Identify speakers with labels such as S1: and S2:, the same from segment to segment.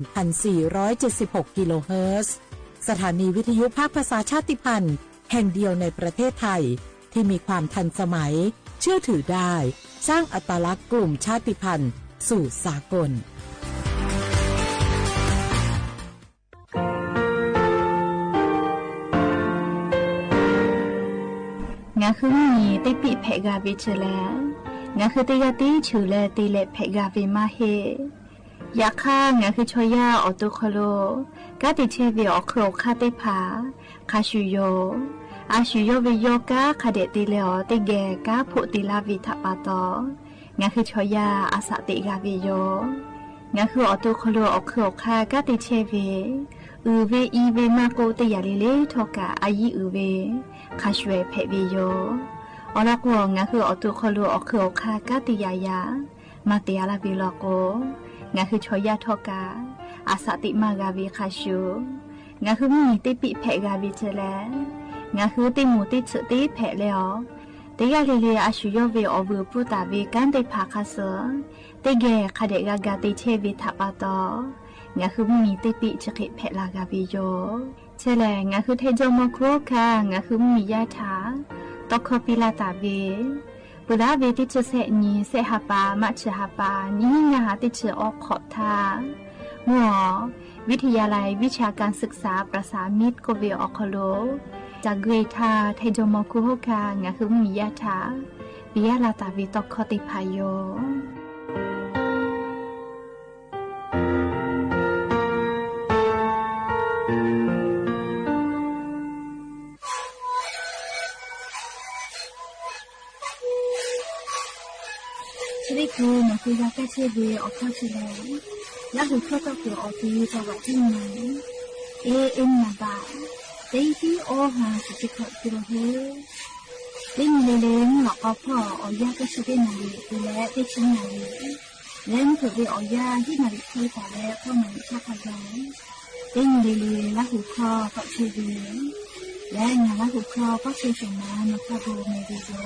S1: 1,476 กิโลเฮิรตซ์สถานีวิทยุภาคภาษาชาติพันธุ์แห่งเดียวในประเทศไทยที่มีความทันสมัยเชื่อถือได้สร้างอัตลักษณ์กลุ่มชาติพันธุ์สู่สากล
S2: งาคือมีติปิเพกาวิเชลงาคือติยาติชูเลติเลเพกาวิมาเฮยาค่างาคือชอยาออตุคโลกาติเชวิออโครคาติผาคาชูโยอาชูโยวิโยกาคาเดติเลอติเกกาโพติลาวิทัปาโตงาคือชอยาอาสติกาวิโยงาคือออตุคโลออโครคากาติเชวิอูเวอีเวมาโกติยาลิเลทอกาอายีอูเวคาชเวเพวิโยออลักวงาคือออตุคโลออโครคากาติยายามาติยาลาวิโลโกงาคือชอยาทอกาอาสติมากาวิคาชูงาคือมีติปิเพกาวิเจเลงาคือติมูติสติเพเลอติยาลิเลอาชูโยเวอวูปุตาเวกันติภาคาเสติเกคาเดกากาติเชวิทัปาโตงาคือมีติปิจกิเพลากาวิโยเชเลงาคือเทจโมโครคางาคือมียาถาตอกคปิลาตาเวปุระเวติจเสนีเสหปามัชหปานี้งาติจออกขอทามัววิทยาลัยวิชาการศึกษาประสานมิตรโกเวออคโลจากเกรทาเทโจโมคุโฮคางาคือมียาถาปิยาลาตาเวตอกคติพายโยชีวิตกูมันคือยาแก้เชื้อเวออกข้าวเชื้อแล้วหูเข้ากับตัวออกที่จังหวัดที่ไหนเอ็นนาบาเตี้ยโอฮาสุจิขอตัวเฮเล่นเล่นหลอกเอาพ่อออยาก็ช่วยนาลีดูแลได้ชิ้นนาลีเล่นถือไปออยาที่นาลีที่แต่แล้วก็มันชอบพยายเล่นเล่นแล้วหูคอก็ช่วยเลี้ยงและงานแล้วหูคอก็ช่วยส่งมามาพาดูในวิดีโอ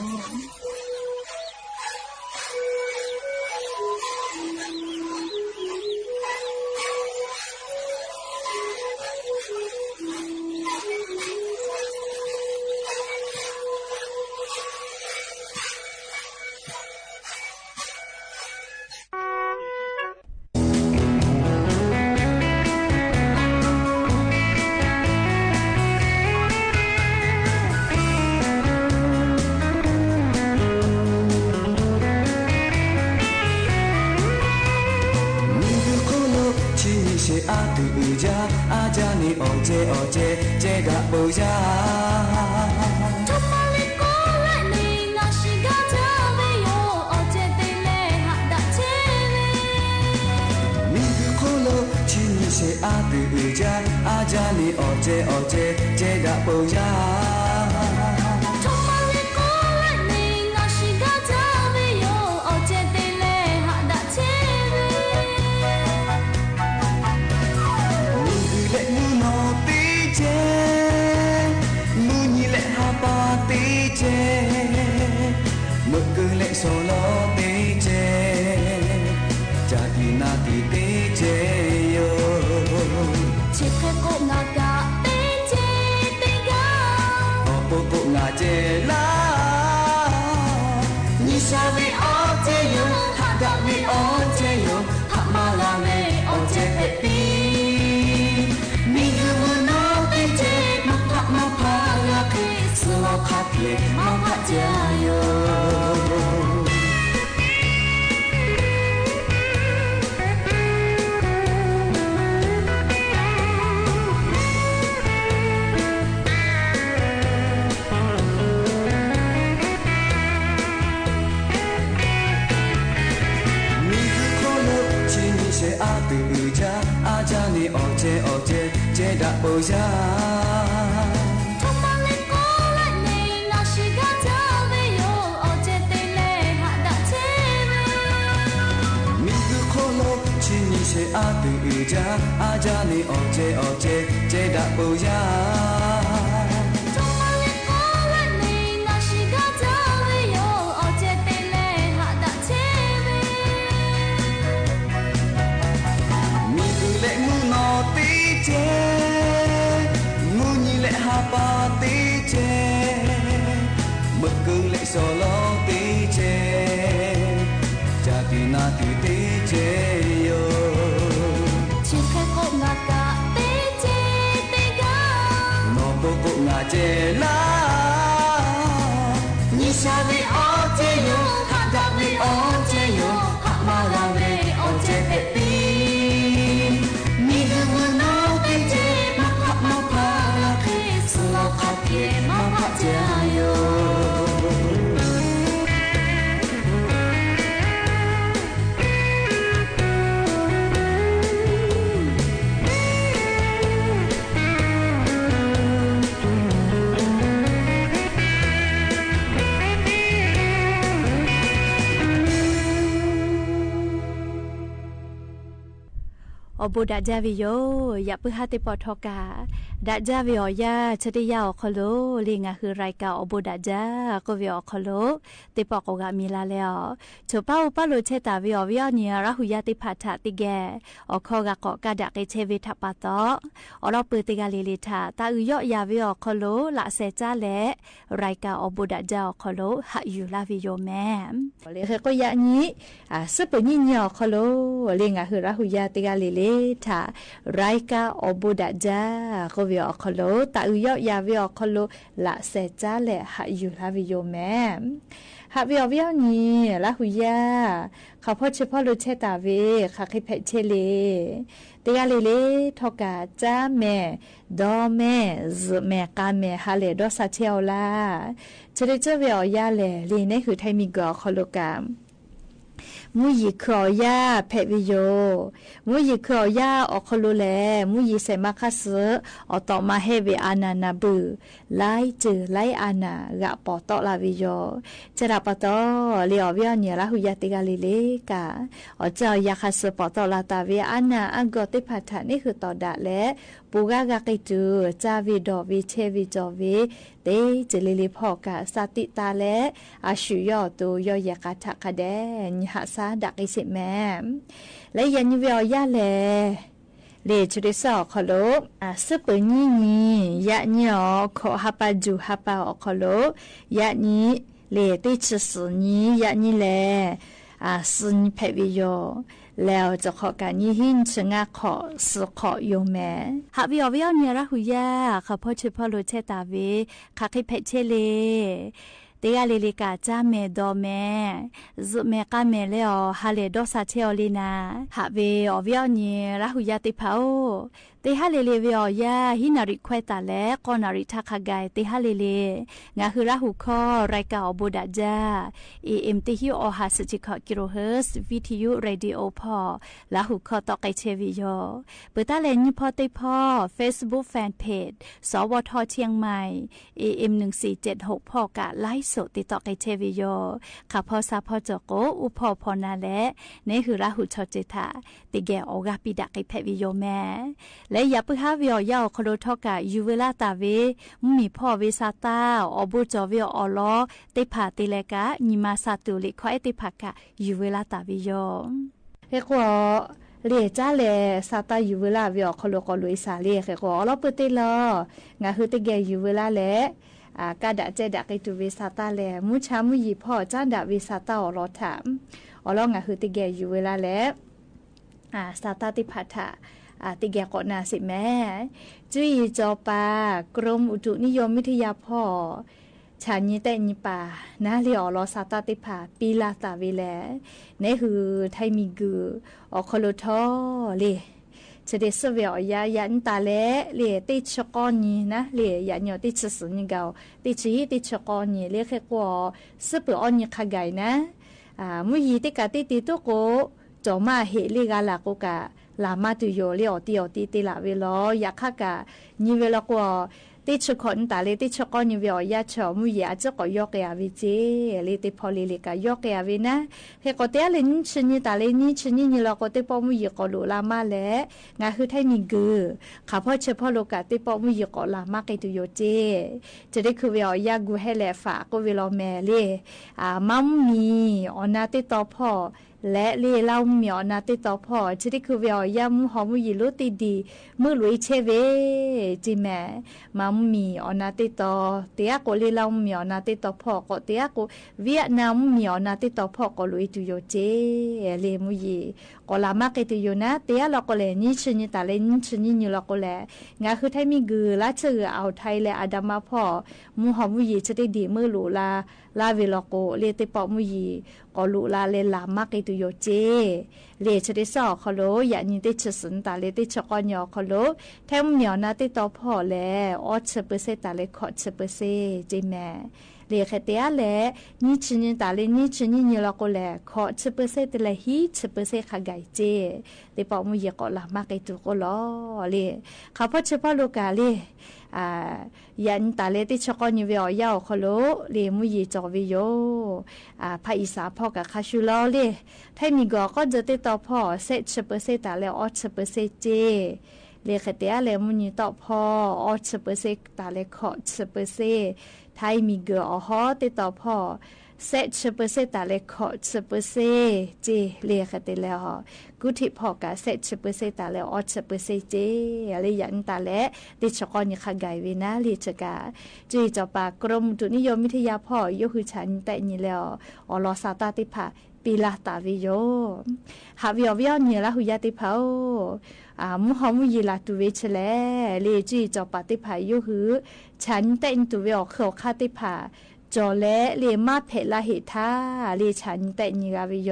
S3: Let solo tije jadi nati tije yo
S2: chika ko ngaka tije tega
S3: no ko ngaje la
S2: ni sabe oje yo hada we oje yo ma la we oje pe mi hu no tije ma pa la ke so ka ke ma pa ja yoอบูดาจาวิโยอย่าเพิ่งหาติปอทอกาดาจาวิโอยาชติยาอคโลลิงาคือรายการอบูดาจาก็วิโอคโลติปอกกามีลาแล้วชูป้าอุปโลเชตาวิโอวิโอเนียราหุยาติพัทติแกอคอกะกอกะดักเชวิทัปปะตออรอปืติกาลิลิทาตาอุยอยาวิโอคโลละเซจาและรายการอบูดาจาอคโลหะอยู่ลาวิโยแม่เลเคก็ยะนี้ซึปญิญอคโลลิงาคือราหุยาติกาลิลิทารายการอบูดาจาก็วิโอคโลตาอุยอยาวิโอคโลละเซจาและหะอยู่ลาวิโยแม่หาวิโอวิโอนี้ราหุยาเขาพอเฉพาะรู้เชตาเวค่ะคิเพเชเลติกาลิลิทอกาจ้าแม่ดอแม่ซแม่กาแม่ฮาเลดอซาเชลลาเจริญเจวิโอยาเลลีนี่คือไทมิกอคโลกามมุยครอยาเพวิโยมุยครอยาอคโลแลมุยเซมาคัสอตอมาเฮเวอานานาบือไลจือไลอานากะปอตอลาวิโยเจราปตอเลียวเวียเนียลาหุยาติกาลิเลกาอเจ้ายาคัสปอตอลาตาเวอานาอังกอติพัทานี่คือตอดะและปูกากะกิจูจาวิดอวิเชวิจอวิเตเจลิลิพอกะสติตาและอาชุยอตัวยอยากะทะกะแดญหะซาดักอิสิแมและยันวิอยาแลเลจุริสอคโลซึปญีญียะญอขอฮะปะจูฮะปะอคโลยะญีเลติชสญียะญีแลสุญเพวิโยแล้วจะขอการยี่หินชงะขอสุขโยแม่หาวิอวิอเนียระหุยาข้าพ่อช่วยพ่อรู้เชตาเวข้าคิดเพชเลเตียลิลิกาจ้าเมดอแม่ซุเมกาเมเลอฮาเลดอซาเชอลินาหาเวอวิอเนียระหุยาติพาโอเตฮาเลเลวิอยาฮินาริควตาและกอนาริทักไกเตฮาเลเลงาคือระหุคอรายการอบูดาจาAM ติฮิโอฮาสจิคกิโลเฮิรตซ์วิทยุเรดิโอพอละหุคอตอไกเชวิโยเปิดตาเลนพอติพอ Facebook Fanpage สวทเชียงใหม่ AM 1476พอกะไลฟ์สดติดต่อไกเชวิโยข้าพอซาพอจโกอุพอพอนาและนี่คือระหุชอเจตาติแกโอกาปิดะไกเพวิโยแม่และอย่าเพิ่งหาวิอยาคโลทอกะยูเวลาตาเวมีพ่อเวซาตาอบูจอวิออลอติผาติเลกะนิมาซาตุลิควายติผากะยูเวลาตาวิโยเฮกวอเลจ้าเลซาตายูเวลาวิอคโลกอลุยซาเลเฮกวอลอปติลองาคือติเกยูเวลาเลกาดะเจดะกิตุเวซาตาเลมุชามุยีพ่อจ้าดะเวซาตาอลอถามอลองาคือติเกยูเวลาเลซาตาติผาทาติแกกอนาสิแม่จุยจอปากรมอุตุนิยมวิทยาพ่อชาญิเตญิปานาเลียอลอซาตาติผาปีลาตาเวแลนี่คือไทมิกืออคโลทอเลเฉดสเวอยายันตาเลเลติชกอนีนะเลยันยอติชสนิเกาติจีติชกอนีเลแค่กว่าสเปออนีขไกนะมุยีติกาติติตุโกจอมาเฮลิกาลาโกกาลามาตุโยเลียวติลาเวลอยากกะนิเวลกว่าติชคนตาเลติชกอนิเวอยาชอมุยาจะก็ยกยาวิเจเลติพอลิลิกายกยาวินะเฮก็เตเลนชนิตาเลนิชนินิลก็ติปอมุยก็ลุลามาและงาคือไทมิกือข้าพ่อเฉพาะโลกาติปอมุยก็ลามาไกตุโยเจจะได้คือเวอยากูให้แลฝาก็เวลาแม่เลมัมมีอนาติตอพ่อ และเล่เล่าเหมียวนาติต่อพ่อจะได้คือเวียวยำหอมยีลุติดีมือลุยเชเวจิแม่มามีอนาติต่อเตียก็เล่เล่าเหมียวนาติต่อพ่อก็เตียก็เวียดนามเหมียวนาติต่อพ่อก็ลุยตุโยเจเลมุยีก็ลามาเกตุโยนะเตียเราก็เลยนี่ชนิตาเลนี่ชนิอยู่เราก็เลยงาคือไทยมีกือละเชื่อเอาไทยและอาดามาพ่อมูหอมยีจะได้ดีมือหลูลาเวลโกเลติปอมุยีก็ลุลาเลลามากเกตุโยเจเลจะได้สอเขาโลอย่านี่ได้ชสุนตาเลได้ชกอนยอเขาโลแถมเหนียวนาติต่อพ่อแลออ10%ตาเลขอ10%เจแม่เลขเตียแลนี่ชนิตาเลนี่ชนินี่เราก็แลขอ10%ตาเลฮี10%ขะไกเจติปอมุยีก็ลามากเกตุก็ลอเลเขาพอเฉพาะโลกาเลยันตาเลติชกอนยูเวียยาวเขาโลเลมุยีจอวิโยภาอีสาพ่อกับคาชูลอเลไทยมีก็จะติดต่อพ่อเซ10%ตาเลออ10%เจเลขเตียเลมุยีต่อพ่อออ10%ตาเลขอ10%ไทยมีก็ฮอติดต่อพ่อเซ10%ตาเลขอ10%เจเลขเตียแล้วกุฏิพ่อกับเซ10%ตาเลออ10%เจอะไรยันตาเลติชกอนยขไกเวนะเลจกาจีจปากรมอุตุนิยมวิทยาพ่อยคือฉันแต่นี่แล้วอลอซาตาติภาปีลาตาวิโยหาวิวเนี่ยละหุยาติภามุหอมุยีลาตุเวชแลเลจีจปาติภายุหือฉันแต่ตุเวอเขอคาติภาจอและเลมาเพลาเหตาเลฉันแต่นิกาวิโย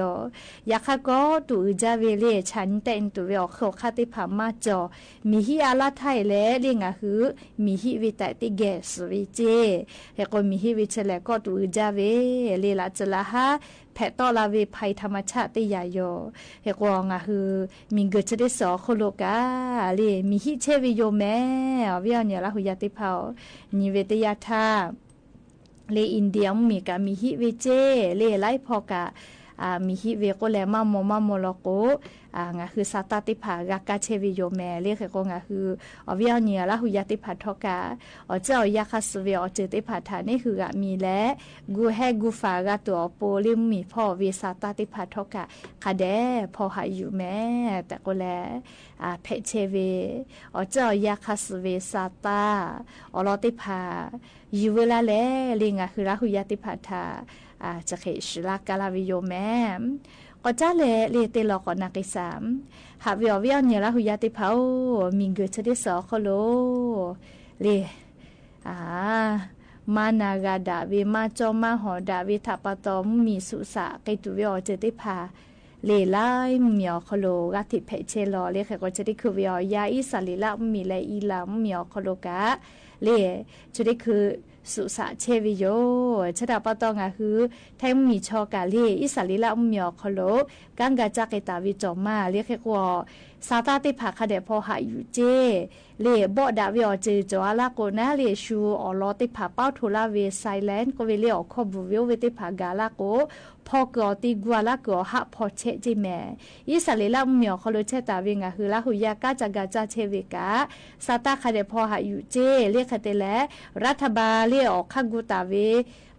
S2: ยาคาก็ตูจาเวเลฉันแต่ตุเวอเขอคาติภามาจอมีฮิอาลาไทยและเลงาหือมีฮิวิตติเกสวิเจเฮก็มีฮิวิเชแลก็ตูจาเวเลลาจลาฮาแพตอลาเวภัยธรรมชาติยาโยเฮกวงาฮือมิงเกจะได้สอโคโลกาเลมีฮิเชวิโยแม่เวียเนี่ยละหุยาติเผานิเวตยาธาเลอินเดียมีกามีฮิเวเจเลไลพอกามีฮิเวโกแลมาโมโลโกงาคือซาตาติภากากาเชวิโยแมเลขก็งาคืออวิญญาละหุยาติภาทกาเจ้ายาคาสเวอเจติภาฐานนี่คือกะมีและกูแฮกูฟากาตัวโปลิมมีพ่อเวซาตาติภาทกาคาเดพอหาอยู่แม่แต่ก็แลเพเชเวเจ้ายาคาสเวซาตาลอติภาอยู่เวลาแลลิงาคือละหุยาติภาทาจะเขชลากาลาวิโยแม่ก็จ้าเลเตลอกอนักอิสามหาวิอวิอเนี่ยละหุยาติเผามิงเกจะได้สอเขาโลเลมานากาดาวิมาจอมาหอดาวิทัปตอมมีสุสะไกตุวิอเจติพาเลไลเมียวเขาโลกาติเพเชลอเลขก็จะได้คือวิอยาอิสาลิละมีและอีลามเมียวเขาโลกะเลจะได้คือสุสะเชวิโยชะดาปะตองะคือไทมีชอกาเลอิสาลิละเมียวเขาโลกังกาจักตาวิจอมาเรียกว่าซาตาติภาคเดพอหาอยู่เจเลบ่ดาวิอเจจอลาโกนาเลชูอลอติภาเป้าทุลาเวไซแลนด์ก็เวเลอคอบูวิโอเวติภากาลาโกพอกอติกัวลาโกหะพอเชจิแมอิสาลิละเมียวเขาโลเชตาวิงะคือละหุยากาจักาจาเชวิกาซาตาคเดพอหาอยู่เจเรียกเตแลรัฐบาลเลอคักกุตาเว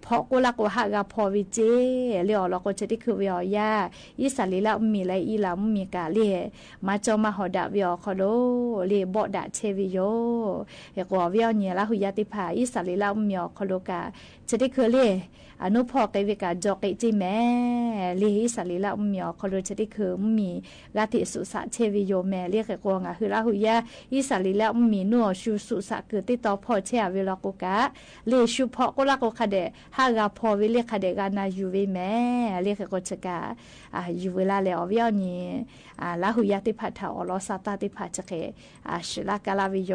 S2: พอกุลาโกหากาพอวิเจเลอลอโกจะได้คือวิอยาอิสาลิละมีและอีลามีกาเลมาจอมาหอดาวิอคอโลเลบ่ดาเชวิโยเฮกว่าวิอเนี่ยละหุยาติภาอิสาลิละมีอคอโลกาจะได้คือเลอนุพอไกวิกาจอกไกจิแม่เลอิสาลิละมีอคอโลจะได้คือมีลาติสุสะเชวิโยแม่เรียกกวงคือละหุยาอิสาลิละมีนัวชูสุสะเกิดติต่อพอเชอเวลโกกาเลชูพอกุลาโกคาเดหากาพอวิเลคเดกานายูเวแม่เรียกก็จะกาอยู่เวลาแล้ววิญญาละหุยาติภาษาอลอซาตาติภาจะเคชลากาลาวิโย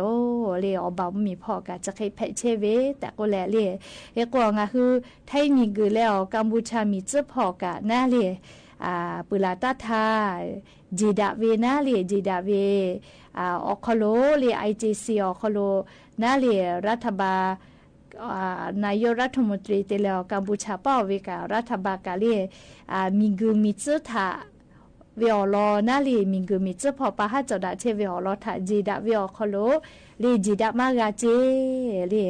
S2: เลอบามีพอกาจะเคเพเชเวแต่ก็แลเลเอกวงคือไทยมีกือแล้วกัมพูชามีเจ้าพอกานาเลปุลาตาทาจีดาเวนาเลจีดาเวอคโลเลไอจีซีอคโลนาเลรัฐบาลนายกรัฐมนตรีเตลกัมพูชาป้าเวการัฐบาลกาเลมีกือมีเจตา วิอลอนาลีมิงกุมิจะพอปะฮะจดาเชวิอลอทาจีดาวิอคโลลีจีดามากาเจลี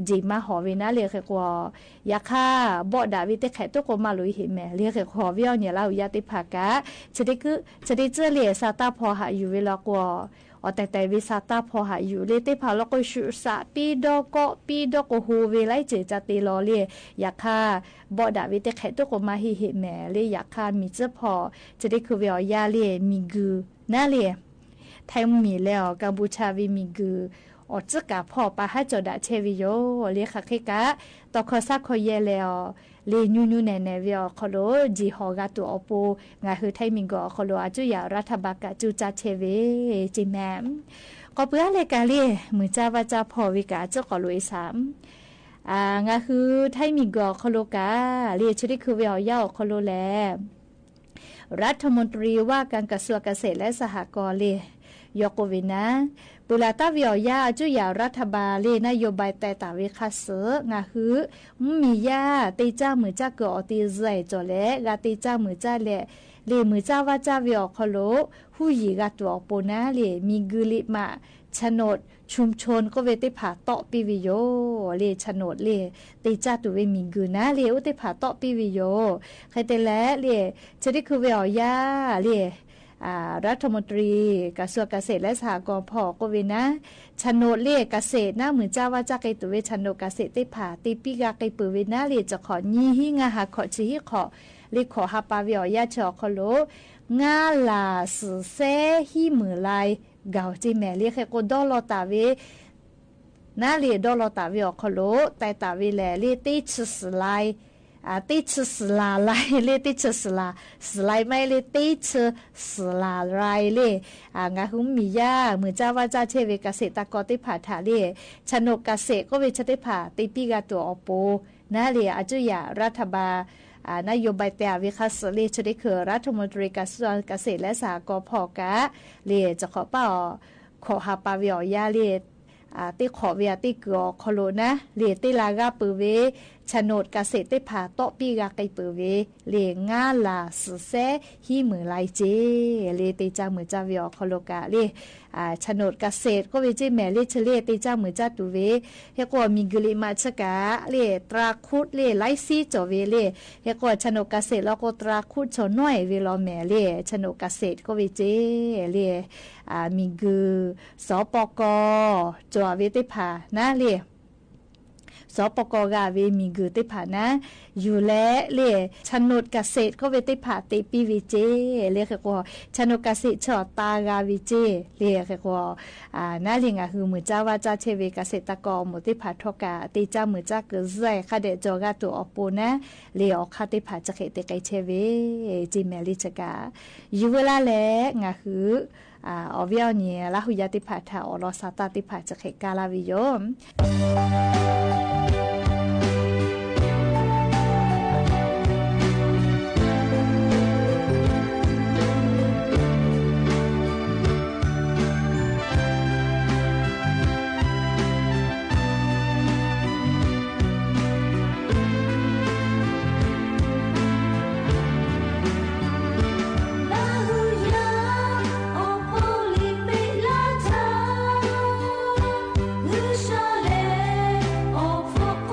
S2: จีมาหอวินาลีคือว่ายาค่าบ่ดาวิเตแขตุกมาลุยหิแม่ลีคือขอวิอเนี่ยเรายาติภากะจะได้เจอลีซาตาพอหาอยู่เวลากว่าแต่วิสาตาพอหาอยู่เลยที่พาเราก็ชุสะปีดอกหูเวไลเจจะตีลอเลยอยากค่าบ่ดาวิเตแขตุกมาหิแม่เลยอยากค่ามีเจ้าพอจะได้คือวิอยาเลยมีกือน่าเลยไทยมีแล้วกัมพูชาวิมีกือจะกะพอปะให้จดาเชวิโยเรียกค่ะกะตอคอซักคอยเยแล้วเลนูแน่ๆวิอคโลจีฮอกาตัวอปูงาคือไทยมิงกอคโลอาจุยารัฐบาลกะจูจาเชเวจิแมมก็เพื่อเลยกะเลมือจ้าวาจาพอวิกาเจ้าก็ลุย3งาคือไทยมิงกอคโลกะเลชุดิคือวิอยาคโลแลรัฐมนตรีว่าการกระทรวงเกษตรและสหกรณ์เลยยกเว้นนะปุลาตาวิอยาจุยารัฐบาลเลยนโยบายแต่ตาวิคัสงาคือมียาตีจ้ามือจ้าเกอตีใจจอแลกาตีจ้ามือจ้าแลเลมือจ้าว่าจ้าวิอคโลผู้หญิงกาตัวปนะเลมีกุลิมาโฉนดชุมชนก็เวติผาเตาะปีวิโยเลโฉนดเลตีจ้าตัวเวมีกุนะเลอุติผาเตาะปีวิโยใครแต่แลเลจะได้คือวิอยาเลรัฐมนตรีกระทรวงเกษตรและสหกรณ์พอก็เวนะชนดเล่เกษตรนะเหมือนเจ้าว่าจ้าไกตัวเวชนดเกษตรได้ผ่าตีปีกาไกปือเวนะเล่จะขอยี่หิงาหาขอชีหิขอเล่ขอฮาปาวิอยาชอคโลงาลาสือเซหิมือลายเกาจีแม่เล่แค่ก็ดอลตาเวนาเล่ดอลตาวิอคโลแต่ตาเวแลเล่ติชสลายติชสลาไลเลติชสลาสไลไม่เลติชสลาไรเลงาหุมมียาเหมือนเจ้าว่าเจ้าเชเวเกษตรกรที่ผ่าถาเลชนกเกษตรก็เวชได้ผ่าติปีกาตัวอโปนะเลอาจุยารัฐบาลนโยบายแต่วิคัสเลชได้คือรัฐมนตรีกระทรวงเกษตรและสหกรณ์พอกะเลจะขอเป่าขอหาปาวิอยาเลติขอเวียติเกือคโลนะเลติลากาปือเวชนดเกษตรได้ผ่าโตปีกาไกปือเวเลงาลาสุเซฮีมือไลเจเลติจามือจาวิอคโลกาเลชนดเกษตรก็เวจิแม่เลเชเลติจามือจาตุเวเฮกว่ามีกุลิมาชกาเลตราคุดเลไลซีจอเวเลเฮกว่าชนดเกษตรแล้วก็ตราคุดชน้อยเวลอแม่เลชนดเกษตรก็เวเจเลมีกุสปกจอเวติผ่านะเลสปกกาเวมีกุติผ่านะอยู่และเลชนดเกษตรก็เวติผ่าติปีวิเจเลคือว่าชนดเกษตรชอตากาวิเจเลคือว่านาลิงอ่ะคือมือเจ้าว่าเจ้าเชเวเกษตรกรหมดติผ่าทกาติเจ้ามือเจ้าเกิดใจคาเดจอกาตัวอปูนะเลออกคาติผ่าจะเขตไกเชเวจิเมลิจกาอยู่เวลาแล้วงะคืออวิอเนี่ยละหุยติผ่าถาอรสาตาติผ่าจะเขตกาลาวิโย
S4: Hãy subscribe cho kênh Ghiền Mì Gõ để không bỏ lỡ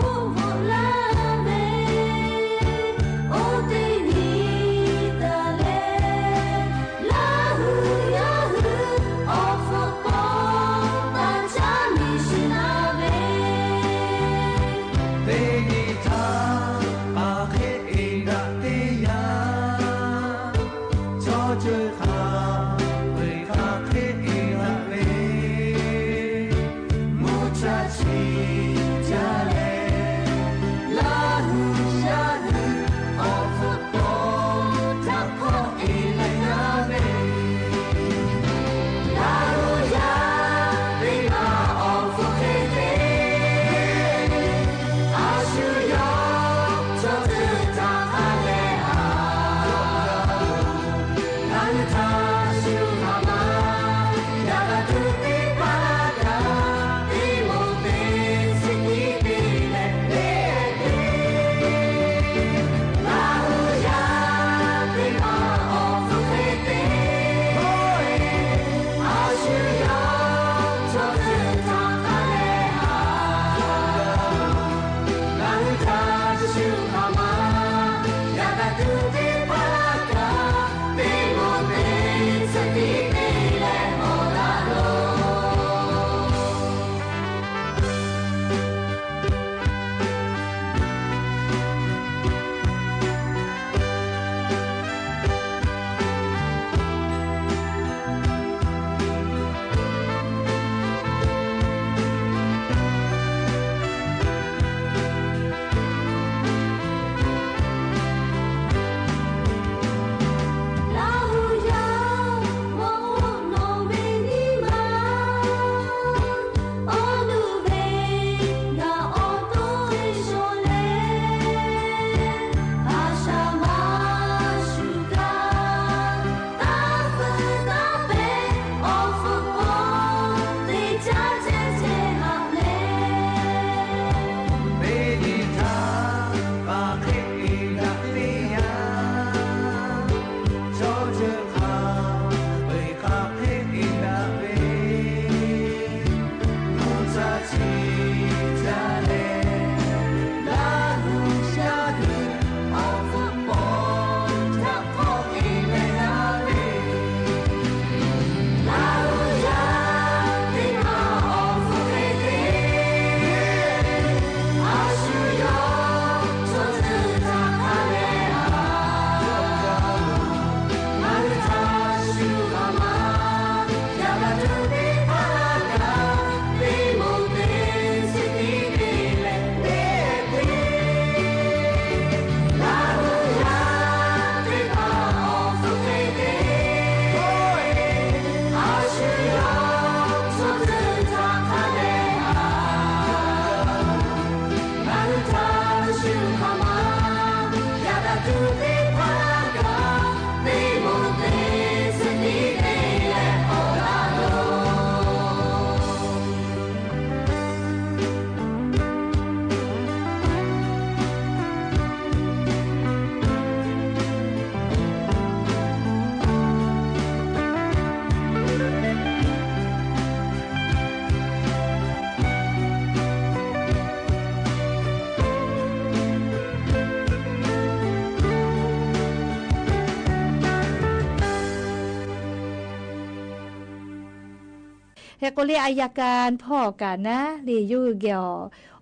S4: เฮโกเลอายการพ่อกันนะลีอยู่เกี่ยว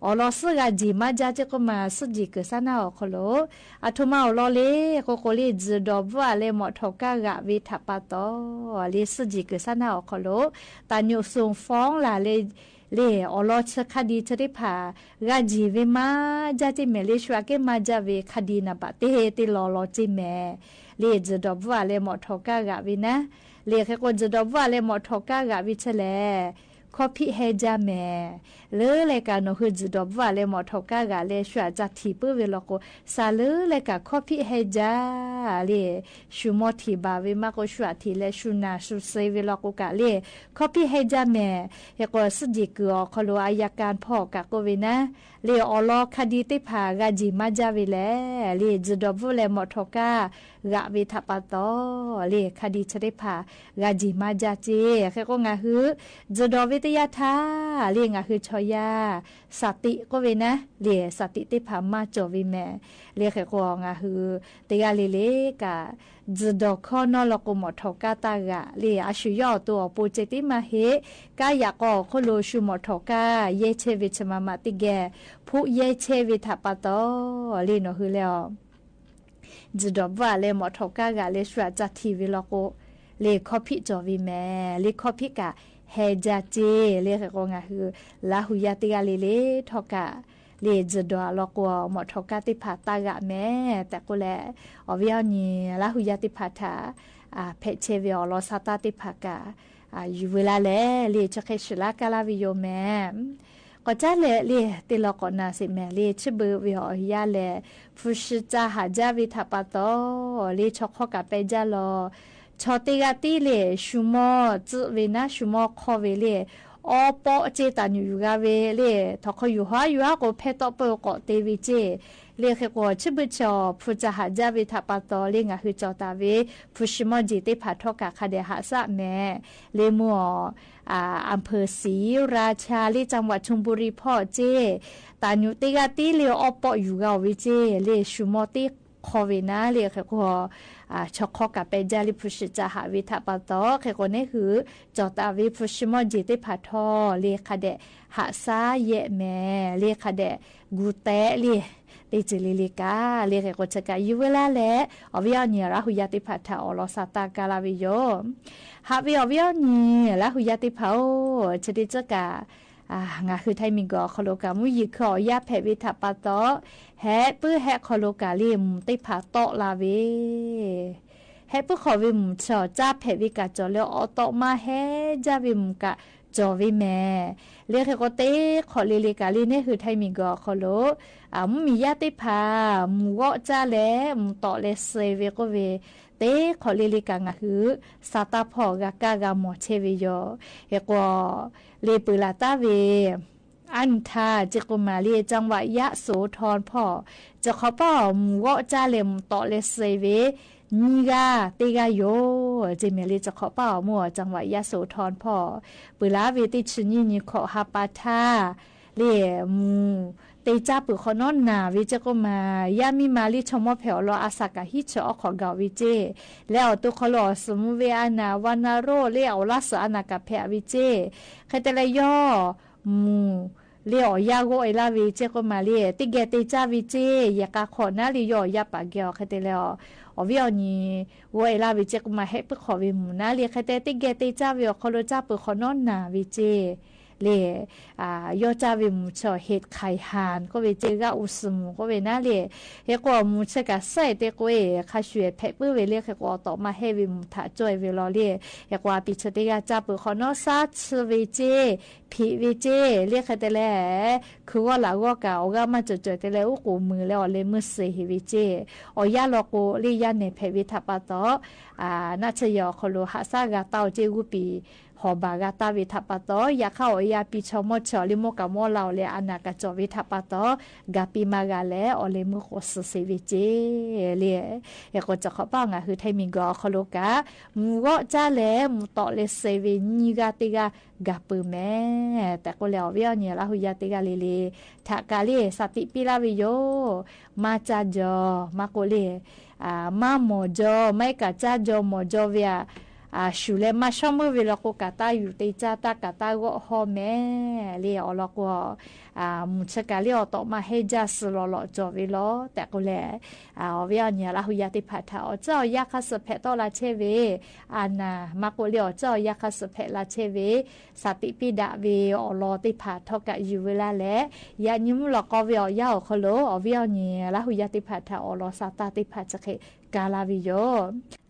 S4: อลอสกาจีมาจาเจก็มาสจิกษานาอคโลอะทุมาอลอเลโกโกเลจดอบว่าเลหมอทกากะวิทัปตอลีสจิกษานาอคโลตานุส่งฟ้องลาเลอลอชคดีชริพากาจีเวมาจาจิเมเลชวาเกมาจาเวคดีนาปะเตเฮติลอลอจิเมเลจดอบว่าเลหมอทกากะวินะเลเคโกจดอบว่าเลหมอทกากะวิเชเลคอพิเฮจาเมเลเลกาโนฮึจดอบว่าเลหมอทกากะเลชวาจัทีเปเวลโกซาเลกาคอพิเฮจาเลชูมอทีบาเวมาโกชวาทีเลชูนาชูเซเวลโกกะเลคอพิเฮจาเมเฮโกสจิกอคโลอายการพ่อกะโกเวนะเลออลอคดีติพากาจิมาจาเวเลจดอบเลหมอทกากะเวทัปตอเลคดีชริพากาจิมาจาเจเฮโกงาฮึจดอวิทยาทาเลียงาคือชอยาสติก็เวนะเลียสติติพามาจวิแม่เลียแค่กองาคือเตกาเลเลกาจดอคอนอลกุมอทกาตากะเลียอาชุยอตัวปูเจติมาเฮกายากอโคโลชุมอทกาเยเชวิชมามาติแกผู้เยเชวิทัปตอเลียนอคือแล้วจดอว่าเลหมอทกากะเลสวาจัทีวิลโกเลคอพิจวิแม่เลคอพิกะเฮจาเจเลขก็งาคือลาหุยาติกาเลทอกะเลจดอลกวหมอทกาติพาตากะแม่แต่ก็แลอวิยานีลาหุยาติพาทาเพเชวิอลอสาตาติภากะอยู่เวลาเลจะเคชลากาลาวิโยแม่ก็จะเลติลกอนาสิแม่เลชเบวิออยาเลฟุชิจาหาจาวิทัปตอเลชอกกะเปจาลอชอติกาติเลชุมอจุเวนะชุมอคอเวเลอปอเจตานูยูกาเวเลทอคอยู่ฮาอยู่ฮาก็เพตอเปก็เตวิเจเลเคก็ชิบจอพุจหาจาวิทัปตอเลงะคือจอตาเวพุชิมอจิติพัทกะคาเดหาสะแม่เลมัวอำเภอศรีราชาลีจังหวัดชลบุรีพ่อเจตานูติกาติเลอปออยู่กาวิเจเลชุมอติคอเวนะเลเคก็ชอกกับเปจาลิพุชิจาหาวิทัปตอเคคนนี้คือจอตาวิพุชิมอจิติพัทอเลคาเดหาซาเยแม่เลคาเดกูเตเลติจิลิลิกาเลเคโกชกายูเวลาแลอวิยานีราหุยาติพัทาอลอสาตากาลาวิโยฮาวิอวิยานีราหุยาติพาโอชดิจกางาคือไทยมิงก็คโลกามุยิขอยาเพวิทัปตอแฮปื้อแฮคโลกาลิมติผาโตลาเวแฮปื้อขอวิมชอจ้าเพวิกาจอเลอโตมาแฮจาวิมกะจอวิแม่เรียกก็เตขอลิลิกาลิเนี่ยคือไทยมิงก็คโลมุมียาติผามุวจ้าแลมุโตเลเซเวก็เวเตขอลิลิกางาคือซาตาพอกากากาหมอเชวิโยเฮก็เลปุลาตาเวอันทาจิกุมาลีจังหวัดยะโสธรพ่อจะขอป้อมุวจ้าเลมโตเลเซเวนีกาติกาโยจิเมลีจะขอป้อมัวจังหวัดยะโสธรพ่อปุลาเวติชนีนิขอฮาปาทาเลมูเตจ้าปุขอนอนนาวิจก็มายามีมาลิชมอแผ่วรออาสากะฮิชอของเกาวิเจแล้วตุขลอสมุเวอานาวานาโรเลอลาสอนากะแผ่วิเจใครแต่ละย่อมูเลียอยาโกเอลาวิเจก็มาเลียติเกติจ้าวิเจยากาขอนาลิย่อยาปากเกียวใครแต่แล้วอวิอนีโวเอลาวิเจก็มาให้ปุขอวิมูนาเลียใครแต่ติเกติจ้าวิอขอโลจ้าปุขอนอนนาวิเจเลยยอจาวิมุชอเฮ็ดไข่หานก็เวเจกะอุสมุก็เวน่าเลยเฮกว่ามุชกะใส่เตกเวคาช่วยเพปื้อเวเรียกเฮกว่าต่อมาให้วิมุทะจ่อยเวลอเลยเฮกว่าปิชติกาจับขอนอซาชเวเจผีเวเจเรียกแต่แลคือว่าละว่ากะออกมาจ่อยแต่แลอุกูมือแล้วเลยมือเสหิเวเจอยาลอโกลียาเนเพวิทัปตอนาชยอคโลหะซากาเตาเจกุปีหอบากาตาวิทัปตอยาเข้ายาปิชมอชอลิโมกะมอลาวเลอานากะจอวิทัปตอกาปิมากาเลอเลมุโคสเซวิเจเลเอโกจะขอป้างะคือไทมิงกอคโลกามูวจาเลมุตอเลเซวินิกาติกากาปืแม่แต่ก็แล้วเวียเนี่ยละหุยาติกาเลทากาเลสติปิลาวิโยมาจาจอมาโกเลมาโมจอไม่กะจาจอโมจอเวีย ชูเลมาชอมเวลาโกกาตาอยู่ตีจ้าตากาตาก็ฮอแม่เลียอลก็มุชกาเลียต่อมาให้จัสลอจอเวลาแต่ก็แลเวียเนี่ยละหุยาติพัทธาเจ้ายาคัสเพตอลาเชเวอันมาโกเลียเจ้ายาคัสเพลาเชเวสติปิดาเวอลอติพัทธกะอยู่เวลาแลยานิมลก็เวียยาคโลเวียเนี่ยละหุยาติพัทธาอลอสาตาติพัทธะกาลาวิโย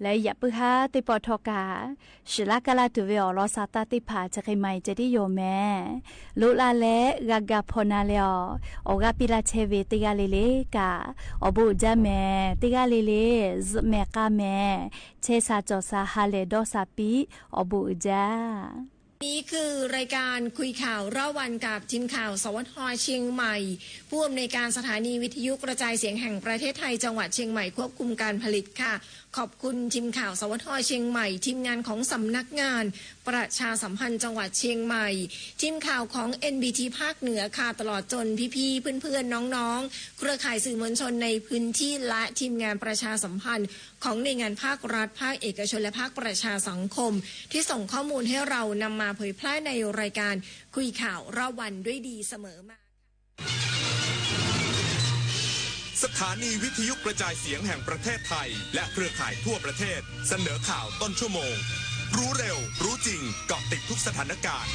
S4: และอย่าปึหาติปอทกาชิลากาลาตุเวอลอสาตาติพัทธะไม่จะได้โยแม่ลุลาเลกากาพนาเลออกาปิลาเชเวติกาเลเลกาอบูจาแม่ติกาเลเลซแม่กาแม่เชซาจอซาฮาเลดอซาปีอบูจา
S5: นี่คือรายการคุยข่าวรอบวันกับทีมข่าวสวทเชียงใหม่ผู้อำนวยการสถานีวิทยุกระจายเสียงแห่งประเทศไทยจังหวัดเชียงใหม่ควบคุมการผลิตค่ะขอบคุณทีมข่าวสวทเชียงใหม่ทีมงานของสำนักงานประชาสัมพันธ์จังหวัดเชียงใหม่ทีมข่าวของ NBT ภาคเหนือค่ะตลอดจนพี่ๆเพื่อนๆน้องๆเครือข่ายสื่อมวลชนในพื้นที่และทีมงานประชาสัมพันธ์ของหน่วยงานภาครัฐภาคเอกชนและภาคประชาสังคมที่ส่งข้อมูลให้เรานำมาเผยแพร่ในรายการคุยข่าวรอบวันด้วยดีเสมอมา
S6: สถานีวิทยุกระจายเสียงแห่งประเทศไทยและเครือข่ายทั่วประเทศเสนอข่าวต้นชั่วโมงรู้เร็วรู้จริงเกาะติดทุกสถานการณ์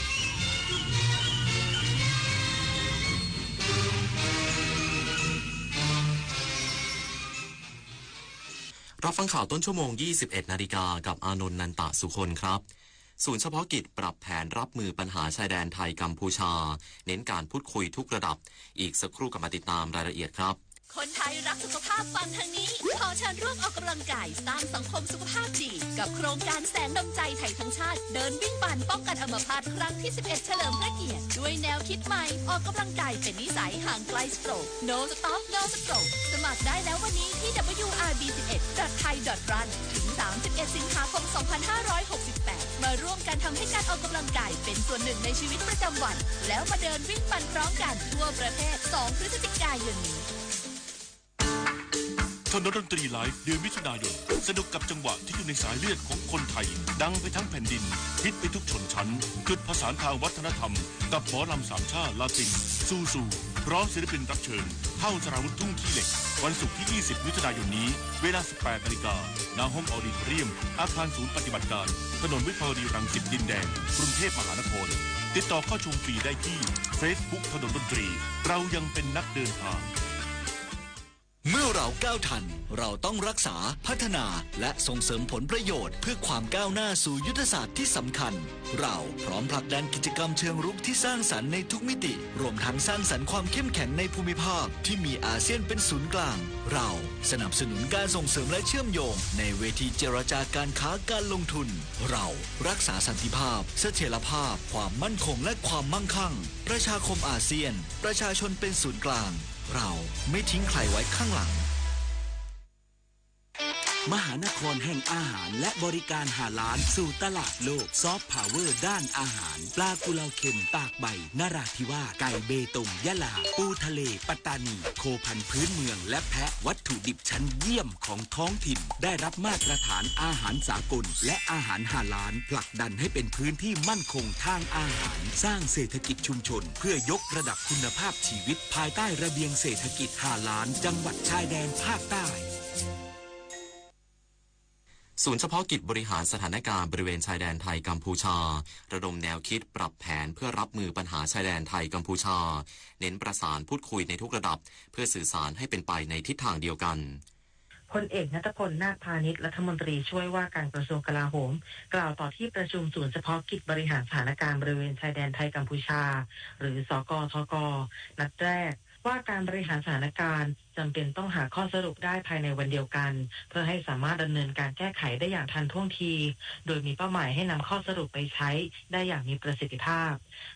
S7: รับฟังข่าวต้นชั่วโมง 21 นาฬิกากับอานนท์นันตะสุคนครับศูนย์เฉพาะกิจปรับแผนรับมือปัญหาชายแดนไทยกัมพูชาเน้นการพูดคุยทุกระดับอีกสักครู่กลับมาติดตามรายละเอียดครับ
S8: คนไทยรักสุขภาพฟังทางนี้ขอเชิญร่วมออกกำลังกายสร้างสังคมสุขภาพดีกับโครงการแสนดลใจไทยทั้งชาติเดินวิ่งปั่นป้องกันอัมพาตครั้งที่ 11 เฉลิมพระเกียรติด้วยแนวคิดใหม่ออกกำลังกายเป็นนิสัยห่างไกลสโตรก No Stop No Stroke สมัครได้แล้ววันนี้ที่ wrb11.thai.run ถึง 31 สิงหาคม 2568 มาร่วมกันทำให้การออกกำลังกายเป็นส่วนหนึ่งในชีวิตประจำวันแล้วมาเดินวิ่งปั่นพร้อมกันทั่วประเทศ 2 พฤศจิกายนนี้
S9: ถนนดนตรีไลฟ์เดือนมิถุนายนสนุกกับจังหวะที่อยู่ในสายเลือดของคนไทยดังไปทั้งแผ่นดินฮิตไปทุกชนชั้นจุดผสานทางวัฒนธรรมกับหมอลำสามชาติลาตินซูพร้อมศิลปินรับเชิญเท่าสราวุธทุ่งขี้เหล็กวันศุกร์ที่ 20 มิถุนายนนี้เวลา 18 นาฬิกาณห้องออดิทอเรียมอาคารศูนย์ปฏิบัติการถนนวิภาวดีรังสิตดินแดงกรุงเทพมหานครติดต่อเข้าชมฟรีได้ที่ Facebook ถนนดนตรีเรายังเป็นนักเดินทาง
S10: เมื่อเราก้าวทันเราต้องรักษาพัฒนาและส่งเสริมผลประโยชน์เพื่อความก้าวหน้าสู่ยุทธศาสตร์ที่สำคัญเราพร้อมผลักดันกิจกรรมเชิงรุกที่สร้างสรรค์ในทุกมิติรวมทั้งสร้างสรรค์ความเข้มแข็งในภูมิภาคที่มีอาเซียนเป็นศูนย์กลางเราสนับสนุนการส่งเสริมและเชื่อมโยงในเวทีเจรจาการค้าการลงทุนเรารักษาสันติภาพเสถียรภาพความมั่นคงและความมั่งคั่งประชาคมอาเซียนประชาชนเป็นศูนย์กลางเราไม่ทิ้งใครไว้ข้างหลัง
S11: มหานครแห่งอาหารและบริการหาล้านสู่ตลาดโลกซอฟต์พาวเวอร์ด้านอาหารปลากุเลาเค็มตากใบนราธิวาสไก่เบตงยะลาปูทะเลปัตตานีโคพันธุ์พื้นเมืองและแพะวัตถุดิบชั้นเยี่ยมของท้องถิ่นได้รับมาตรฐานอาหารสากลและอาหารหาล้านผลักดันให้เป็นพื้นที่มั่นคงทางอาหารสร้างเศรษฐกิจชุมชนเพื่อยกระดับคุณภาพชีวิตภายใต้ระเบียงเศรษฐกิจหาล้านจังหวัดชายแดนภาคใต้
S7: ศูนย์เฉพาะกิจบริหารสถานการณ์บริเวณชายแดนไทยกัมพูชาระดมแนวคิดปรับแผนเพื่อรับมือปัญหาชายแดนไทยกัมพูชาเน้นประสานพูดคุยในทุกระดับเพื่อสื่อสารให้เป็นไปในทิศทางเดียวกัน
S12: พลเอกณัฐพล นาคพานิชรัฐมนตรีช่วยว่าการกระทรวงกลาโหมกล่าวต่อที่ประชุมศูนย์เฉพาะกิจบริหารสถานการณ์บริเวณชายแดนไทยกัมพูชาหรือสกทกนัดแรกว่าการบริหารสถานการณ์จำเป็นต้องหาข้อสรุปได้ภายในวันเดียวกันเพื่อให้สามารถดำเนินการแก้ไขได้อย่างทันท่วงทีโดยมีเป้าหมายให้นำข้อสรุปไปใช้ได้อย่างมีประสิทธิภาพ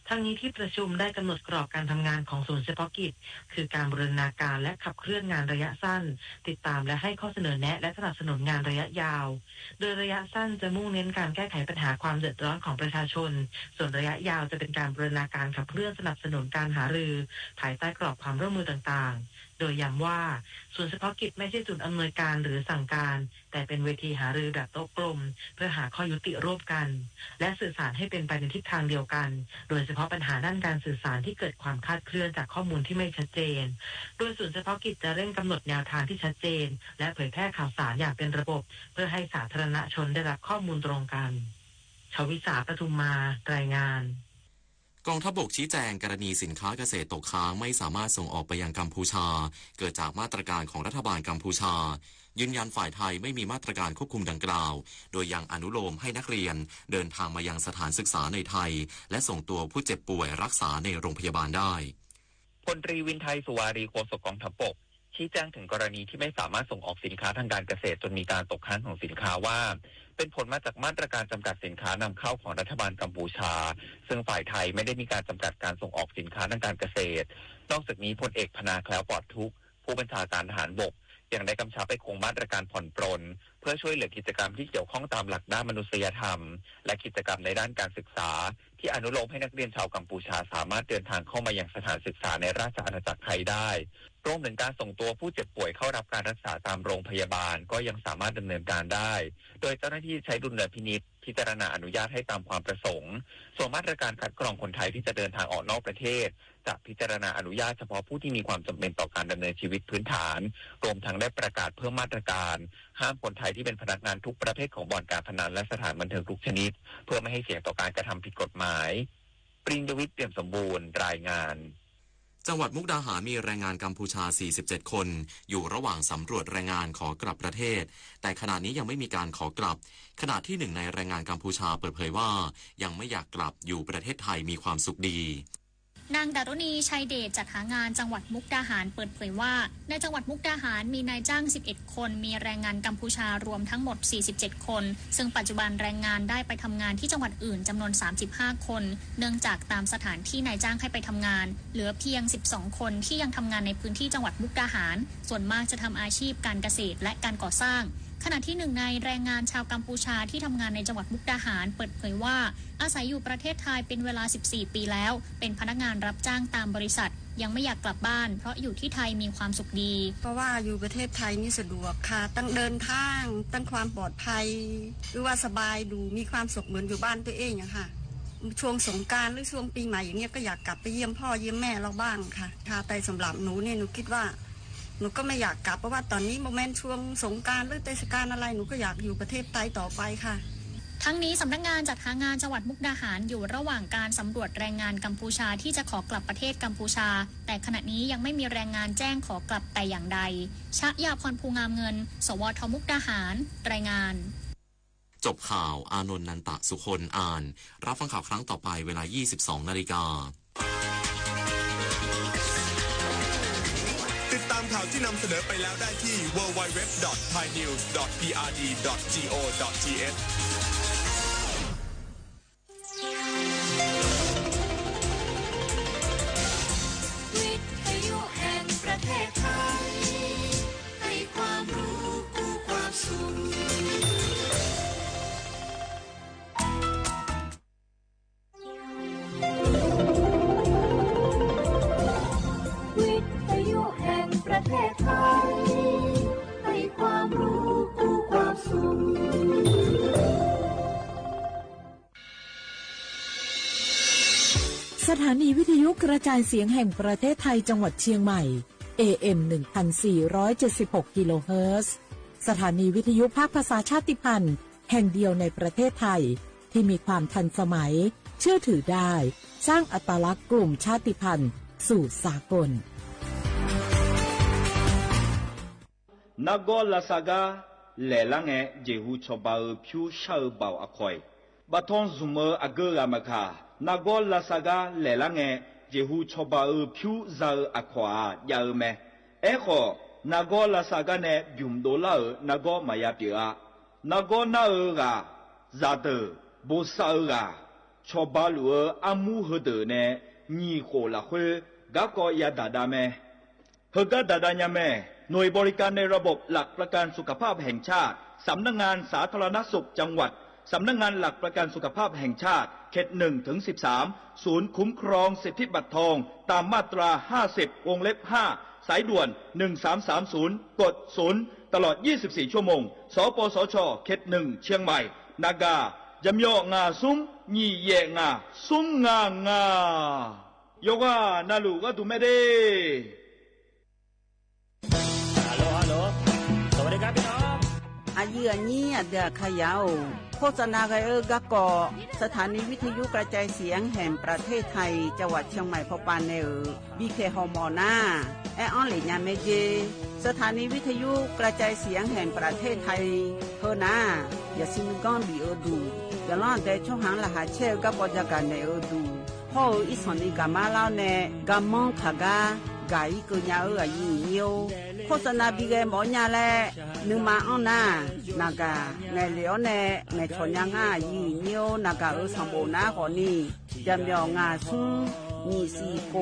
S12: ทั้งนี้ที่ประชุมได้กำหนดกรอบการทำงานของศูนย์เฉพาะกิจคือการบูรณาการและขับเคลื่อนงานระยะสั้นติดตามและให้ข้อเสนอแนะและสนับสนุนงานระยะยาวโดยระยะสั้นจะมุ่งเน้นการแก้ไขปัญหาความเดือดร้อนของประชาชนส่วนระยะยาวจะเป็นการบูรณาการขับเคลื่อนสนับสนุนการหารือภายใต้กรอบความร่วมมือต่างๆ โดยย้ำว่าศูนย์เฉพาะกิจไม่ใช่ศูนย์อำนวยการหรือสั่งการแต่เป็นเวทีหารือแบบโต๊ะกลมเพื่อหาข้อยุติร่วมกันและสื่อสารให้เป็นไปในทิศทางเดียวกันโดยเฉพาะปัญหาด้านการสื่อสารที่เกิดความคลาดเคลื่อนจากข้อมูลที่ไม่ชัดเจนโดยศูนย์เฉพาะกิจจะเร่งกำหนดแนวทางที่ชัดเจนและเผยแพร่ข่าวสารอย่างเป็นระบบเพื่อให้สาธารณชนได้รับข้อมูลตรงกันชวิสาปทุมมารายงาน
S7: กองทัพบกชี้แจงกรณีสินค้าเกษตรตกค้างไม่สามารถส่งออกไปยังกัมพูชาเกิดจากมาตรการของรัฐบาลกัมพูชายืนยันฝ่ายไทยไม่มีมาตรการควบคุมดังกล่าวโดยยังอนุโลมให้นักเรียนเดินทางมายังสถานศึกษาในไทยและส่งตัวผู้เจ็บป่วยรักษาในโรงพยาบาลได้
S13: พลตรีวินไทยสุวารีโฆษกกองทัพบกชี้แจงถึงกรณีที่ไม่สามารถส่งออกสินค้าทางการเกษตรจนมีการตกค้างของสินค้าว่าเป็นผลมาจากมาตรการจำกัดสินค้านำเข้าของรัฐบาลกัมพูชาซึ่งฝ่ายไทยไม่ได้มีการจำกัดการส่งออกสินค้าทางการเกษตรนอกจากนี้พลเอกพนาแคล้วปลอดทุกข์ผู้บัญชาการทหารบกยังได้กำชับให้คงมาตรการผ่อนปรนเพื่อช่วยเหลือกิจกรรมที่เกี่ยวข้องตามหลักด้านมนุษยธรรมและกิจกรรมในด้านการศึกษาที่อนุโลมให้นักเรียนชาวกัมพูชาสามารถเดินทางเข้ามายังสถานศึกษาในราชอาณาจักรไทยได้รวมถึงการส่งตัวผู้เจ็บป่วยเข้ารับการรักษาตามโรงพยาบาลก็ยังสามารถดำเนินการได้โดยเจ้าหน้าที่ใช้ดุลยพินิจพิจารณาอนุญาตให้ตามความประสงค์ส่วนมาตรการคัดกรองคนไทยที่จะเดินทางออกนอกประเทศจะพิจารณาอนุญาตเฉพาะผู้ที่มีความจำเป็นต่อการดำเนินชีวิตพื้นฐานรวมทั้งได้ประกาศเพิ่มมาตรการห้ามคนไทยที่เป็นพนักงานทุกประเภทของบ่อนการพนันและสถานบันเทิงทุกชนิดเพื่อไม่ให้เสี่ยงต่อการกระทำผิดกฎหมายปริญญวิทย์เปี่ยมสมบูรณ์รายงาน
S7: จังหวัดมุกดาหารมีแรงงานกัมพูชา47คนอยู่ระหว่างสำรวจแรงงานขอกลับประเทศแต่ขณะนี้ยังไม่มีการขอกลับขณะที่หนึ่งในแรงงานกัมพูชาเปิดเผยว่ายังไม่อยากกลับอยู่ประเทศไทยมีความสุขดี
S14: นางดารุณีชัยเดชจัดหางานจังหวัดมุกดาหารเปิดเผยว่าในจังหวัดมุกดาหารมีนายจ้าง11คนมีแรงงานกัมพูชารวมทั้งหมด47คนซึ่งปัจจุบันแรงงานได้ไปทำงานที่จังหวัดอื่นจำนวน35คนเนื่องจากตามสถานที่นายจ้างให้ไปทำงานเหลือเพียง12คนที่ยังทำงานในพื้นที่จังหวัดมุกดาหารส่วนมากจะทำอาชีพการเกษตรและการก่อสร้างขณะที่หนึ่งในแรงงานชาวกัมพูชาที่ทำงานในจังหวัดมุกดาหารเปิดเผยว่าอาศัยอยู่ประเทศไทยเป็นเวลา14ปีแล้วเป็นพนักงานรับจ้างตามบริษัทยังไม่อยากกลับบ้านเพราะอยู่ที่ไทยมีความสุขดี
S15: เพราะว่าอยู่ประเทศไทยนี่สะดวกค่ะตั้งเดินทางตั้งความปลอดภัยหรือว่าสบายดูมีความสุขเหมือนอยู่บ้านตัวเองอะค่ะช่วงสงกรานต์หรือช่วงปีใหม่อย่างเงี้ยก็อยากกลับไปเยี่ยมพ่อเยี่ยมแม่เราบ้างค่ะแต่สำหรับหนูเนี่ยหนูคิดว่าหนูก็ไม่อยากกลับเพราะว่าตอนนี้โมเมนต์ช่วงสงกรานต์หรือเทศกาลอะไรหนูก็อยากอยู่ประเทศไทยต่อไปค่ะ
S14: ทั้งนี้สำนักงานจัดหางานจังหวัดมุกดาหารอยู่ระหว่างการสำรวจแรงงานกัมพูชาที่จะขอกลับประเทศกัมพูชาแต่ขณะนี้ยังไม่มีแรงงานแจ้งขอกลับแต่อย่างใดชะยาพรภูงามเงินสวทมุกดาหารรายงาน
S7: จบข่าวอานนท์นันตะสุคนอ่านรับฟังข่าวครั้งต่อไปเวลา 22:00 น.
S6: ติดตามข่าวที่นำเสนอไปแล้วได้ที่ www.thainews.prd.go.th
S8: วิทยุแห่งประเทศไทยให้ความรู้กู้ความสุขวิทยุแห่งประเทศไทยให้ความรู้กู้ความสุข
S1: สถานีวิทยุกระจายเสียงแห่งประเทศไทยจังหวัดเชียงใหม่ AM 1476 กิโลเฮิรตซ์สถานีวิทยุภาคภาษาชาติพันธุ์แห่งเดียวในประเทศไทยที่มีความทันสมัยเชื่อถือได้สร้างอัตลักษณ์กลุ่มชาติพันธุ์สู่สากล
S16: นักกอลาซากาเลลังเอเจฮูชอบาพิวชาบาวอคอยบัทอนซูเมออเกอร์ามคานักกอลาซากาเลลังเอเจฮูชอบาพิวซาอควายาเมเอโคนักกอลาซากาเนบิมโดลานักกอมายาปิอานักกอนาเอกาซาเตโบซาเอกาชอบาลูอามูฮเดเนนีโคลาเฮกากอยาดาดาเมเฮกาดาดาญาเมหน่วยบริการในระบบหลักประกันสุขภาพแห่งชาติสำนักงานสาธารณสุขจังหวัดสำนักงานหลักประกันสุขภาพแห่งชาติเขต 1-13 ศูนย์คุ้มครองสิทธิบัตรทองตามมาตรา 50 วงเล็บ 5 สายด่วน1330กด0ตลอด24ชั่วโมงสปสชเขต1เชียงใหม่นากายำยองาซุมญีเยงาซุมงางายกว่านาลูก็ดูไม่ได้
S17: ฮัลโหลสวัสดีครับพี่น้อง
S18: อายุอันนี้เดือขยาวโฆษณาไกกะกอสถานีวิทยุกระจายเสียงแห่งประเทศไทยจังหวัดเชียงใหม่พบปานเนอบีเคฮอมอนาแอออนเหลียเมเจสถานีวิทยุกระจายเสียงแห่งประเทศไทยเฮนาอย่าซินกอนบีอดูอย่าล่อนแต่ช่องหางละหาเชลกับปจักกันเนอดูพ่ออีสานนี่กามาเล่าเนกามองขากากายกุญญาอายุเนียวโฆษณาบีเกหมอญาแลนึงมาอ้อนานากาในเหลียวเนในชนยังอายุเนียวนากาสัมโบนาขอนี่จำยองาซุงมีสีโก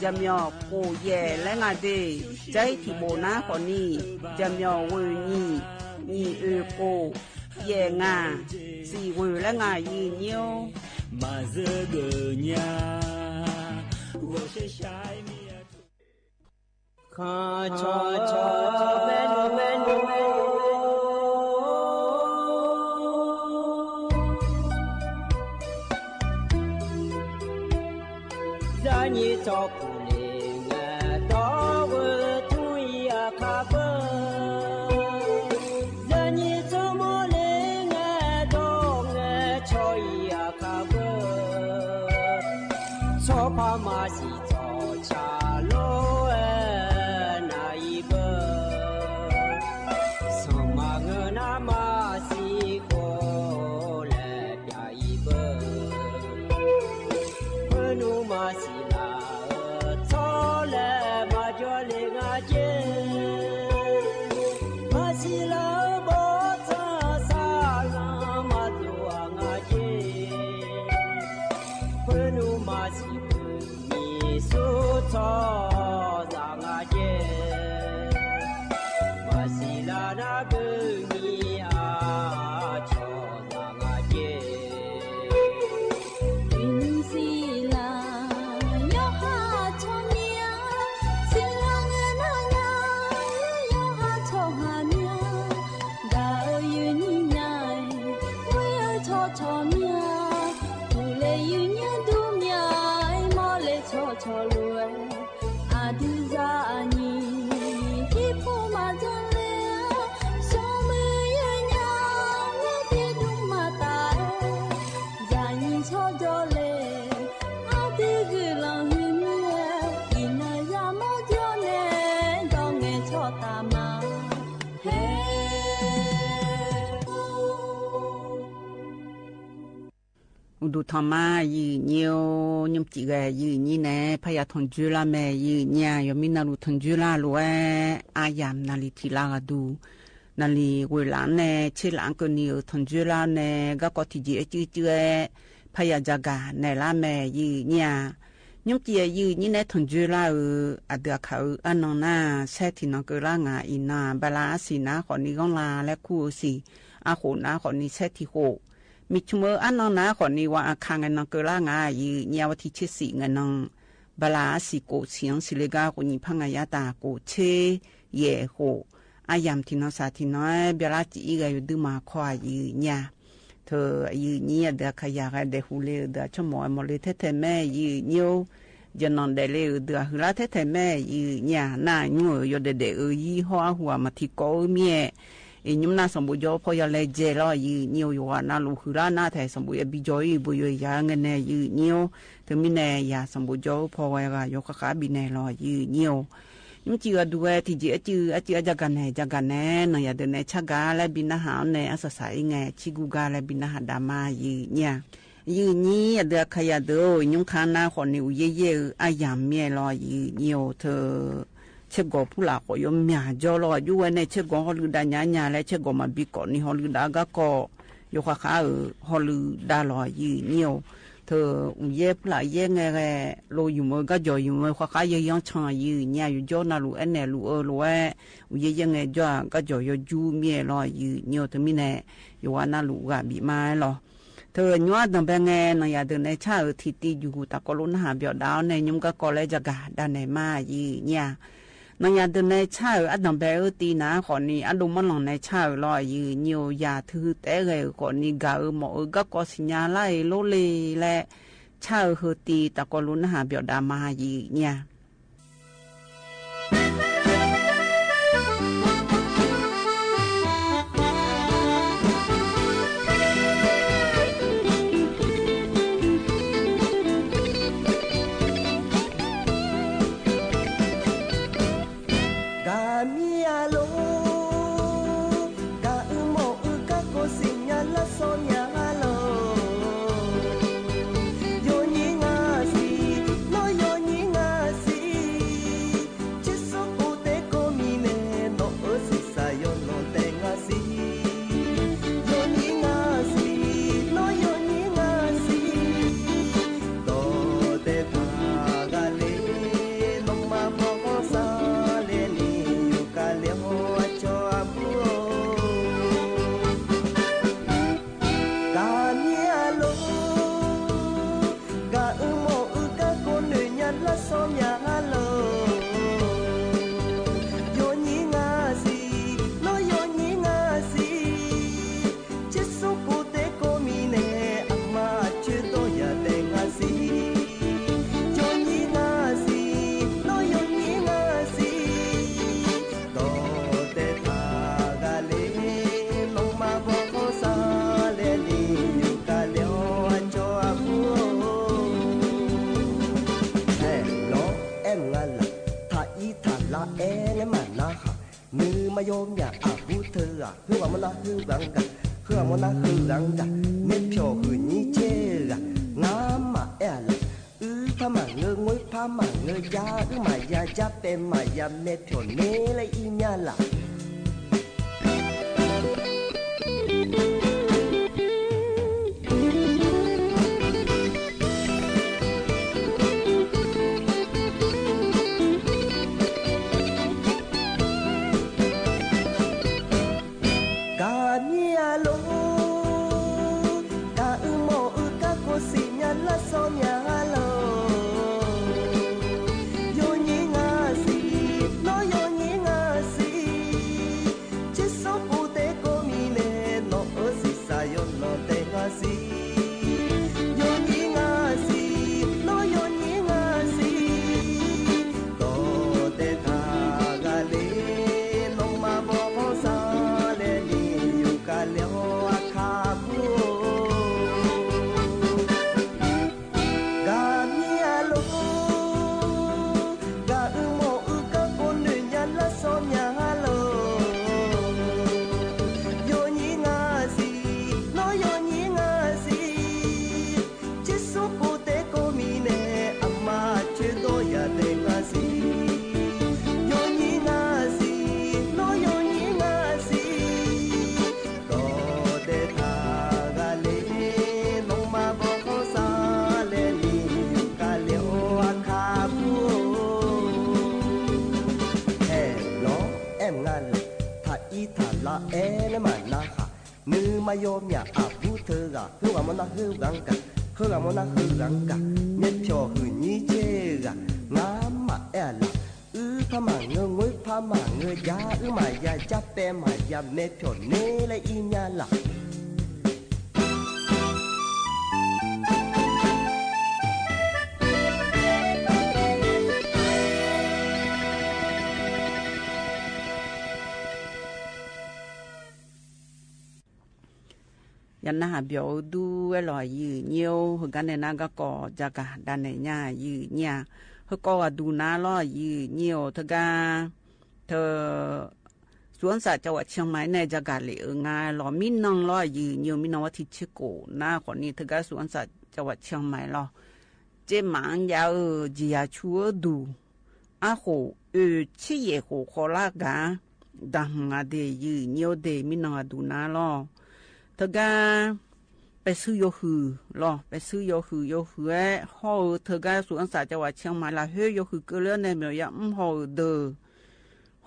S18: จำยอโกเย่และงาเดใจที่โบนาขอนี่จำยอเวนี่โกเย่งาสีเวและงายืนเนียว
S17: มาเจอเกญา我是下面
S18: ข้าชอเมนูza ni cho ku le nga do wo tu ya kha ba za ni cho mo le nga do nga cho ya kha ba so pa ma si cho cha lo na i ba so ma nga na ma si ko le ya i ba nu ma si la cho le ma jo le nga je ma si la bo cha sa la ma do nga je nu ma si mi su cho za nga je ma si la na bu ni a cho za nga je si la yo ha cho nia si la nga na na yo ha cho ha nia da yu ni nai we cho mia tu le yu nya du mia mo le cho lu a du za ni ki pu ma za le so me ya nya we ti du ma ta za ni cho do leดูทอมายืนเนียวยมจีกยืนนี่แน่พยาทนจุลาแม่ยืนเนี่ยยมินาลูทนจุลาลัวอายามนาลีทีลากดูนาลีเวลาแน่เชลังก็เนียวทนจุลาแน่ก็กอที่จีจื้อพยาจากาในละแม่ยืนเนี่ยยมจียืนนี่แน่ทนจุลาอเดือเขาอันนองนาแช่ที่นองเกล้างาอินาบาลาสีนาขอนี้กองลาและคู่สีอาโขนาขอนี้แช่ที่โคมีชั่วโมงอันนั้นนะคนนี้ว่าข้างเงินน้องเกล้างาอยู่เนี่ยวันที่14เงินน้องบลาสิโกเสียงสิเลกาคนนี้พังยาตาโกเชเย่โหอายามที่น้องสาที่น้อยเบลาจีก็อยู่ดูมาควายอยู่เนี่ยเธออยู่เนี่ยเด็กขยะเด็กหูเลี้ยเด็กชั่วโมงมาเลยเท่ๆแม่อยู่เนี่ยจะนอนได้เลยเด็กหูละเท่ๆแม่อยู่เนี่ยน่าหนูอยู่เด็กยี่ห้อหัวมาที่โกเมียยมนาสมบูรณ์พอยาเลเจลยืนนิวยนาลูคือร้านนาไทยสมบูรณ์บิจอยบุยยาเงินเนยืนนิวถึงมีเนยาสมบูรณ์พอไว้ก็ยกขาบินเนลอยยืนนิวยมจีก็ดูที่จีจักกันเนนยาเดินเนชักกาและบินหาเนอาศัยไงชิกุกาและบินหาดามายืนเนี่ยยืนนี้เดือขยะเดือยมขานาคนนิวเย่อายามเมียลอยยืนนิวเธอเชกอผู้หลักยมเมียจอลอยอยู่ในเชกอฮอลือดาญาและเชกอมาบิกอนี่ฮอลือดากะกอยกขาฮอลือดาลอยยืนเนียวเธอเย็บผู้หลักเย่ไงโลอยู่มือก็จอยอยู่มือขายังชายืนเนี่ยอยู่จอนาลูเนลูลูเย่ยังไงจอก็จอยจูเมียลอยยืนเนียวเธอมีเนอยู่ว่านาลูกะบีมาหรอเธอหนัวดังเป็นไงนายเดินในชาที่ตีอยู่ตะกลุนหาเบียวดาวในยุ่งก็กอเลยจะกาด้านในมายืนเนี่ย นายเดินในชาอันนั้นแบบตีนะคนนี้อันดูมันหลังในชาลอยยืนnhiềuยาถือแต่เลยคนนี้กาหมอก็ก็สัญญาไล่โลเลและชาเฮตีตะกอลุนหาเบียวดามายืนเนี่ย
S19: โยมอย่าอาบูเธอคือว่ามันน่าคือรังกะคือว่ามันน่าคือรังกะเม็ดเพียวคือนี่เชื่องามมาแอละพม่าเงยงวยพม่าเงยยามายาจับเป็นมายาเม็ดเพียวเนเลยอีญาละมาโยมอย่าอาบูเธอคือว่ามันน่าคือรังกะคือว่ามันน่าคือรังกะเม็ดเพียวคือนี่เชื่องามมาแอละพม่าเงยงวยพม่าเงยยามายาจับเป็นมายาเม็ดเพียวเนเลยอีญาละ
S18: ยันน่าเบียวดูอร่อยยืดเยี่ยวคือกันในนั้นก็ก่อจากการดันในหน้ายืดเนี่ยเขาก็ดูน้าล้อยืดเยี่ยวเธอก็เธอสวนสัตว์จังหวัดเชียงใหม่ในจากการเหลืองานล้อมินน้องล้อยืดเยี่ยวมินน้องวัดทิชิโกหน้าคนนี้เธอก็สวนสัตว์จังหวัดเชียงใหม่ล้อเจ้าหมางยาวจียาชัวดูอาโหชี้เย่โหโคลากาดังอาเดยืดเยี่ยวเดมินน้องดูน้าล้อเธอก็ไปซื้อโยฮือหรอไปซื้อโยฮือห่อเธอก็สวนสัตว์จังหวัดเชียงใหม่ละเฮ้ยโยฮือก็เลื่อนในเมียมห่อเดอ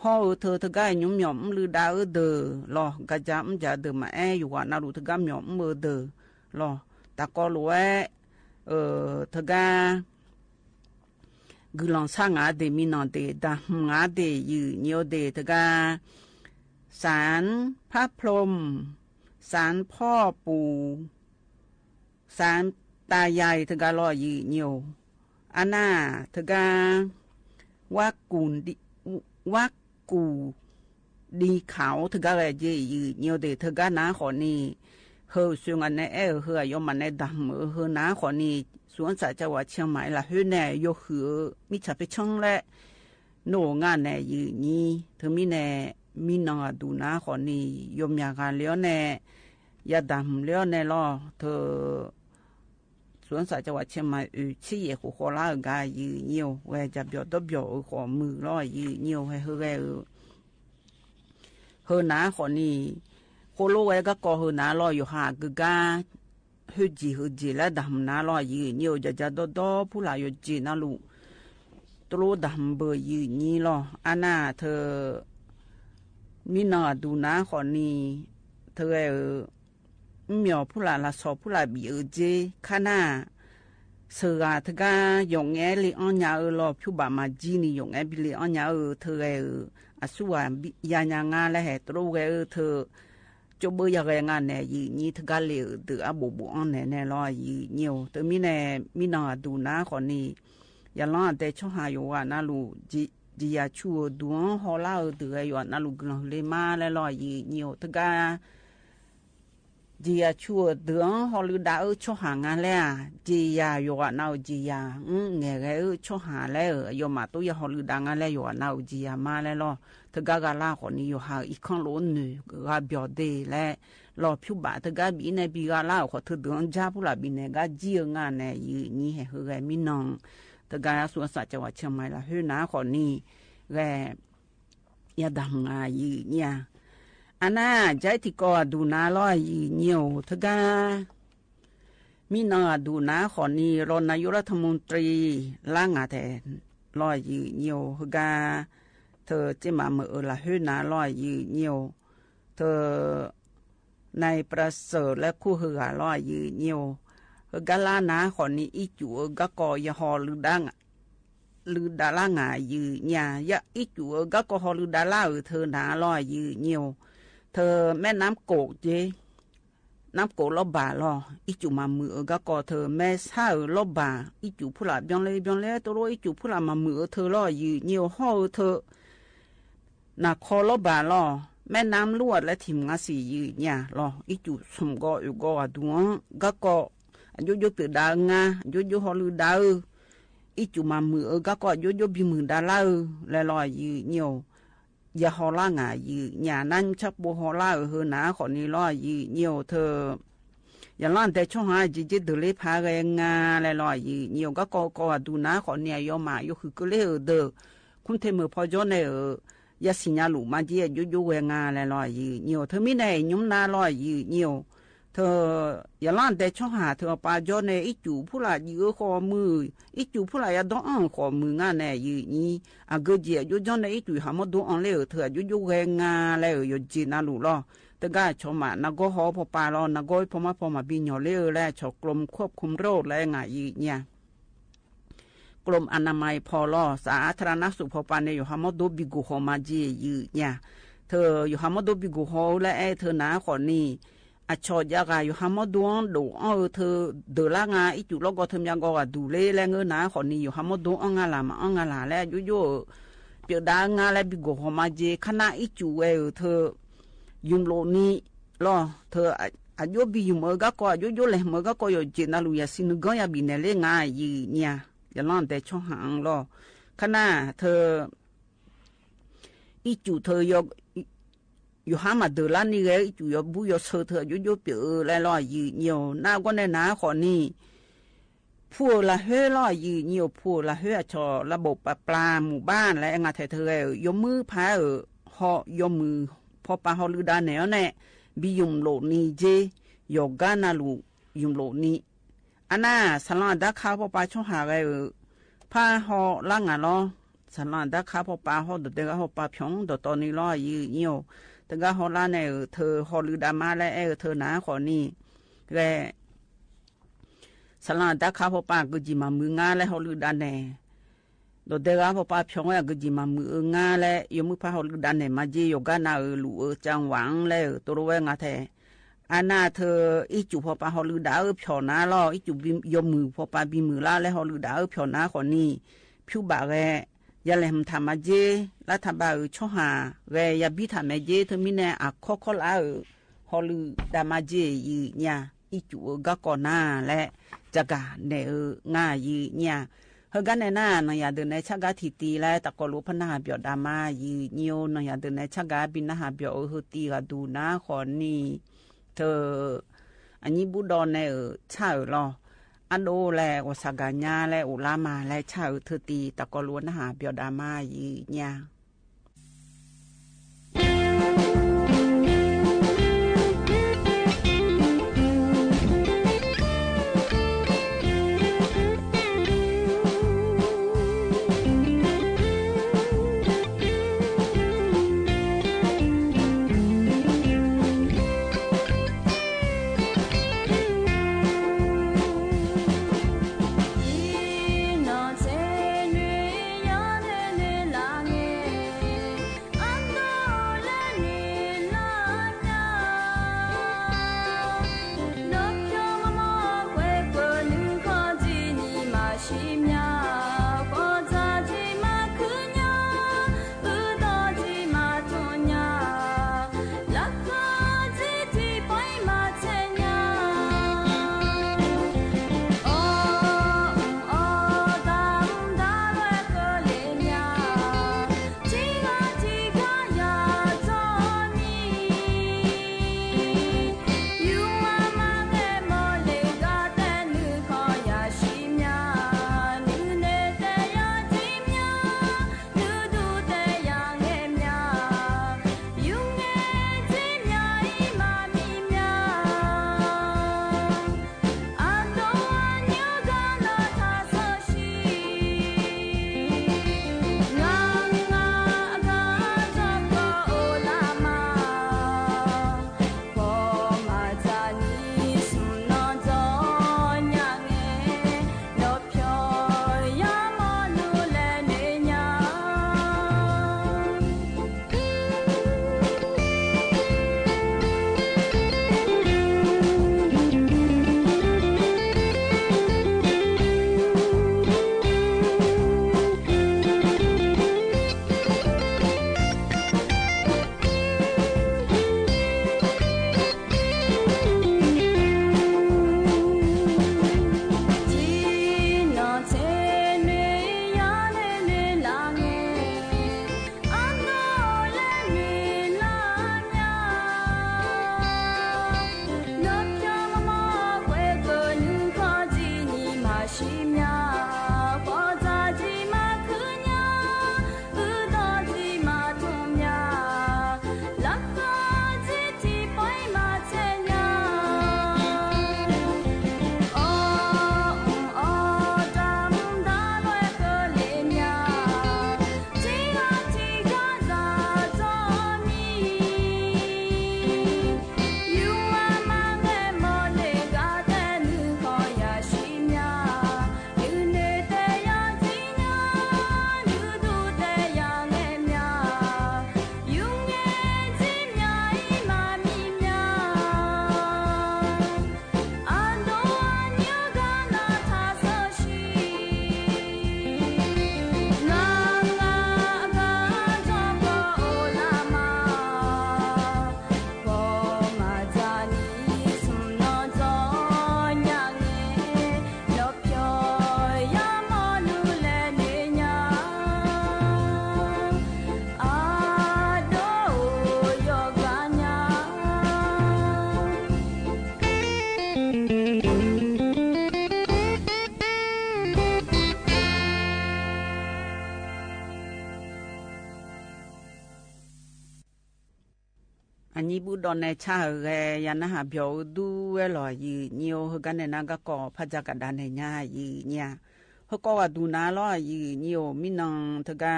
S18: ห่อเธอก็ยุ่มหย่อมลือดาวเดอหรอกระจามจะเดอมาอยู่ว่านารูเธอก็หย่อมมือเดอหรอแต่ก็รู้เธอก็ กุลองสร้างอาเดมีนอนเดดางาเดยืเนียวเดตกาสารพระพรหมสารพ่อปู่สารตายายตกาลอยืเนียวอาน่าตกาวักกูดีเขาตกาอะไรยืเนียวเดตกานาขอนี่เฮอส่วนอันนี้เฮอยอมันในดำเฮอนาขอนี่สวนสัตว์จังหวัดเชียงใหม่ละเฮอแน่ยกหือมิจะไปช่องและโน่งานแน่ยืนี้เธอมีแน่มีนองดูนาขอนี่ยมอยากการเลี้ยวแน่ยาดำเลี้ยวแน่ล่อเธอสวนสัตว์จังหวัดเชียงใหม่ชี้เหหัวคอลากายยืเนียวเวจะเบียวตบเบียวขอมือล่อยืเนียวให้เฮอเฮอนาขอนี่โคโลเวก็ก่อเฮอนาล่ออยู่หากึกาฮึจีและดำนาลอยยืนเนียวจะดอผู้หลายอยู่จีนาลูตรูดำเบอยืนนี่ลออาน่าเธอมีนาดูนาขอนี่เธอเมียวผู้หลายละสอบผู้หลายบีเจข้าน่าเสือเธอก็ยงแงลีอันยาลอผู้บามาจีนี่ยงแงบิลีอันยาเธออาสุวายางางาและเหตรูเธอจบอยากงานเนี่ยยืนี่ทกาเลวตืออาบุอันเนี่ยรอยืเนียวแต่มีนาดูนาคนนี้อย่าล้อแต่ช่วงหาอยู่ว่านาลูจียาชัวดวงฮอลาตืออยู่นาลูกน้องเลมาและรอยืเนียวทกาจียาชัวดวงฮอลูดาช่วงหางานแล้วจียาอยู่ว่านาจียาเงี้ยช่วงหาแล้วอยู่มาตัวยาฮอลูดางานแล้วอยู่ว่านาจียามาแล้วรอทกากาลาคนนี้อยู่หาอีกข้างล้นหนึ่งก็เบียดเดและรอผิวบาทกาบีในบีกาลาขอเธอเดินจ้าผู้หลับบีในก็เจียงานในยืนนี่ให้เฮอมีน้องทกาสวนสัตว์จังหวัดเชียงใหม่ละเฮนาคนนี้แกยาดำงายืนเนี่ยอันน่าใจที่ก็ดูนาลอยยืนเนียวทกามีน้องดูนาคนนี้รอนายกรัฐมนตรีล่างอาแทนลอยยืนเนียวเฮกาเธอจะมาเมื่อละเฮนาลอยยืนเนียวเธอในประเสริฐและคู่เหือลอยยืนเนียวกาลานาขอนี้อีจูก็กอยหอลือดังลือดาล่างายืนเนี่ยยะอีจูก็กอหอลือดาล่าเธอนาลอยยืนเนียวเธอแม่น้ำโกกเจน้ำโกลบบาลออีจูมามือก็กอเธอแม่ซาลบบาอีจูผู้หลับยองเลยตัวอีจูผู้หลับมามือเธอลอยยืนเนียวห่อเธอนาคอลบบาลอแม่น้ำลวดและทิมงาสียืนเนี่ยรออีจูสมก็อยู่ก็ดวงก็ยุเปิดดางายุฮอลือดาอีจูมามือก็ยุบิมือดาลาและลอยยืนเนียวยาฮอล่างายืนเนี่ยนั่นชักบัวฮอล่าเฮนาขอนี้ลอยยืนเนียวเธออย่าล้านแต่ช่วงหาจีเดเลยพาแรงงาและลอยยืนเนียวก็ดูนะขอเนี่ยยอมายุคือก็เลยเด้อคุณเทมือพอจนเนี่ยยาสิญาลูมาเจียยุเวงาและลอยยืนเนียวเธอไม่ได้ยุ่มนาลอยยืนเนียวเธออย่าล้านแต่ช่วงหาเธอปาจนเนี่ยอีจูผู้หลายยืนขอมืออีจูผู้หลายดองขอมืองานเนี่ยยืนนี้อาเกจียุจนเนี่ยอีจูหามดองเลยเธอยุเวงาเลยยุจีนาลูล้อแต่ก็ชมนักก็หอพอปาลอนักก็พอมาบินอยู่เรื่อยแล้วชกลมควบคุมโรคและไงเนี่ยกรมอนามัยพอลอสาธารณสุขพอปานอยู่ฮามดบิกุโฮมาจีเนี่ยเธออยู่ฮามดบิกุโฮและเธอหนาขอนี่อาชอยากอยู่ฮามดวงดูเธอเดล่างาอีจุลก็ทำยังก็ดูเล่และเงินหนาขอนี่อยู่ฮามดวงงาลามาองาลาและยุเปียดางาและบิกุโฮมาจีขณะอีจุเธอยุมโลนี้ล่อเธออายุบีอยู่เมื่อก็อายุเลยเมื่อก็อยู่เจนาลุยาสินก็ยังบินเล่ง่ายเนี่ยอย่าล้อนแต่ช่องหางล่อขณะเธออีจูเธออยู่หามาเดินล้านนี่ไงอีจูบุยเธอยุเปียและล่อยืนเหี่ยวหน้าก็ในหน้าขอนี่ผู้ละเฮล่อยืนเหี่ยวผู้ละเฮชอระบบปลาหมู่บ้านและงานเธอยมมือพายหอยมมือพอปาฮอลือดาแนวแน่บิยุมโลนี้เจยกานาลูยุมโลนี้อันน่ะสลัดดักข้าวพอปาช่วงหาไงพาฮอล่างอ่ะล้อสลัดดักข้าวพอปาฮอเด็กฮอปาพงเด็กตอนนี้ล้อยืนเหี่ยวแต่ก็ฮอล่าเนี่ยเธอฮอลือดามาและเธอหนาขอนี่แกสลัดดักข้าวพอปาก็จีมามืองานและฮอลือดาแน่ โดเดกาพอปาพิองอ่ะก็จิมามืองาและยมือพาฮอลดันเนี่ยมาเจยกานาลูจังหวังและตัวเวงาแทอานาเธออีจูพอปาฮอลดาพิอนาลออีจูยมือพอปาบีมือลาและฮอลดาพิอนาคนนี้ผิวบาแกยาเลมทำมาเจและทำบาช่อหาแกยาบิทำมาเจเธอมีเนี่ยอะคอลาฮอลดามาเจยีเนี่ยอีจูกะก่อนหน้าและจักาเนี่ยง่ายยีเนี่ยเฮกันในหน้านายเดินในชักกาทีตีและตะกลุพนาเบียดามายีเนียวนายเดินในชักกาบินนาเบียเฮตีกาดูนะขอนี่เธออันนี้บุดอนในชาลออันโดแลวสกาญาและอุลามาและชาเธอตีตะกลุนาเบียดามายีเนี่ยอันนี้บุดอนในชาเรยานะหาเบียวดูเวลอยีเนียวเฮกันในนากะกอพะจักดานในญายีเนี่ยเฮก็ว่าดูนาลอยีเนียวมินังทะกา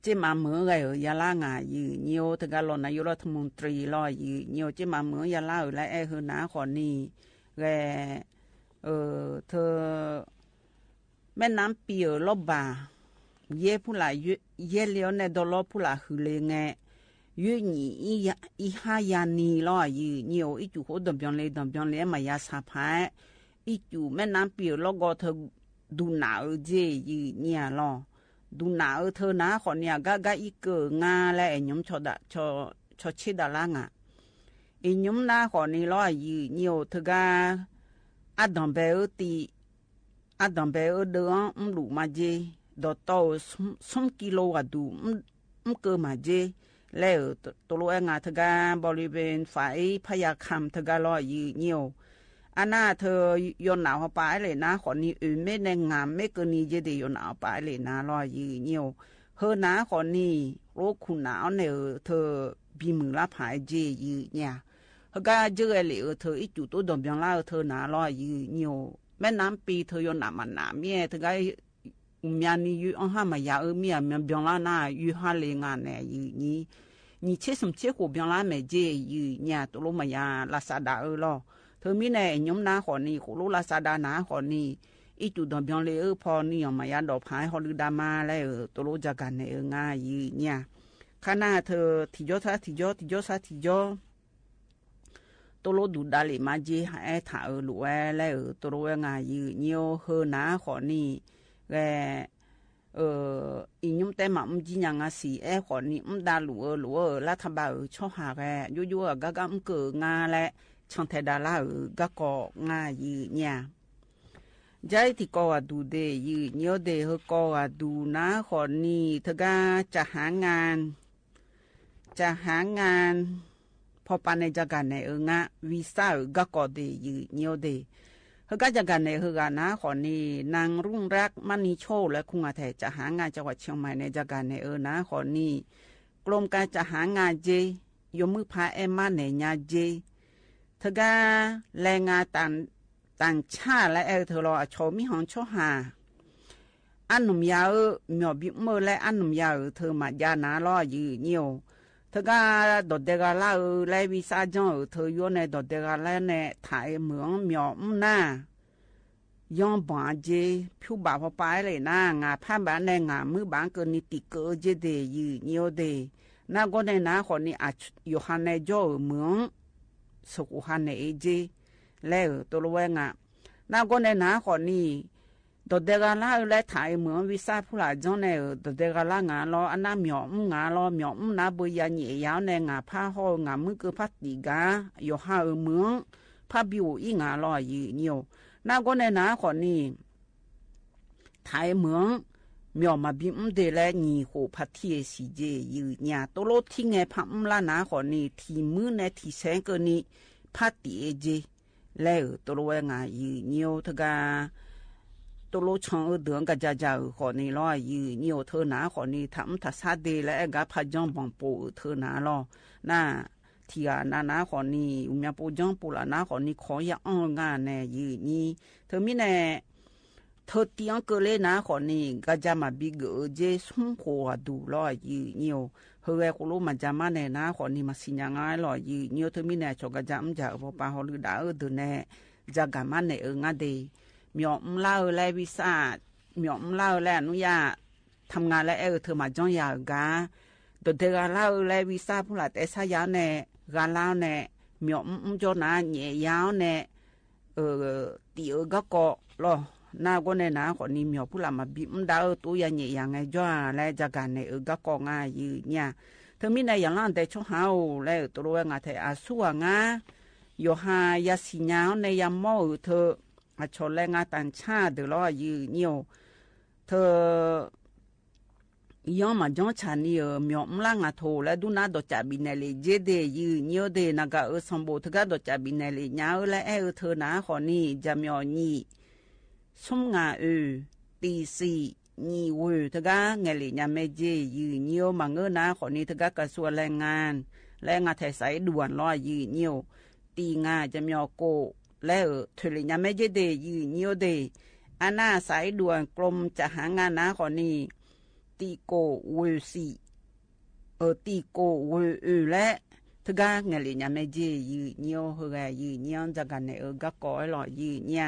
S18: เจมาเมือไงยาลางายีเนียวทะกาลอนายรัฐมนตรีลอยีเนียวเจมาเมือยาลาและเอเฮนาขอนี่แกเธอ แม่น้ำปีลบบาเย่ผู้หลายเย่เลี้ยวในดอลผู้หลายคือเลยไงยืนอีหายานีล้อยืนเหนียวอีจู่โหดำยองเลยมายาสาพายอีจู่แม่น้ำปีลก็เธอดูหนาวเจยืนเนี่ยล้อดูหนาวเธอนะขอเนี่ยก็อีเกิงาและไอ้ยมชอชิดาล่างอ่ะไอ้ยมนะขอนี่ล้อยืนเหนียวเธอก็อัดดำเบลตีอัดดำเบลเดือดดูมาเจดอโต้2 กิโลอะดูเกินมาเจแล้วตัวรู้งาเธอก็บริเวณฝ่ายพยาคำเธอก็ล้อยืนเหนียวอันน่าเธอยนหนาวเข้าไปเลยนะขอนี้ไม่ในงามไม่เกินนี้จะได้ยนหนาวไปเลยนะล้อยืนเหนียวเฮอนะขอนี้โรคคุณหนาวเนี่ยเธอบีมือละผายเจยืนเนี่ยเฮาก็เจอเลยเธออีจุดตัวดมยังล่าเธอนะล้อยืนเหนียวแม่น้ำปีเธอยนหนามันหนาเมียเธอก็มีอันนี้อยู่ห้ามายาเมียมันเบียงละน่าอยู่หาเลงานเนี่ยยืนนี่เชื่อสมเชื่อหัวเบียงละแม่เจยืนเนี่ยตัวรู้มายาลาซาดาล้อเธอมีในยมนาขอนี่ขลุลาซาดานาขอนี่อีจุดดอมยองเลพอนี่ยมายาดอกพายฮอลือดามาแล้วตัวรู้จักกันในง่ายยืเนี่ยข้าหน้าเธอทิจอตัวรู้ดูดาลิมาจีให้ถ่าหลวแล้วตัวรู้ง่ายยืเนียวเฮนาขอนี่แกอียมแต่มาจีนยังสีขอนี่ดาหลวรัฐบาลชอบหาแกยั่วก็เกิดงาและช่างเทดาลาก็ก่อง่ายยืเนี่ยใจที่ก่อดูเดยืเนียวเดเขาก่อดูนะขอนี่เธอก็จะหางานพอปานในจักรในงะวีซ่าก็ก่อเดยืเนียวเดเขาก็จักรในเขากันนะขอนี่นางรุ่งรักมณีโชและคุงอาเทจะหางานจังหวัดเชียงใหม่ในจักรในนะขอนี่กรมการจะหางานเจยมือพามาในญาเจเธอก็แรงงานต่างชาติและเธอรอชมมีห้องชอหาอันหนุ่มยาวมีบิเมื่อและอันหนุ่มยาวเธอมาญาณาล้อยืนเหนียวเธอก็ดดเดกาลาและวิสาจงเธออยู่ในดดเดกาลในถ่ายเหมืองมีหน้ายองบานเจผิวบาพอไปเลยนะงาผ้าบ้านในงามือบานเกินนิติเกอเจเดยืนเหนียวเดน่าก็ในน้าคนนี้อาจอยู่หันในจ่อเหมืองสุขหันในเจแล้วตัวรู้งะน่าก็ในน้าคนนี้ดดเดกาลาและถ่ายเหมือนวิซาผู้หลายจังในดดเดกาลางาล้ออันน้าหมีงาล้อหมีน้าบุยาเหนียาวในงาผ้าห่องามือเกือพัดดีกาอยู่หาเหมืองผ้าบิวอีงาล้อยืนเหนียวน่าก็ในน้าคนนี้ถ่ายเหมืองมีมาบิมเดลนีโหพัทที่สีเจยืนเนี่ยตัวรถที่ไงพัมลานาขอนี่ทีมือในที่แสงก็นี่พัทที่เจแล้วตัวรถงายืนเนี่ยทกาตัวรถช่างเดือนก็จะขอนี่ล้อยืนเนี่ยเธอหนาขอนี่ทำทัศน์เดและก็พัดจงบังปูเธอหนาล้อน่าที่นาขอนี่อุมยาปูจงปูละนาขอนี่ขออย่าอ้องงานแน่ยืนนี่เธอมีแน่เธอเตียงเกลือนะขอนี่ก็จะมาบิกเจสุ่มหัวดูล้อยืนเนี่ยเฮ้ยคุณรู้มันจะมาแน่นะขอนี่มาสิยังไงล้อยืนเนี่ยเธอมีแน่ชกก็จะไม่จะพอปาฮอลือดาดูแน่จะกันมันแน่งาเดมีอมเล่าและวิสามีอมเล่าและอนุญาตทำงานและเธอมาจ้องยากาตัวเธอเล่าและวิสาผู้หลักแต่สายาแน่การเล่าแน่มีอมจนาเหนียยาวแน่ตีก็เกาะล้อน่าก็ในน้าคนนี้มีผู้หลักมาบิมดาวตัวยังเหนียยังไงจ้าและจากการในก็เกาะง่ายยืนเนี่ยเธอมีในอย่างนั้นแต่ช่วงเฮาและตัวงาเธออาสัวงาโยหายาสิญาในยามมอเธออาชนแรงงานต่างชาติเดือดร้อนยืนเนี่ยเธอยอมมาจ้องฉันนี่มีอมล่างอาโถและดูน่าดจับบินในเลยเจเดยืนเนี่ยเดนักสมบูรณ์เธอก็ดจับบินในเลยเนี่ยและเธอหน้าคนนี้จะมีอันนี้สมงาตีสีนี่เวเธอก็เงลิยามเมเจยืนเนี่ยมาเงินหน้าคนนี้เธอก็กระทรวงแรงงานไทยสายด่วนรอยืนเนี่ยตีงาจะมีโกแล้วเธอเลยยังไม่ได้ยืนเนี่ยเดอันน่าสายด่วนกรมจะหางานนะคนนี้ตีโกเวซีตีโกเวและเธอก็เงลิยังไม่ได้ยืนเนี่ยเฮยยืนเนี่ยจะกันในก็ก่อหล่อยืนเนี่ย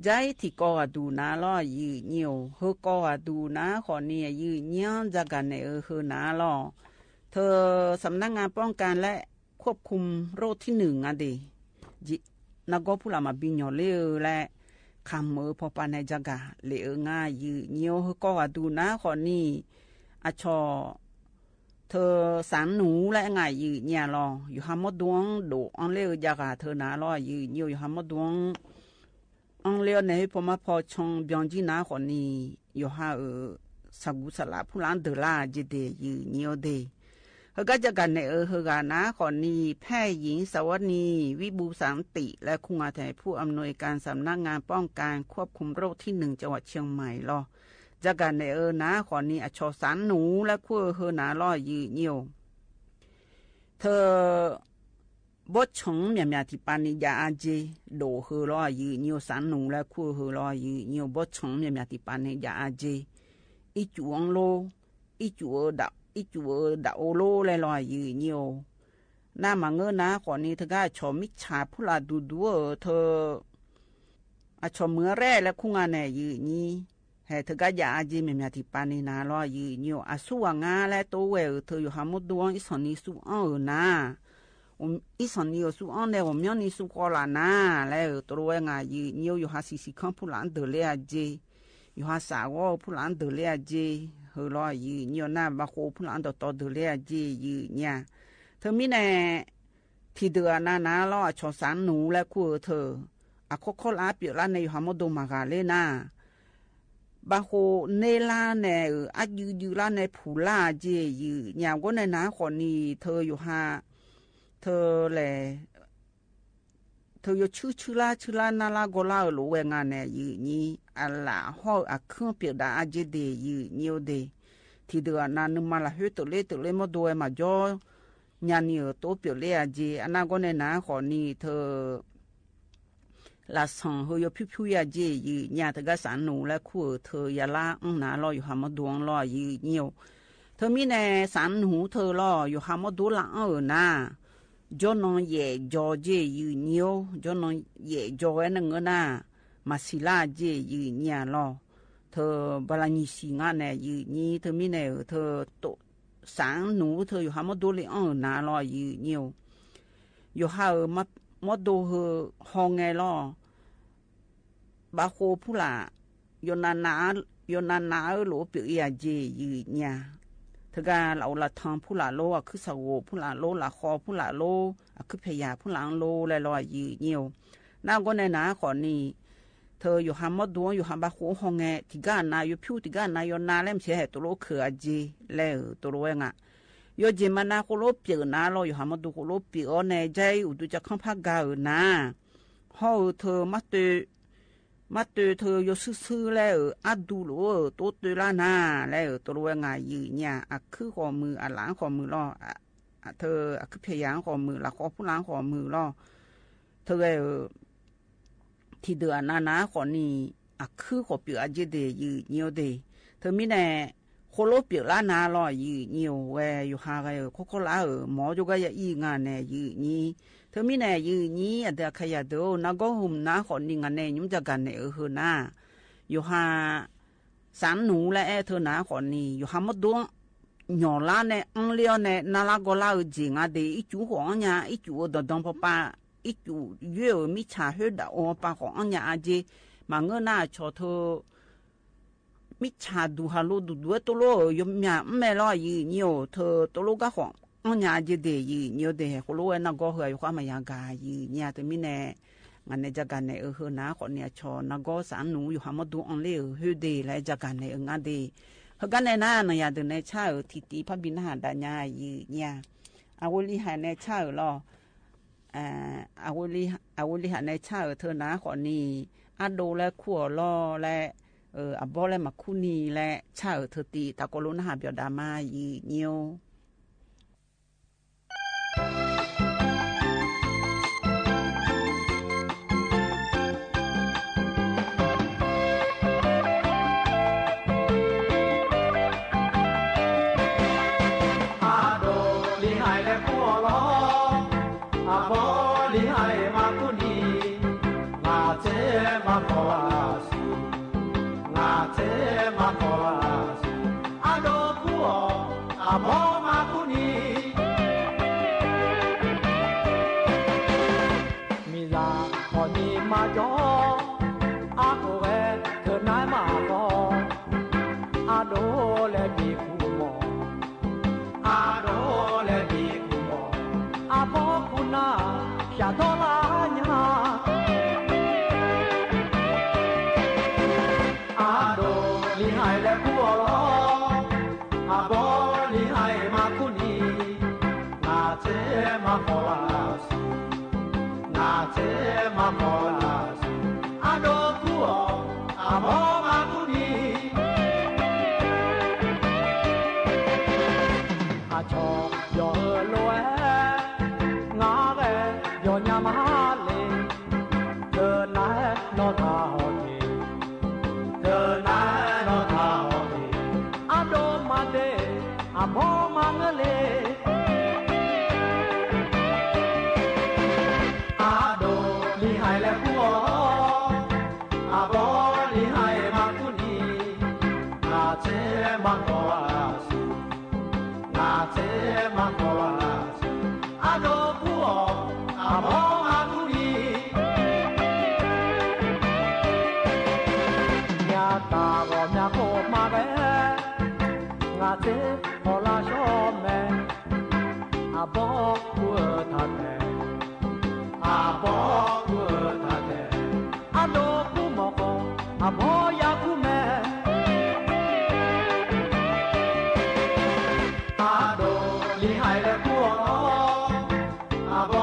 S18: ใจที่ก็ดูนาล้อยืเหี่ยวเฮก็ดูนาขอนี่ยืเหี่ยวจากกันในเฮนาล้อเธอสำนักงานป้องกันและควบคุมโรคที่1อ่ะดินักก็ผู้ละมาบิญญอเลและคำมือพอปานในจักะเลง่ายยืเหี่ยวเฮก็ดูนาขอนี่อะชอเธอสารหนูและง่ายยืเนี่ยล้ออยู่หามดวงโดอันเลจักะเธอนาล้อยืเหี่ยวอยู่หามดวงอังเลียวเนี่ยพอมาพอชงเบียงจีนาคนนี้อยู่หาสักุสลาผู้หลานเดล่าจีเดยืเนียวเดเขาก็จะกันเนี่ยเขากันนะคนนี้แพทย์หญิงสวัสดีวิบูสันติและคุงอาแทผู้อำนวยการสำนักงานป้องกันควบคุมโรคที่1จังหวัดเชียงใหม่รอจะกันเนี่ยนะคนนี้อชอสารหนูและคู่นาล้อยืเนียวเธอบดชงเมียที่ปานิยาอาเจโดเฮรอยืเนียวสันหนูและคู่เฮรอยืเนียวบดชงเมียที่ปานิยาอาเจอีจวงโลอีจวดาโอโลเลยรอยืเนียวน้ามังเงนะขอนี้เธอก็ชอมิชาผู้ลาดูเธออาชอเมื่อแร่และคู่งานเนี่ยยืนี้เฮเธอก็ยาอาเจเมียที่ปานินารอยืเนียวอาสู้งาและตัวเวเธออยู่หามดวงอีสอนีสู้นะอีสานนี่สู้อันเดียวมีอันนี้สู้ก่อนละนะแล้วตัวเองยืนอยู่หาสิคันผู้หลานเดลียเจอยู่หาสาวผู้หลานเดลียเจเฮรอยืนอยู่หน้าบ้านผู้หลานต่อเดลียเจยืนเนี่ยเธอมีเนี่ยที่เดือนนะล้อชอสารหนูและคู่เธออะข้อลาเปียละในอยู่หามดมากาเลนะบ้านเนลาเนี่ยอายืละในผู้ลาเจยืนเนี่ยก็ในน้าคนนี้เธออยู่หาเธอแหละเธออยู่ชื่อลานาลาโกลาหรือเวงานเนี่ยยืนี่อัลลาฮออักเครื่องเปียดาอาเจเดยืนิวเดที่เดือนนั้นมาละหัวตัวเล่มาดูมาจ่อยานี่ตัวเปียเล่อาเจอันนั้นก็เนี่ยนะขอนี่เธอลาสังเฮยพิวอาเจยืเนี่ยเธอก็สานหนูและคู่เธอยาลาน่ารออยู่หามดวงรอยืนิวเธอมีในสานหูเธอรออยู่หามดวงละนะจนนyeจอเจยืนเนียวจนนyeจอเอ็นเงินน่ะมาสิลาเจยืนเนี่ยรอเธอบาลานิสิงานเนี่ยยืนนี่เธอมีเนี่ยเธอโตสางหนูเธออยู่หามดูเลยน่ารอยืนเนียวอยู่หามดูเฮฮองไงรอบาโคผู้ละยนานาหลูเปียเจยืนเนี่ยเธอก็เราละทางผู้ละโลคือสาวผู้ละโลละคอผู้ละโลคือพยาผู้ละโลเลยลอยยืเนียวน่าก็ในนาขอนี่เธออยู่หามดวงอยู่หามบาโคหงเงที่ก้านนายอยู่ผิวที่ก้านนายนาเล่มเสียตัวโลเขือจีแล้วตัวโลเองโยจิมันนาโคโลเปียนาเราอยู่หามดวงโคโลเปียในใจอุดจะข้ามพักกานาห่อเธอมาเตเธออยู่ซื่อแล้วอัดดูโลตัวตัวละนาแล้วตัวง่ายยืนเนี่ยคือข้อมือหลังข้อมือล่อเธอคือพยายามข้อมือละข้อผู้หลังข้อมือล่อเธอที่เดือนนาข้อนี้คือข้อเปียเจเดยืนเนียวเดเธอมีแน่โคโลเปียละนาล่อยืนเนียวเวอยู่หากันโคลาหมอจุกยอีงานเนี่ยยืนนี้เธอมีแน่ยืนนี้เดี๋ยวขยันเดี๋ยวนักก็หุ่มนาขอนิ่งกันเนี่ยยุ่งจะกันเนี่ยนะอยู่หาสารหนูและเธอนาขอนี่อยู่หามดวงหย่อล้านเนี่ยอังเลียวเนี่ยนาลาโกลาจริงเดี๋ยวอีจูของอันยาอีจูดองป้าอีจูเยอะมิชาเฮดาโอป้าของอันยาเจมาเงินน่าชอเธอมิชาดูฮัลโหลดูตัวโลยมยาไม่รอยืนเนียวเธอตัวโลก็ของอันยาเจเดยืนเนียวเดะโคโลน่าก็เฮยความมายากายืนเนี่ยแต่มิเน่งานในจักรเนี่ยนะคนเนี่ยชอนักก็สารหนูอยู่หามดูอันเลี้ยวเฮเดและจักรเนี่ยงานเดเขากันในหน้าเนี่ยเดินในชาทิตีพระบิณฑดาญายืนเนี่ยอาวุลิหายในชาหรออาวุลิหายในชาเธอนะคนนี้อาโดและขัวล่อและบอและมักคุนีและชาเธอตีตะโกลุนหาเบียดามายืนเนียว
S3: มาเจมาพอ厉害的过咯，阿婆厉害嘛古尼，那这嘛好啦是，那这嘛好啦是，阿多古哦，阿婆嘛古尼，阿错有路哎，我个有伢嘛嘞，这来老他好的。阿婆忙个嘞，阿多厉害了不哦，阿婆厉害嘛不你，那这嘛好啊是，那这嘛好啊是，阿多不哦，阿婆嘛不你，伢大个伢婆嘛个，我这。阿婆过他的，阿婆过他的，阿多不莫讲，阿婆也不咩，阿多厉害了过咯，阿婆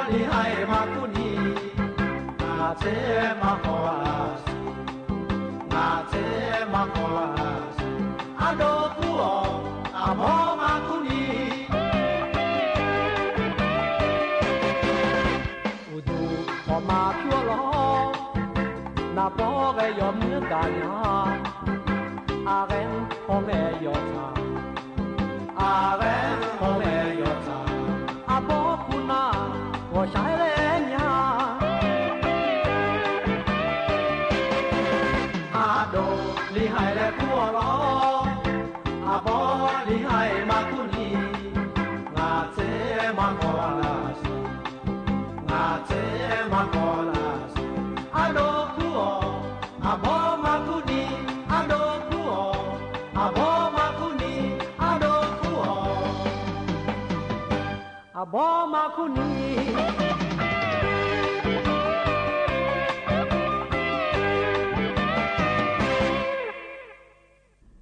S3: 厉害嘛过你，那这嘛好啊是，那这嘛好啊是，阿多不哦，阿婆嘛过你。那宝贝有么干呀？阿人红哎有啥？阿人红哎有啥？阿宝姑那我啥来呀？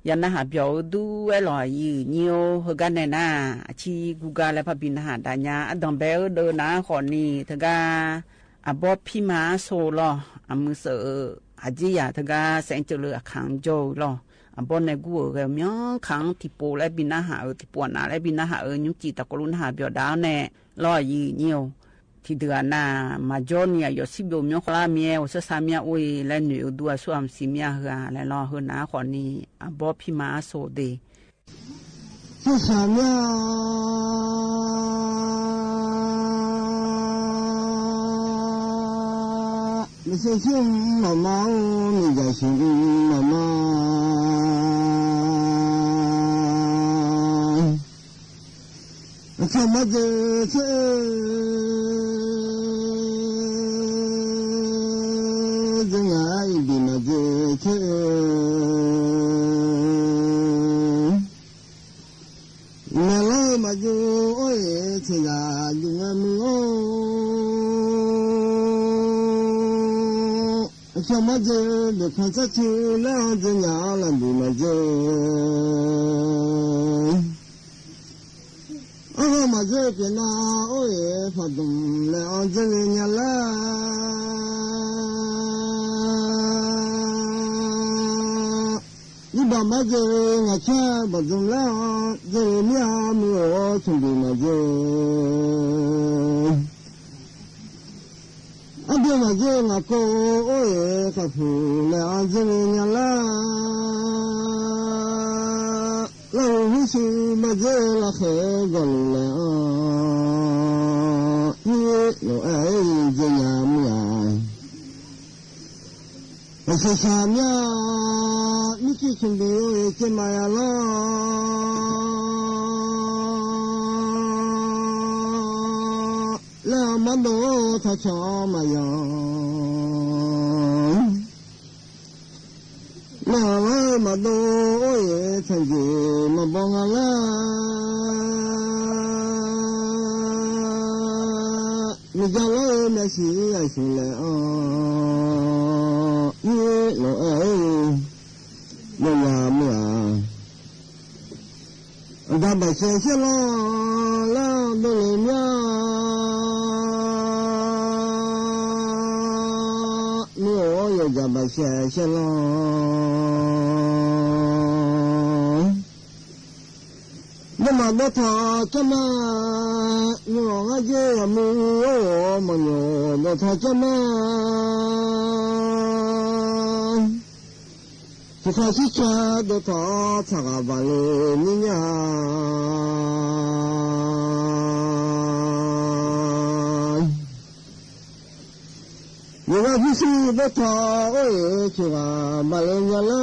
S18: ยันนะหาเปียวดูไอ้หล่อยืนเนียวเฮกันแน่น่ะชีกูกาและพะบินหาดาญาอดองเบลเดนะขอนี่ทะกาอบพี่มาโซลออมือเสออาจิยาทะกาแสงเจริญขังโจลอบในกูเกมยองขังที่โปและบินหาที่ปวนาและบินหายุจิตะกรุนหาเปียวดาวแน่ล่อยืนเนียวที่เดือนน่ะมาจอนเนี่ยอยู่สิบโยมยกลาเมียอุตสามีอุ้ยและหนูดูส่วนสิเมียเหือและรอเหือหน้าคนนี้อบพี่มาโซเดอุตสามีไม่ใช่ชื่อหมอมาไม่ใช่ชื่อหมอมาทำไมจะ
S20: เธอเมื่อเรามาอยู่โอ้ยเธออยู่งามโอ้ชอบมาเจอเด็กคนสักทีแล้วจะหยาลันดีมาเจอมาเจอกันนะโอ้ยพัดดมแล้วจะเรียนละนี่บ้ามาเจองาช้าพัดดมแล้วจะเรียนมีโอ้ชมดีมาเจออันเดียวมาเจองาโก้โอ้ยกับผู้แล้วจะเรียนละเราไม่ใช่มาเจอละแค่กันแล้วนี่เราไอ้จะยามยาไม่ใช่ชามยาไม่คิดคนเดียวจะมาละแล้วมันโดถ้าชอบมายามาดูโอ้ยทั้งที่มาบังอะไรมีจะเล่นไม่สิไอ้สิ่งเลยนี่เราเอ้ยไม่ยามไม่ยามดับไปเสียเสียแล้วดูเลยเนี่ยนี่โอ้ยดับไปเสียเสียแล้วนั่นมาดูท่าจะมาโยงอาเจียมือมันโยดูท่าจะมาที่ข้าศึกษาดูท่าสักวันนี้เนี่ยยังไงที่สุดดูท่าโอ้ยชัวร์มาเลยเนี่ยละ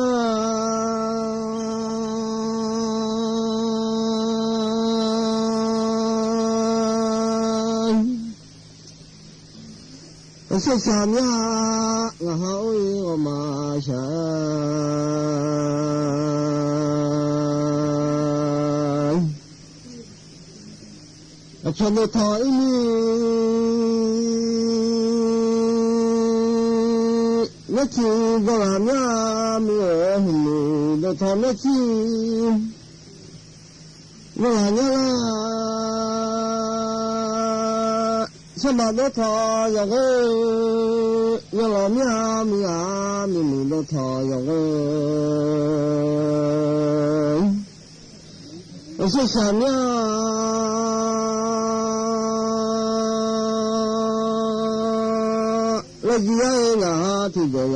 S20: เสียชามยาละหาโอ้ยอมาชาฉันทอยนี่นักจีบลามยามีโอ้หินเดทอนักจีบลามยาฉันมาดูท่าอย่างเงี้ยยังเรามีดูท่าอย่างเงี้ยเสียชามยาแล้วยี่ห้อหน้าที่เดียว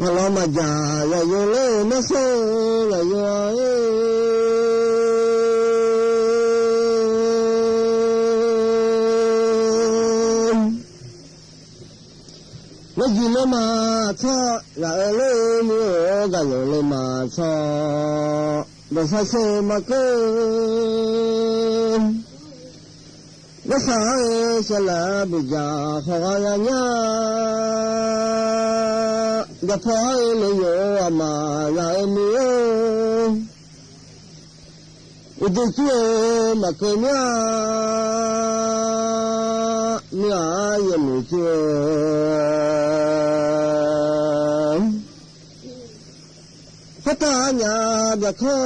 S20: เรามาจ่าอย่าอยู่เลยไม่เสียอย่าอยู่แล้วยินมาชอละเลยมีโอกาสเลยมาชอเดี๋ยวใช้มาเกินแล้วสายเสลาบิจาขออย่างเงี้ยเดี๋ยวพอเลยโยมาอย่างนี้อุดเชื่อมาเกินเนี่ยยังไม่เชื่อพัฒนาเด็กเขา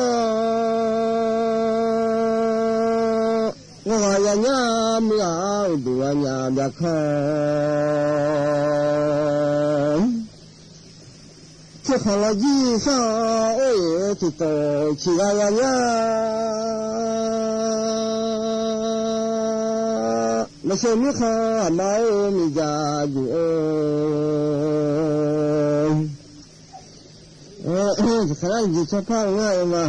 S20: ว่าอย่างนี้ไม่เอาดูอย่างเด็กเขาที่เขาละยี่สิบโอ้ยที่โตชี้อย่างนี้ไม่ใช่มีข้าไม่มียาอยู่จะขนาดยิ่งชอบพังง่ายมา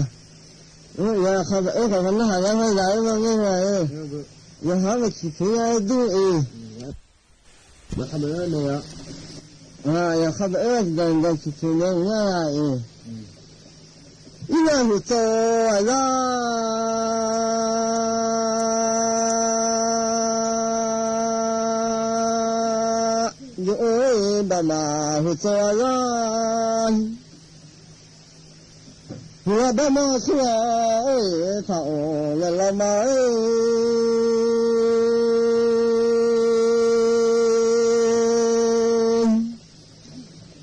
S20: อย่าขับขับมันน่าจะไม่ได้มาง่ายอย่าหาว่าขี้เพี้ยดูอย่าขับเนี่ยอย่าขับดันขี้เพี้ยง่ายอีนั่นตัวอะไร嘛会做人，我的妈说他来了嘛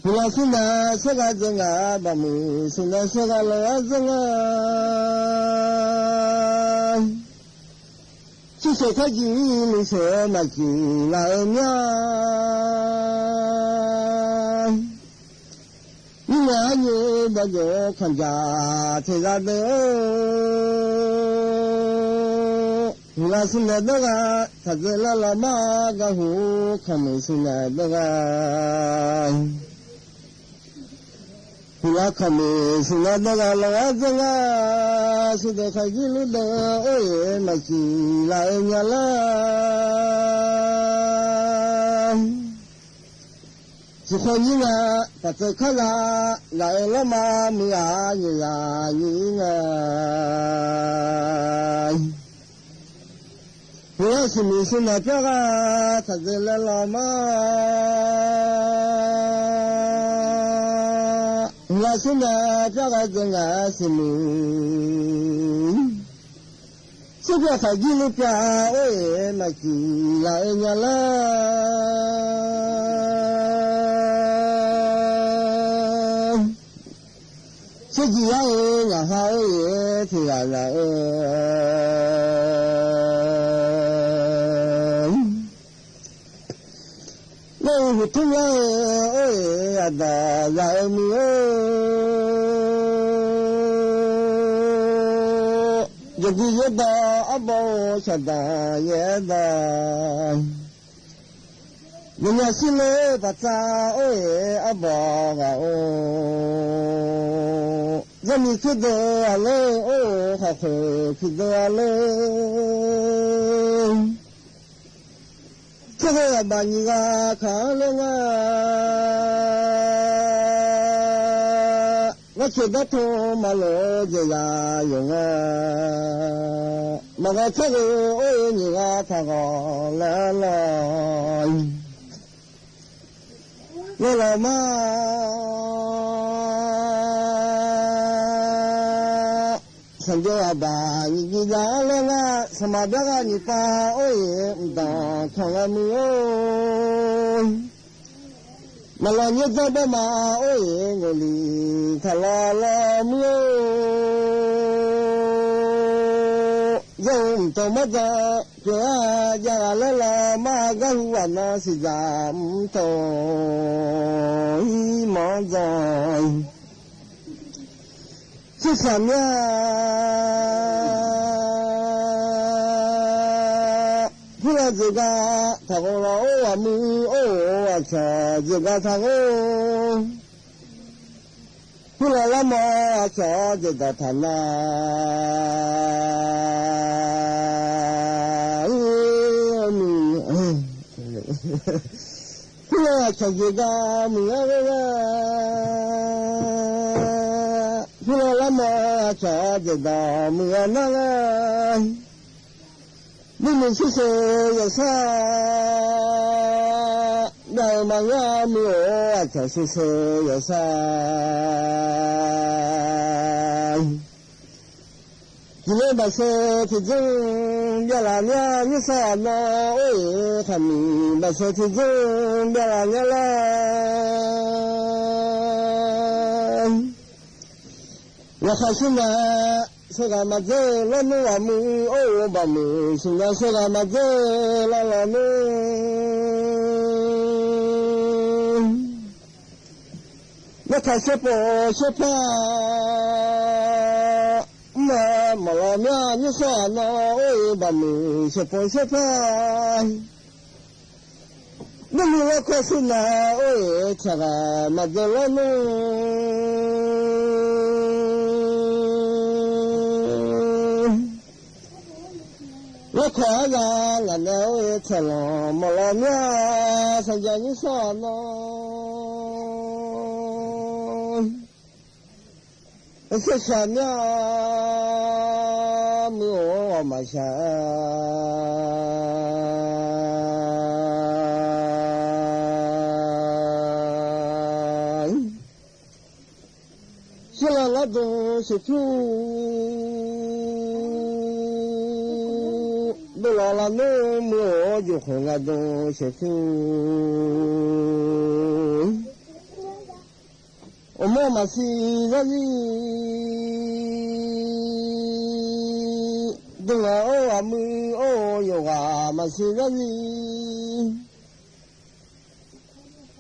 S20: 我是那这个人啊，把你是那这个老人啊，就是他记你说那记来娘，你那你那就看家这个的，我是那个他是那老妈个户，可没是那个。我看你是那个老子啊，是的开记录的哎，那记来年了，之后你啊，把这看啦，来了嘛，你啊你啊你啊，我是你是那个他是来了嘛。我是那这个人啊，是你，这个才记录表哎，那记来年了，这几样然后也突然了。我突然哎的来你哦，这个也的阿宝晓得也的，人家心里把扎哎阿宝啊哦，让你觉得嘞哦，还会觉得嘞。这个把你个看了啊，我觉得头马路这样用啊，那个这个哦你个他个来了，我老妈。成就阿爸，你家了啊，什么别个你发哦，唔当看阿没有，那了你走不嘛哦，我里他啦啦没有，用怎么着，这家来了嘛个我那是咋唔懂，一毛在。这上面，后来这个他讲了我没哦，我瞧这个他讲，后来了嘛瞧这个他那，后来瞧这个没有了。后来了嘛，瞧这个没有那个，你们是谁有啥？那么也没有，这是谁有啥？今天把车提中，别拉娘你啥呢？哎，他们把车提中，别拉娘了。我还是那说干嘛子，老母阿母哦把母，现在说干嘛子，老母。我开始不说怕，那么老娘你说那哦把母说不说怕，那你我开始那哦吃个嘛子老母。我看着俺那位吃了没了面，谁叫你说呢？是啥面没有我们想。是处，不老了那么就红啊东是处，我妈妈是那里，东啊哦啊么哦哟啊嘛是那里。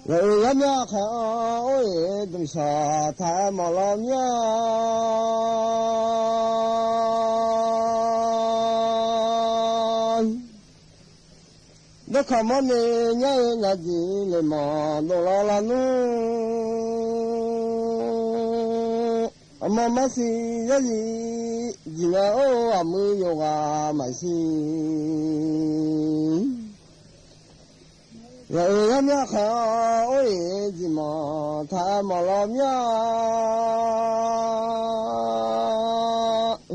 S20: 人家看我东沙太马老娘，那看嘛呢？伢那地嘞嘛，弄老了弄，妈妈是那里，今年哦啊没有啊嘛是。人家看我爷子嘛，他嘛老娘，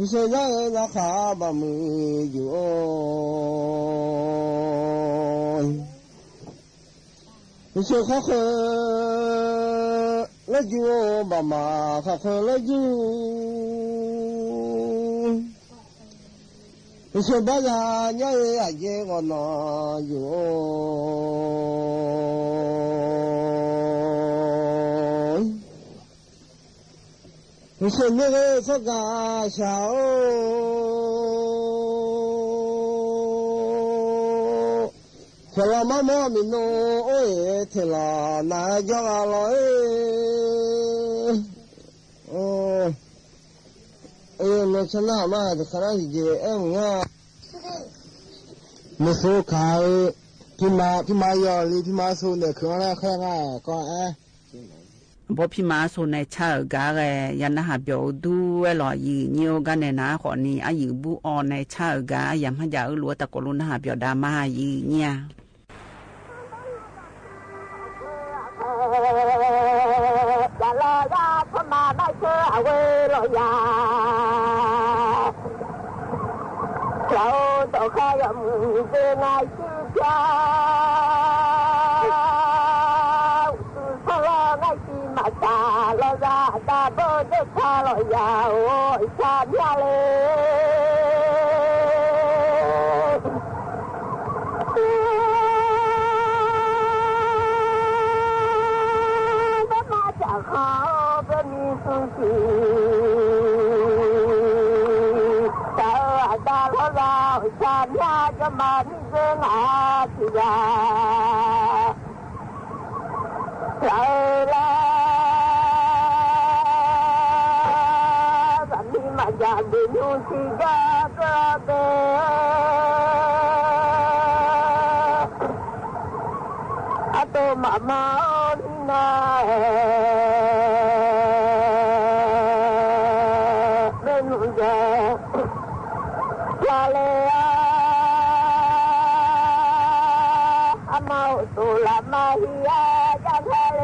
S20: 现在那哈巴没有，说好喝，那就妈妈好喝那就。说白了，伢也给我拿有，说那个说干啥哦？说了妈妈咪弄，我也听了，那叫俺了哦。那是那嘛的，可能是我，没收开，พี่มาย่อเลยพี่มาสูเนี่ยคืออะไรแค่ง่ายก็
S18: บ่พี่มาสูในชากาแกยันนะหาเปียวดูไว้หล่อยืเนียวกันเนี่ยนะขอนี้อายืบุออนในชากายามหายาลัวตะกลุนหาเปียวดามายืเนี่ย
S21: 呀啦呀，他妈那车为了呀，小都还要母子那西飘，是错了那西马啥了呀，大不就差了呀，我下面嘞。好的民族性，到大了老下面个嘛你个哪去呀？来了，咱们嘛家的牛去个个。都妈妈你那，没弄着，下来啊，阿毛都拉马伊呀，家开嘞，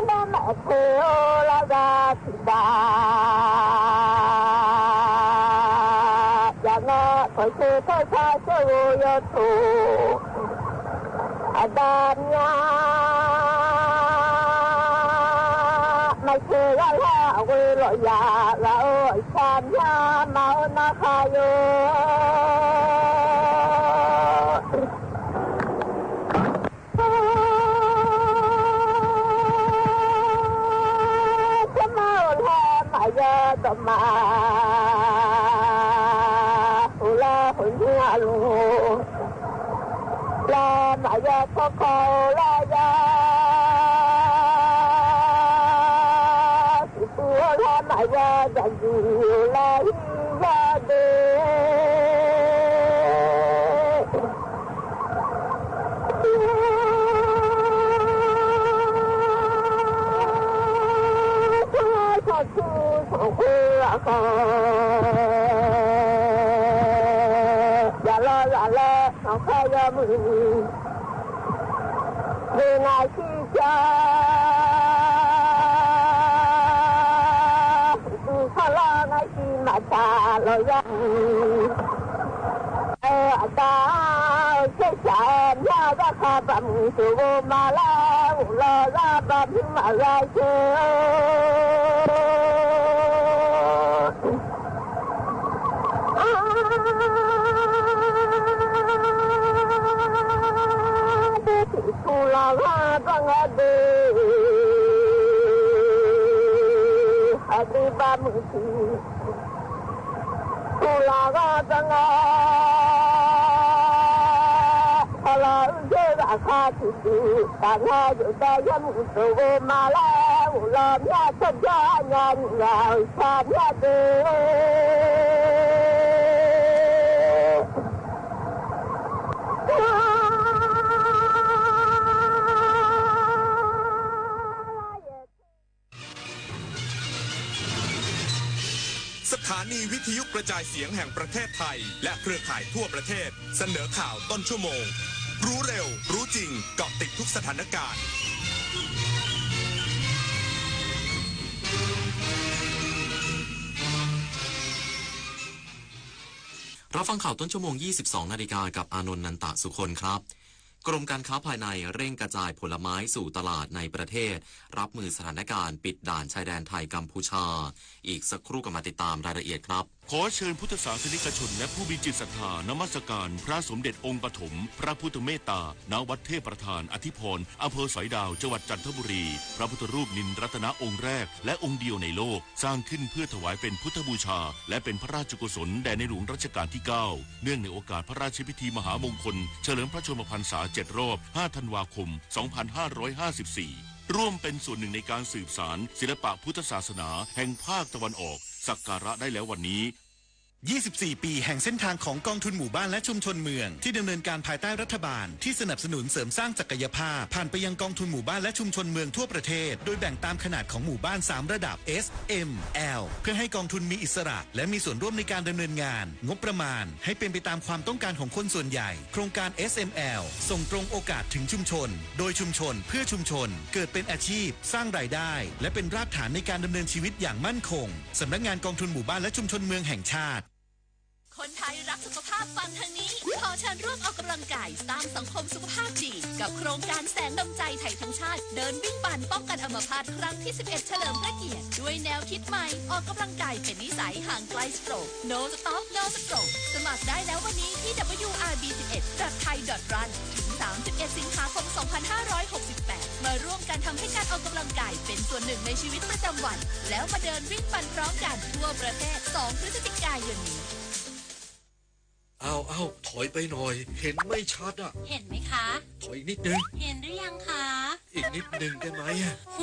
S21: 那么苦了个去吧。可是他是我要出，阿达呀，没事呀啦，为了呀，老山呀，毛那还有，什么了嘛呀的嘛。啦嘛呀，可可啦呀，是不啦嘛呀，咱就来呀的。他出上会啊哈。我快要没，为那西家，不看了那西马扎了呀，大谢谢 nhà ra khá bầm sự vô mà lao lo ra bầm mà ra chơi thu la ra băng đi đi ba mươi thu la ra băng là dễ là khá thì cả nhàอยู่ได้ยังสูบมาแล้วล้อมยาสัญญาเงินยาวชาญาเด้
S6: สถานีวิทยุกระจายเสียงแห่งประเทศไทยและเครือข่ายทั่วประเทศเสนอข่าวต้นชั่วโมงรู้เร็วรู้จริงเกาะติดทุกสถานการณ์
S7: รับฟังข่าวต้นชั่วโมง 22 นาฬิกากับอานนท์ นันตะสุคนครับกรมการค้าภายในเร่งกระจายผลไม้สู่ตลาดในประเทศรับมือสถานการณ์ปิดด่านชายแดนไทยกัมพูชาอีกสักครู่ก็มาติดตามรายละเอียดครับ
S9: ขอเชิญพุทธศาสนิกชนและผู้มีจิตศรัทธานมัสการพระสมเด็จองค์ปฐมพระพุทธเมตตาณวัดเทพประธานอธิพรอำเภอสอยดาวจังหวัดจันทบุรีพระพุทธรูปนินรัตนองค์แรกและองค์เดียวในโลกสร้างขึ้นเพื่อถวายเป็นพุทธบูชาและเป็นพระราชกุศลแด่ในหลวงรัชกาลที่9เนื่องในโอกาสพระราชพิธีมหามงคลเฉลิมพระชนมพรรษา7รอบ5ธันวาคม2554ร่วมเป็นส่วนหนึ่งในการสืบสานศิลปะพุทธศาสนาแห่งภาคตะวันออกสักการะได้แล้ววันนี้
S2: 24 ปีแห่งเส้นทางของกองทุนหมู่บ้านและชุมชนเมืองที่ดำเนินการภายใต้รัฐบาลที่สนับสนุนเสริมสร้างศักยภาพผ่านไปยังกองทุนหมู่บ้านและชุมชนเมืองทั่วประเทศโดยแบ่งตามขนาดของหมู่บ้าน3ระดับ S M L เพื่อให้กองทุนมีอิสระและมีส่วนร่วมในการดำเนินงานงบประมาณให้เป็นไปตามความต้องการของคนส่วนใหญ่โครงการ SML ส่งตรงโอกาสถึงชุมชนโดยชุมชนเพื่อชุมชนเกิดเป็นอาชีพสร้างรายได้และเป็นรากฐานในการดำเนินชีวิตอย่างมั่นคงสำนักงานกองทุนหมู่บ้านและชุมชนเมืองแห่งชาติ
S8: คนไทยรักสุขภาพฟังทางนี้ขอเชิญร่วมออกกำลังกายสร้างสังคมสุขภาพดีกับโครงการแสงดำใจไทยทั้งชาติเดินวิ่งปั่นป้องกันอัมพาตครั้งที่11เฉลิมพระเกียรติด้วยแนวคิดใหม่ออกกำลังกายเป็นนิสัยห่างไกลสโตรก No Stop No Stroke สมัครได้แล้ววันนี้ที่ wrb11.thai.run ถึง31สิงหาคม2568มาร่วมกันทำให้การออกกำลังกายเป็นส่วนหนึ่งในชีวิตประจำวันแล้วมาเดินวิ่งปั่นพร้อมกันทั่วประเทศ2 พฤศจิกายนนี้
S22: เอาถอยไปหน่อยเห็นไม่ชัดอ่ะ
S23: เห็นไหมคะ
S22: ถอยอีกนิดนึง
S23: เห็นหรือยังคะ
S22: อีกนิดนึงได้ไหม
S23: โห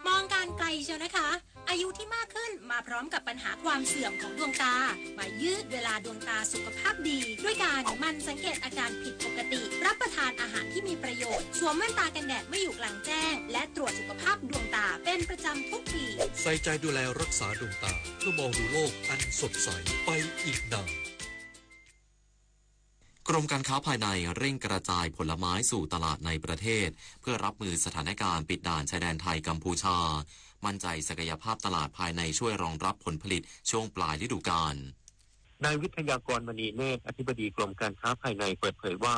S23: มองการไกลเชียวนะคะอายุที่มากขึ้นมาพร้อมกับปัญหาความเสื่อมของดวงตามายืดเวลาดวงตาสุขภาพดีด้วยการมันสังเกตอาการผิดปกติรับประทานอาหารที่มีประโยชน์สวมแว่นตากันแดดเมื่ออยู่กลางแจ้งและตรวจสุขภาพดวงตาเป็นประจำทุกปี
S22: ใส่ใจดูแลรักษาดวงตาเพื่อมองดูโลกอันสดใสไปอีกนาน
S7: กรมการค้าภายในเร่งกระจายผลไม้สู่ตลาดในประเทศเพื่อรับมือสถานการณ์ปิดด่านชายแดนไทยกัมพูชามั่นใจศักยภาพตลาดภายในช่วยรองรับผลผลิตช่วงปลายฤดูกาล
S13: นายวิทยากรมณีเนตรอธิบดีกรมการค้าภายในเปิดเผยว่า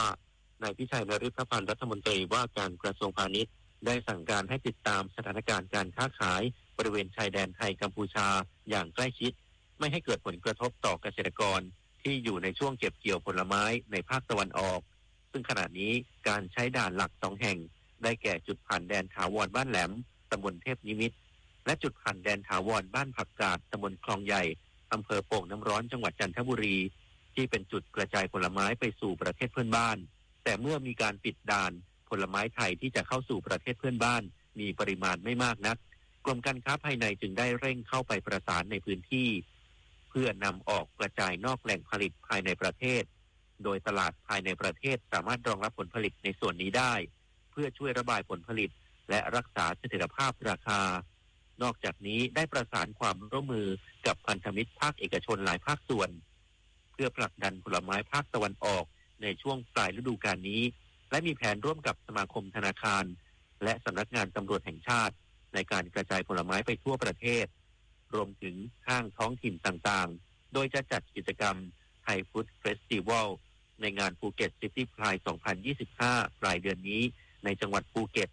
S13: นายพิชัยนฤทธพันธ์รัฐมนตรีว่าการกระทรวงพาณิชย์ได้สั่งการให้ติดตามสถานการณ์การค้าขายบริเวณชายแดนไทยกัมพูชาอย่างใกล้ชิดไม่ให้เกิดผลกระทบต่อเกษตรกรที่อยู่ในช่วงเก็บเกี่ยวผลไม้ในภาคตะวันออกซึ่งขณะนี้การใช้ด่านหลัก2แห่งได้แก่จุดผ่านแดนถาวรบ้านแหลมตำบลเทพนิมิตรและจุดผ่านแดนถาวรบ้านผักกาดตำบลคลองใหญ่อำเภอโป่งน้ำร้อนจังหวัดจันทบุรีที่เป็นจุดกระจายผลไม้ไปสู่ประเทศเพื่อนบ้านแต่เมื่อมีการปิดด่านผลไม้ไทยที่จะเข้าสู่ประเทศเพื่อนบ้านมีปริมาณไม่มากนักกรมการค้าภายในจึงได้เร่งเข้าไปประสานในพื้นที่เพื่อนำออกกระจายนอกแหล่งผลิตภายในประเทศโดยตลาดภายในประเทศสามารถรองรับผลผลิตในส่วนนี้ได้เพื่อช่วยระบายผลผลิตและรักษาเสถียรภาพราคานอกจากนี้ได้ประสานความร่วมมือกับพันธมิตรภาคเอกชนหลายภาคส่วนเพื่อผลักดันผลไม้ภาคตะวันออกในช่วงปลายฤดูกาลนี้และมีแผนร่วมกับสมาคมธนาคารและสำนักงานตำรวจแห่งชาติในการกระจายผลไม้ไปทั่วประเทศรวมถึงห้างท้องถิ่นต่างๆโดยจะจัดกิจกรรมไทยฟู้ดเฟสติวัล
S4: ในงานภูเก็ตซิตี้ไพร์ 2025 ปลายเดือนนี้ในจังหวัดภูเก็ต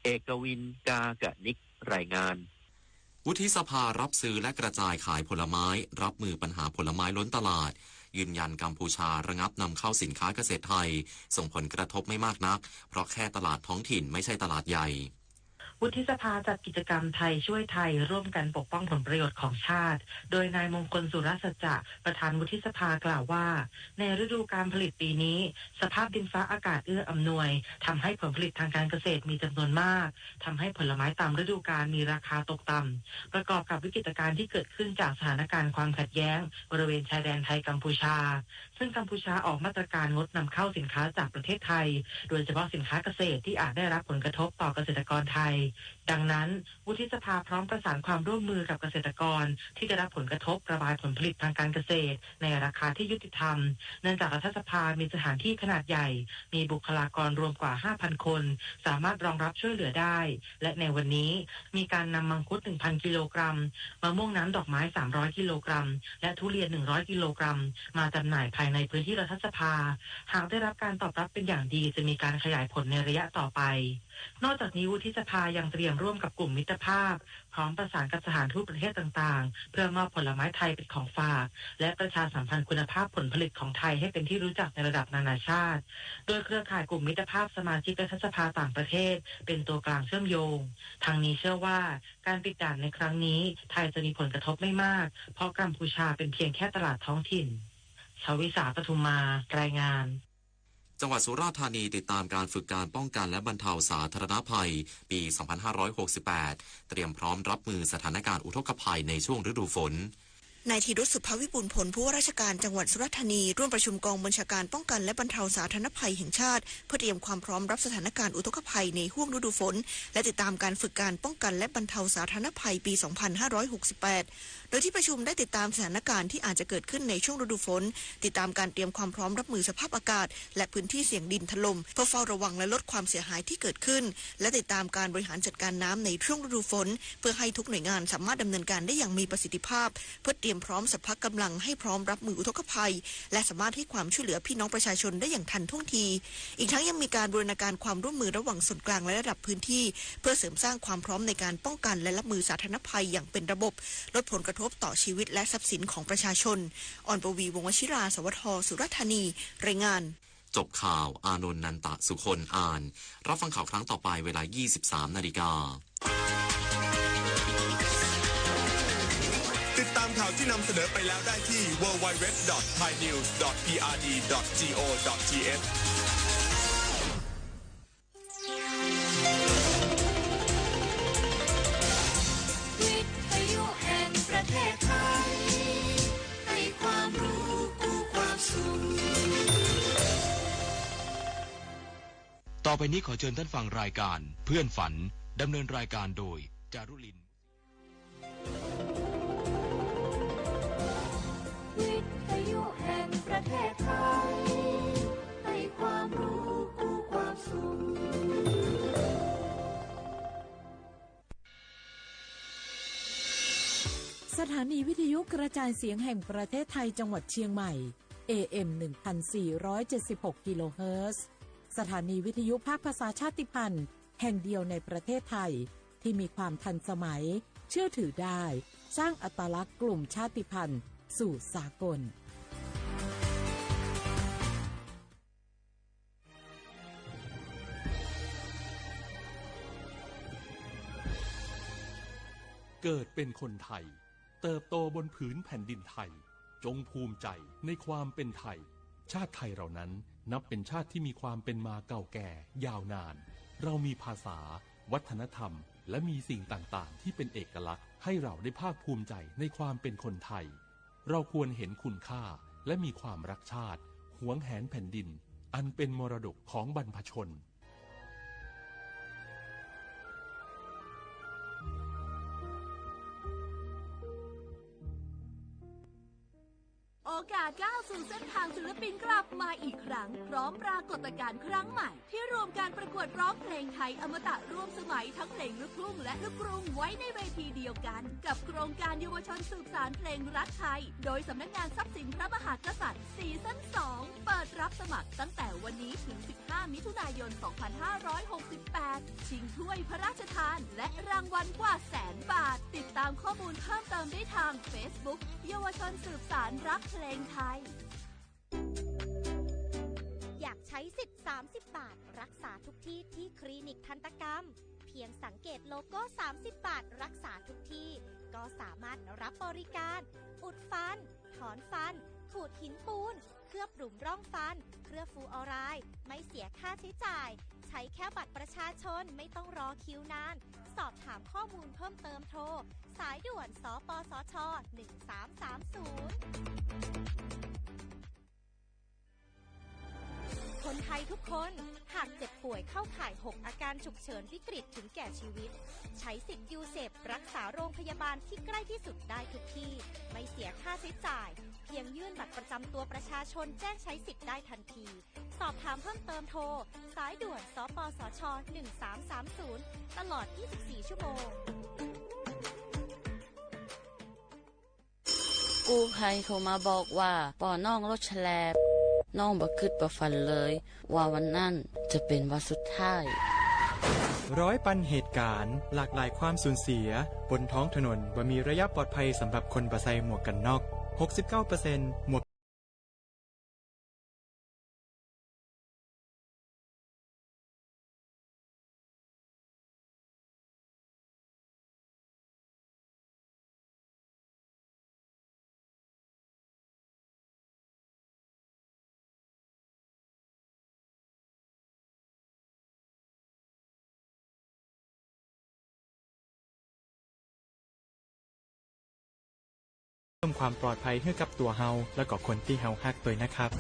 S4: เอกวินกากะนิกรายงาน
S7: วุฒิสภารับซื้อและกระจายขายผลไม้รับมือปัญหาผลไม้ล้นตลาดยืนยันกัมพูชาระงับนำเข้าสินค้าเกษตรไทยส่งผลกระทบไม่มากนักเพราะแค่ตลาดท้องถิ่นไม่ใช่ตลาดใหญ่
S12: วุฒิสภาจัดกิจกรรมไทยช่วยไทยร่วมกันปกป้องผลประโยชน์ของชาติโดยนายมงคลสุรสัจจะประธานวุฒิสภากล่าวว่าในฤดูการผลิตปีนี้สภาพดินฟ้าอากาศเอื้ออำนวยทำให้ผลผลิตทางการเกษตรมีจำนวนมากทำให้ผลไม้ตามฤดูกาลมีราคาตกต่ำประกอบกับวิกฤตการณ์ที่เกิดขึ้นจากสถานการณ์ความขัดแย้งบริเวณชายแดนไทยกัมพูชาซึ่งกัมพูชาออกมาตรการงดนำเข้าสินค้าจากประเทศไทยโดยเฉพาะสินค้าเกษตรที่อาจได้รับผลกระทบต่อเกษตรกรไทยดังนั้นวุฒิสภาพร้อมประสานความร่วมมือกับเกษตรกรที่ได้รับผลกระทบระบายผลผลิตทางการเกษตรในราคาที่ยุติธรรมเนื่องจากรัฐสภามีสถานที่ขนาดใหญ่มีบุคลากรรวมกว่า 5,000 คนสามารถรองรับช่วยเหลือได้และในวันนี้มีการนำมังคุด 1,000 กิโลกรัมมะม่วงน้ำดอกไม้ 300 กิโลกรัมและทุเรียน 100 กิโลกรัมมาจำหน่ายภายในพื้นที่รัฐสภาหากได้รับการตอบรับเป็นอย่างดีจะมีการขยายผลในระยะต่อไปนอกจากนี้วุฒิสภายังเตรียมร่วมกับกลุ่มมิตรภาพพร้อมประสานกับสถานทูตประเทศต่างๆเพื่อมอบผลไม้ไทยเป็นของฝากและประชาสัมพันธ์คุณภาพผลผลิตของไทยให้เป็นที่รู้จักในระดับนานาชาติโดยเครือข่ายกลุ่มมิตรภาพสมาชิกรัฐสภาต่างประเทศเป็นตัวกลางเชื่อมโยงทางนี้เชื่อว่าการปิดด่านในครั้งนี้ไทยจะมีผลกระทบไม่มากเพราะกัมพูชาเป็นเพียงแค่ตลาดท้องถิ่นชวิสาปทุมมารายงาน
S7: จังหวัดสุราษฎร์ธานีติดตามการฝึกการป้องกันและบรรเทาสาธารณภัยปี 2568 เตรียมพร้อมรับมือสถานการณ์อุทกภัยในช่วงฤดูฝน
S5: นายธีรุษ สุภวิบูลย์ผลผู้ว่าราชการจังหวัดสุราษฎร์ธานีร่วมประชุมกองบัญชาการป้องกันและบรรเทาสาธารณภัยแห่งชาติเพื่อเตรียมความพร้อมรับสถานการณ์อุทกภัยในห้วงฤดูฝนและติดตามการฝึกการป้องกันและบรรเทาสาธารณภัยปี 2568 โดยที่ประชุมได้ติดตามสถานการณ์ที่อาจจะเกิดขึ้นในช่วงฤดูฝนติดตามการเตรียมความพร้อมรับมือสภาพอากาศและพื้นที่เสี่ยงดินถล่มเพื่อเฝ้าระวังและลดความเสียหายที่เกิดขึ้นและติดตามการบริหารจัดการน้ำในช่วงฤดูฝนเพื่อให้ทุกหน่วยงานสามารถดำเนินการได้อย่างมีประสิทธิภาพเพื่อเตรียมพร้อมสภาพกำลังให้พร้อมรับมืออุทกภัยและสามารถให้ความช่วยเหลือพี่น้องประชาชนได้อย่างทันท่วงทีอีกทั้งยังมีการบูรณาการความร่วมมือระหว่างส่วนกลางและระดับพื้นที่เพื่อเสริมสร้างความพร้อมในการป้องกันและรับมือสาธารณภัยอย่างเป็นระบบลดผลกระทบต่อชีวิตและทรัพย์สินของประชาชนอ่อนปวีวงศ์วชิราสวทสุราษฎร์ธานีรายงาน
S7: จบข่าวอานนท์นันตะสุคนอ่านรับฟังข่าวครั้งต่อไปเวลา 23 นาฬิกา
S6: ติดตามข่าวที่นำเสนอไปแล้วได้ที่ www.thainews.prd.go.th
S8: วิทยุแห่งประเทศไทยให้ความรู้กู้ความสุข
S10: ต่อไปนี้ขอเชิญท่านฟังรายการเพื่อนฝันดำเนินรายการโดยจารุลิน
S8: วิทยุแห่งประเทศไทยให้ความรู้กู้ความสุข
S1: สถานีวิทยุกระจายเสียงแห่งประเทศไทยจังหวัดเชียงใหม่ AM 1476 กิโลเฮิรตซ์สถานีวิทยุภาคภาษาชาติพันธุ์แห่งเดียวในประเทศไทยที่มีความทันสมัยเชื่อถือได้สร้างอัตลักษณ์กลุ่มชาติพันธุ์สู่สากล
S24: เกิดเป็นคนไทยเติบโตบนผืนแผ่นดินไทยจงภูมิใจในความเป็นไทยชาติไทยเรานั้นนับเป็นชาติที่มีความเป็นมาเก่าแก่ยาวนานเรามีภาษาวัฒนธรรมและมีสิ่งต่างๆที่เป็นเอกลักษณ์ให้เราได้ภาคภูมิใจในความเป็นคนไทยเราควรเห็นคุณค่าและมีความรักชาติหวงแหนแผ่นดินอันเป็นมรดกของบรรพชน
S25: ออก
S8: อกาสก้าวสู่เส้นทางศิลปินกลับมาอีกครั้งพร้อมปรากฏการณ์ครั้งใหม่ที่รวมการประกวดร้องเพลงไทยอมตะร่วมสมัยทั้งเพลงลูกทุ่งและลูกกรุงไว้ในเวทีเดียวกันกับโครงการเยาวชนสืบสานเพลงรักไทยโดยสำนักงานทรัพย์สินพระมหากษัตริย์ซีซั่น 2 เปิดรับสมัครตั้งแต่วันนี้ถึง 15 มิถุนายน 2568 ชิงถ้วยพระราชทานและรางวัลกว่า100,000 บาทติดตามข้อมูลเพิ่มเติมได้ทาง Facebook เยาวชนสืบสานรักเพลงไทย
S11: อยากใช้สิทธิ์30 บาทรักษาทุกที่ที่คลินิกทันตกรรมเพียงสังเกตโลโก้30 บาทรักษาทุกที่ก็สามารถรับบริการอุดฟันถอนฟันขูดหินปูนเคลือบหลุมร่องฟันเคลือบฟลูออไรด์ไม่เสียค่าใช้จ่ายใช้แค่บัตรประชาชนไม่ต้องรอคิวนานสอบถามข้อมูลเพิ่มเติมโทรสายด่วนสปสช1330คนไทยทุกคนหากเจ็บป่วยเข้าข่าย6อาการฉุกเฉินวิกฤตถึงแก่ชีวิตใช้สิทธิ์ยูเซฟรักษาโรงพยาบาลที่ใกล้ที่สุดได้ทุกที่ไม่เสียค่าใช้จ่ายเพียงยื่นบัตรประจำตัวประชาชนแจ้งใช้สิทธิ์ได้ทันทีสอบถามเพิ่มเติมโทรสายด่วนสปสช1330ตลอด24ชั่วโมง
S14: กู้ภัยโทรมาบอกว่าป่อน้องรถแฉลบน้องบ่คิดบ่ฝันเลยว่าวันนั้นจะเป็นวันสุดท้าย
S15: ร้อยปันเหตุการณ์หลากหลายความสูญเสียบนท้องถนนบ่มีระยะปลอดภัยสำหรับคนบ่ใส่หมวกกันน็อก 69% หมวกเพิ่มความปลอดภัยให้กับตัวเฮาและก็คนที่เฮาฮักตัวนะครับ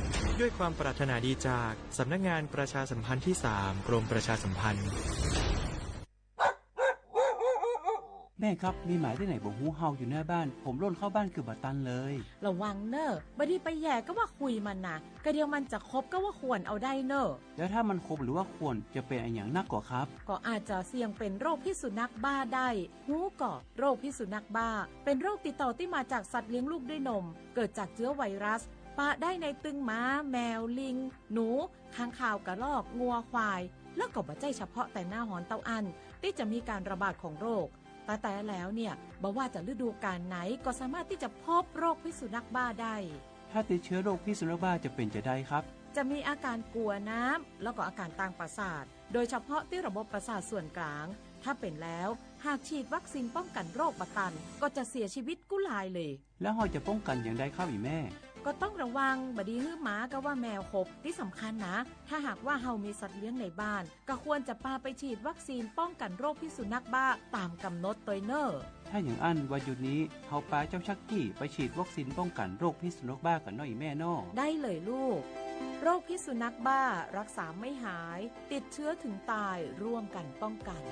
S15: ด้วยความปรารถนาดีจากสำนักงานประชาสัมพันธ์ที่ 3 กรมประชาสัมพันธ์
S16: แม่ครับมีหมายที่ไหนบอกหูเฮาอยู่หน้าบ้านผมร่นเข้าบ้านคือบัตันเลย
S1: ระวังเนอะบดีไปแย่ก็ว่าคุยมันนะกระเดียวมันจะคบก็ว่าควรเอาได้เนอะ
S16: แล้วถ้ามันคบหรือว่าควรจะเป็นอย่างนักกว่าครับ
S1: ก็อาจจะเสี่ยงเป็นโรคพิษสุนัขบ้าได้หูก่อโรคพิษสุนัขบ้าเป็นโรคติดต่อที่มาจากสัตว์เลี้ยงลูกด้วยนมเกิดจากเชื้อไวรัสปะได้ในตึงม้าแมวลิงหนูค้างคาวกระรอกงัวควายแล้วก็บ่ใช่เฉพาะแต่หน้าหอนเต้าอั้นที่จะมีการระบาดของโรคแต่แล้วเนี่ยบอกว่าจะฤดูกาลไหนก็สามารถที่จะพบโรคพิษสุนัขบ้าได้
S16: ถ้าติดเชื้อโรคพิษสุนัขบ้าจะเป็นจะได้ครับ
S1: จะมีอาการกลัวน้ำแล้วก็อาการทางประสาทโดยเฉพาะที่ระบบประสาทส่วนกลางถ้าเป็นแล้วหากฉีดวัคซีนป้องกันโรคบัดตันก็จะเสียชีวิตกุหลายเลย
S16: แล้วเราจะป้องกันอย่างไรครับอีแม่
S1: ก็ต้องระวังบดีฮื้อหมาก็ว่าแมวคบที่สำคัญนะถ้าหากว่าเฮามีสัตว์เลี้ยงในบ้านก็ควรจะพาไปฉีดวัคซีนป้องกันโรคพิษสุนัขบ้าตามกำหนดตัวเนอร์
S16: ถ้าอย่างอันวันหยุดนี้เฮาพาเจ้าชักกี้ไปฉีดวัคซีนป้องกันโรคพิษสุนัขบ้ากันน้อยแม่น้อ
S1: ได้เลยลูกโรคพิษสุนัขบ้ารักษาไม่หายติดเชื้อถึงตายร่วมกันป้องกัน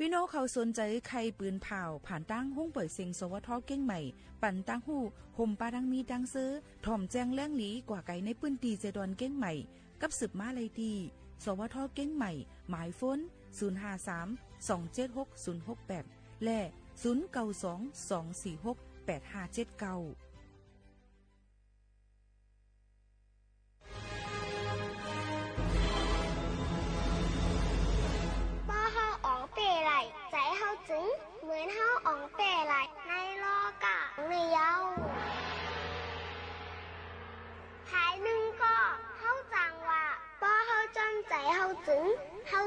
S25: พี่น้องเขาสนใจใครปืนเผาผ่านตั้งหุ้งเปิดเซ็งสวทเก้งใหม่ปั่นตั้งหู้ห่มปาดังมีดังซื้อถ่อมแจ้งแล้งหลีกว่าไก่ในปื้นตีเจดอนเก้งใหม่กับสืบมาเลยดีสวทเก้งใหม่หมายฟ้น053-276-068และ0922468579
S21: ใจเฮาจึงเหมือนเฮาอ่องเป่ไหลในโลก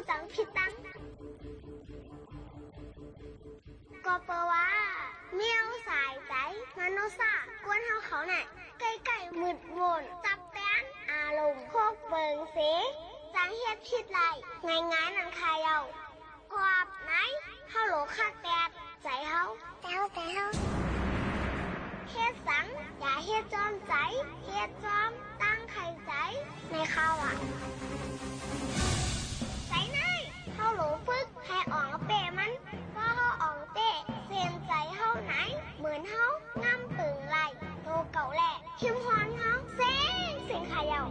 S3: จังผิดตังก็เปว่าเมียวสายใจมโนซากวนเฮาเขาน่ะไก่มืดมนจับแป้นอารมณ์โคกเบิงเสจังเฮ็ดผิดไรง่ายๆนั่นใครเอาพอบไหนเฮาโหลคักแตดใจเฮาแต่เฮาเฮ็ดสังอย่าเฮ็ดจอมใจเฮ็ดจอมตั้งไข่ใจในข้าวอ่ะใจไหนเฮาโหลฝึกให้อ่องเปมันก็เฮาอ่องเตะเสียนใจเฮาไหนเหมือนเฮางำตึงไหลโตเก่าแหละชิมฮอนเฮาเสียงขายาว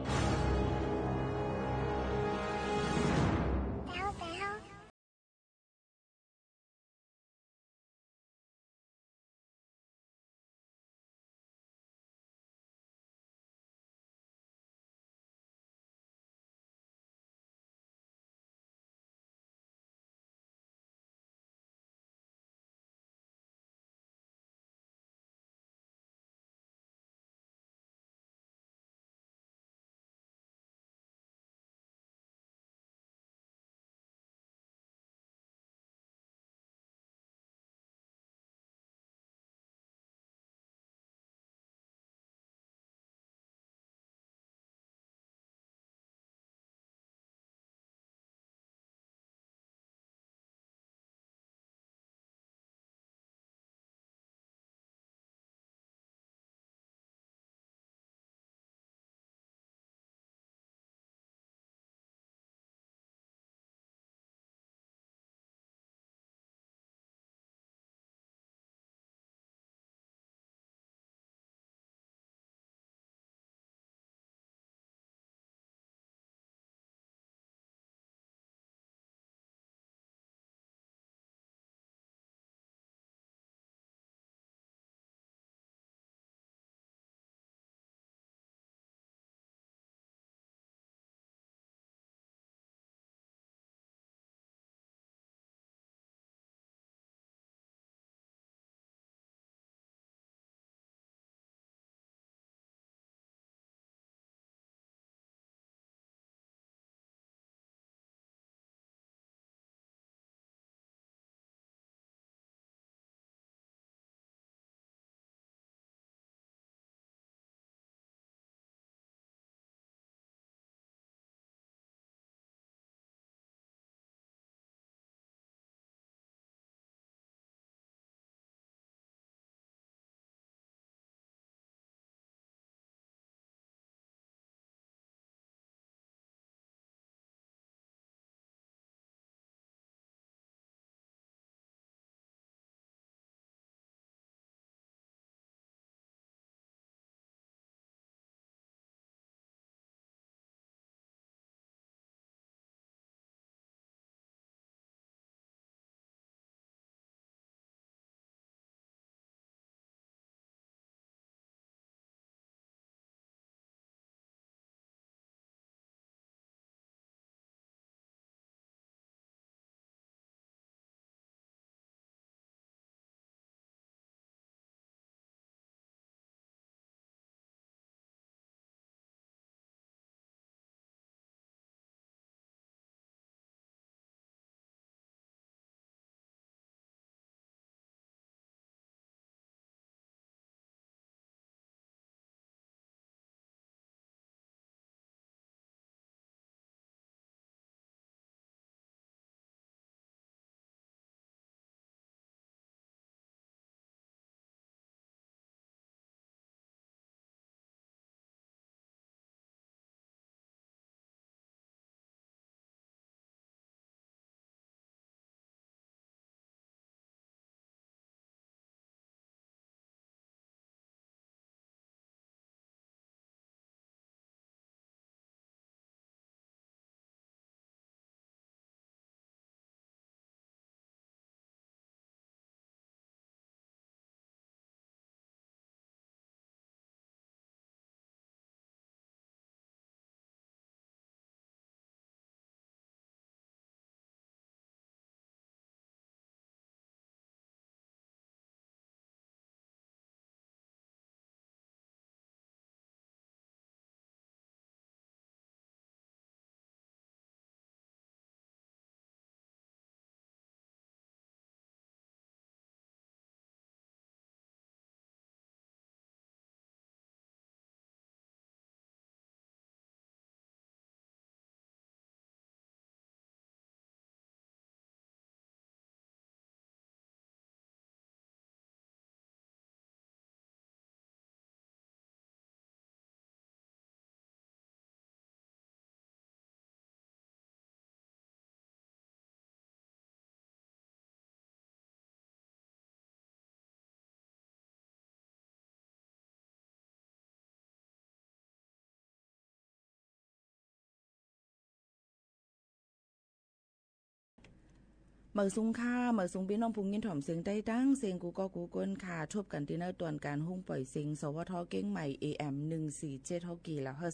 S25: มือซุงค่ามือซุงพี่น้องพุงยินถ่อมเสียงได้ตั้งเสียงกูก็กูก้นค่ะทบกันที่ในตอนการหุ้งปล่อยเสียงสวทเก้งใหม่ AM 147ฮกีแล้วเฮิร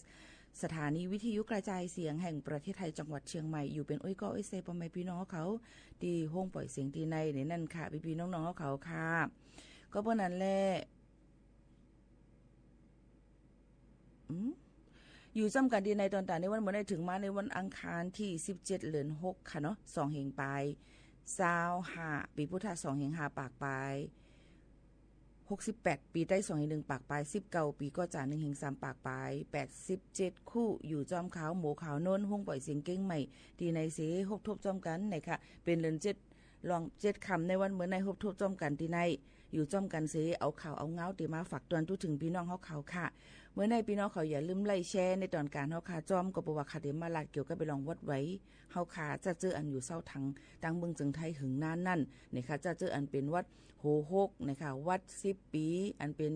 S25: สถานีวิทยุกระจายเสียงแห่งประเทศไทยจังหวัดเชียงใหม่อยู่เป็นอ้อยก็อ้อยเซปอมพี่น้องเขาดีห้องปล่อยเสียงดีในนั่นค่ะพี่น้องๆเขาค่ะก็เพราะนั้นแหละอยู่จำกันดีในตอนต่างในวันเมื่อได้ถึงมาในวันอังคารที่17เดือน6ค่ะเนาะ2เฮงปลาย25ปีพุทธศักราช2เฮง5ปากปลาย68ปีได้2เฮง1ปากปลาย19ปีก็จ่า1เฮง3ปากปลาย87คู่อยู่จอมขาวหมูขาวโน้นห้องปล่อยเสียงเก้งใหม่ดีในเสฮบทบจอมกันไหนค่ะเป็นเดือน7ลอง7คำในวันเมื่อในฮบทบจอมกันดีในอยู่จอมกันเสเอาข่าวเอาเงาตีมาฝากตอนทุกถึงพี่น้องเขาเขาค่ะเมื่อในพี่น้องเขาอย่าลืมไล่แชร์ในตอนการเฮาคาจอมก็บ่ว่าคาเดมาลาดเกี่ยวกับไปลองวัดไว้เฮาคาจะเจออันอยู่เศร้าทังดังเมืองจึงไทยหึงนานนั่นนะคะจะเจออันเป็นวัดโหหกนะคะวัด10ปีอันเป็น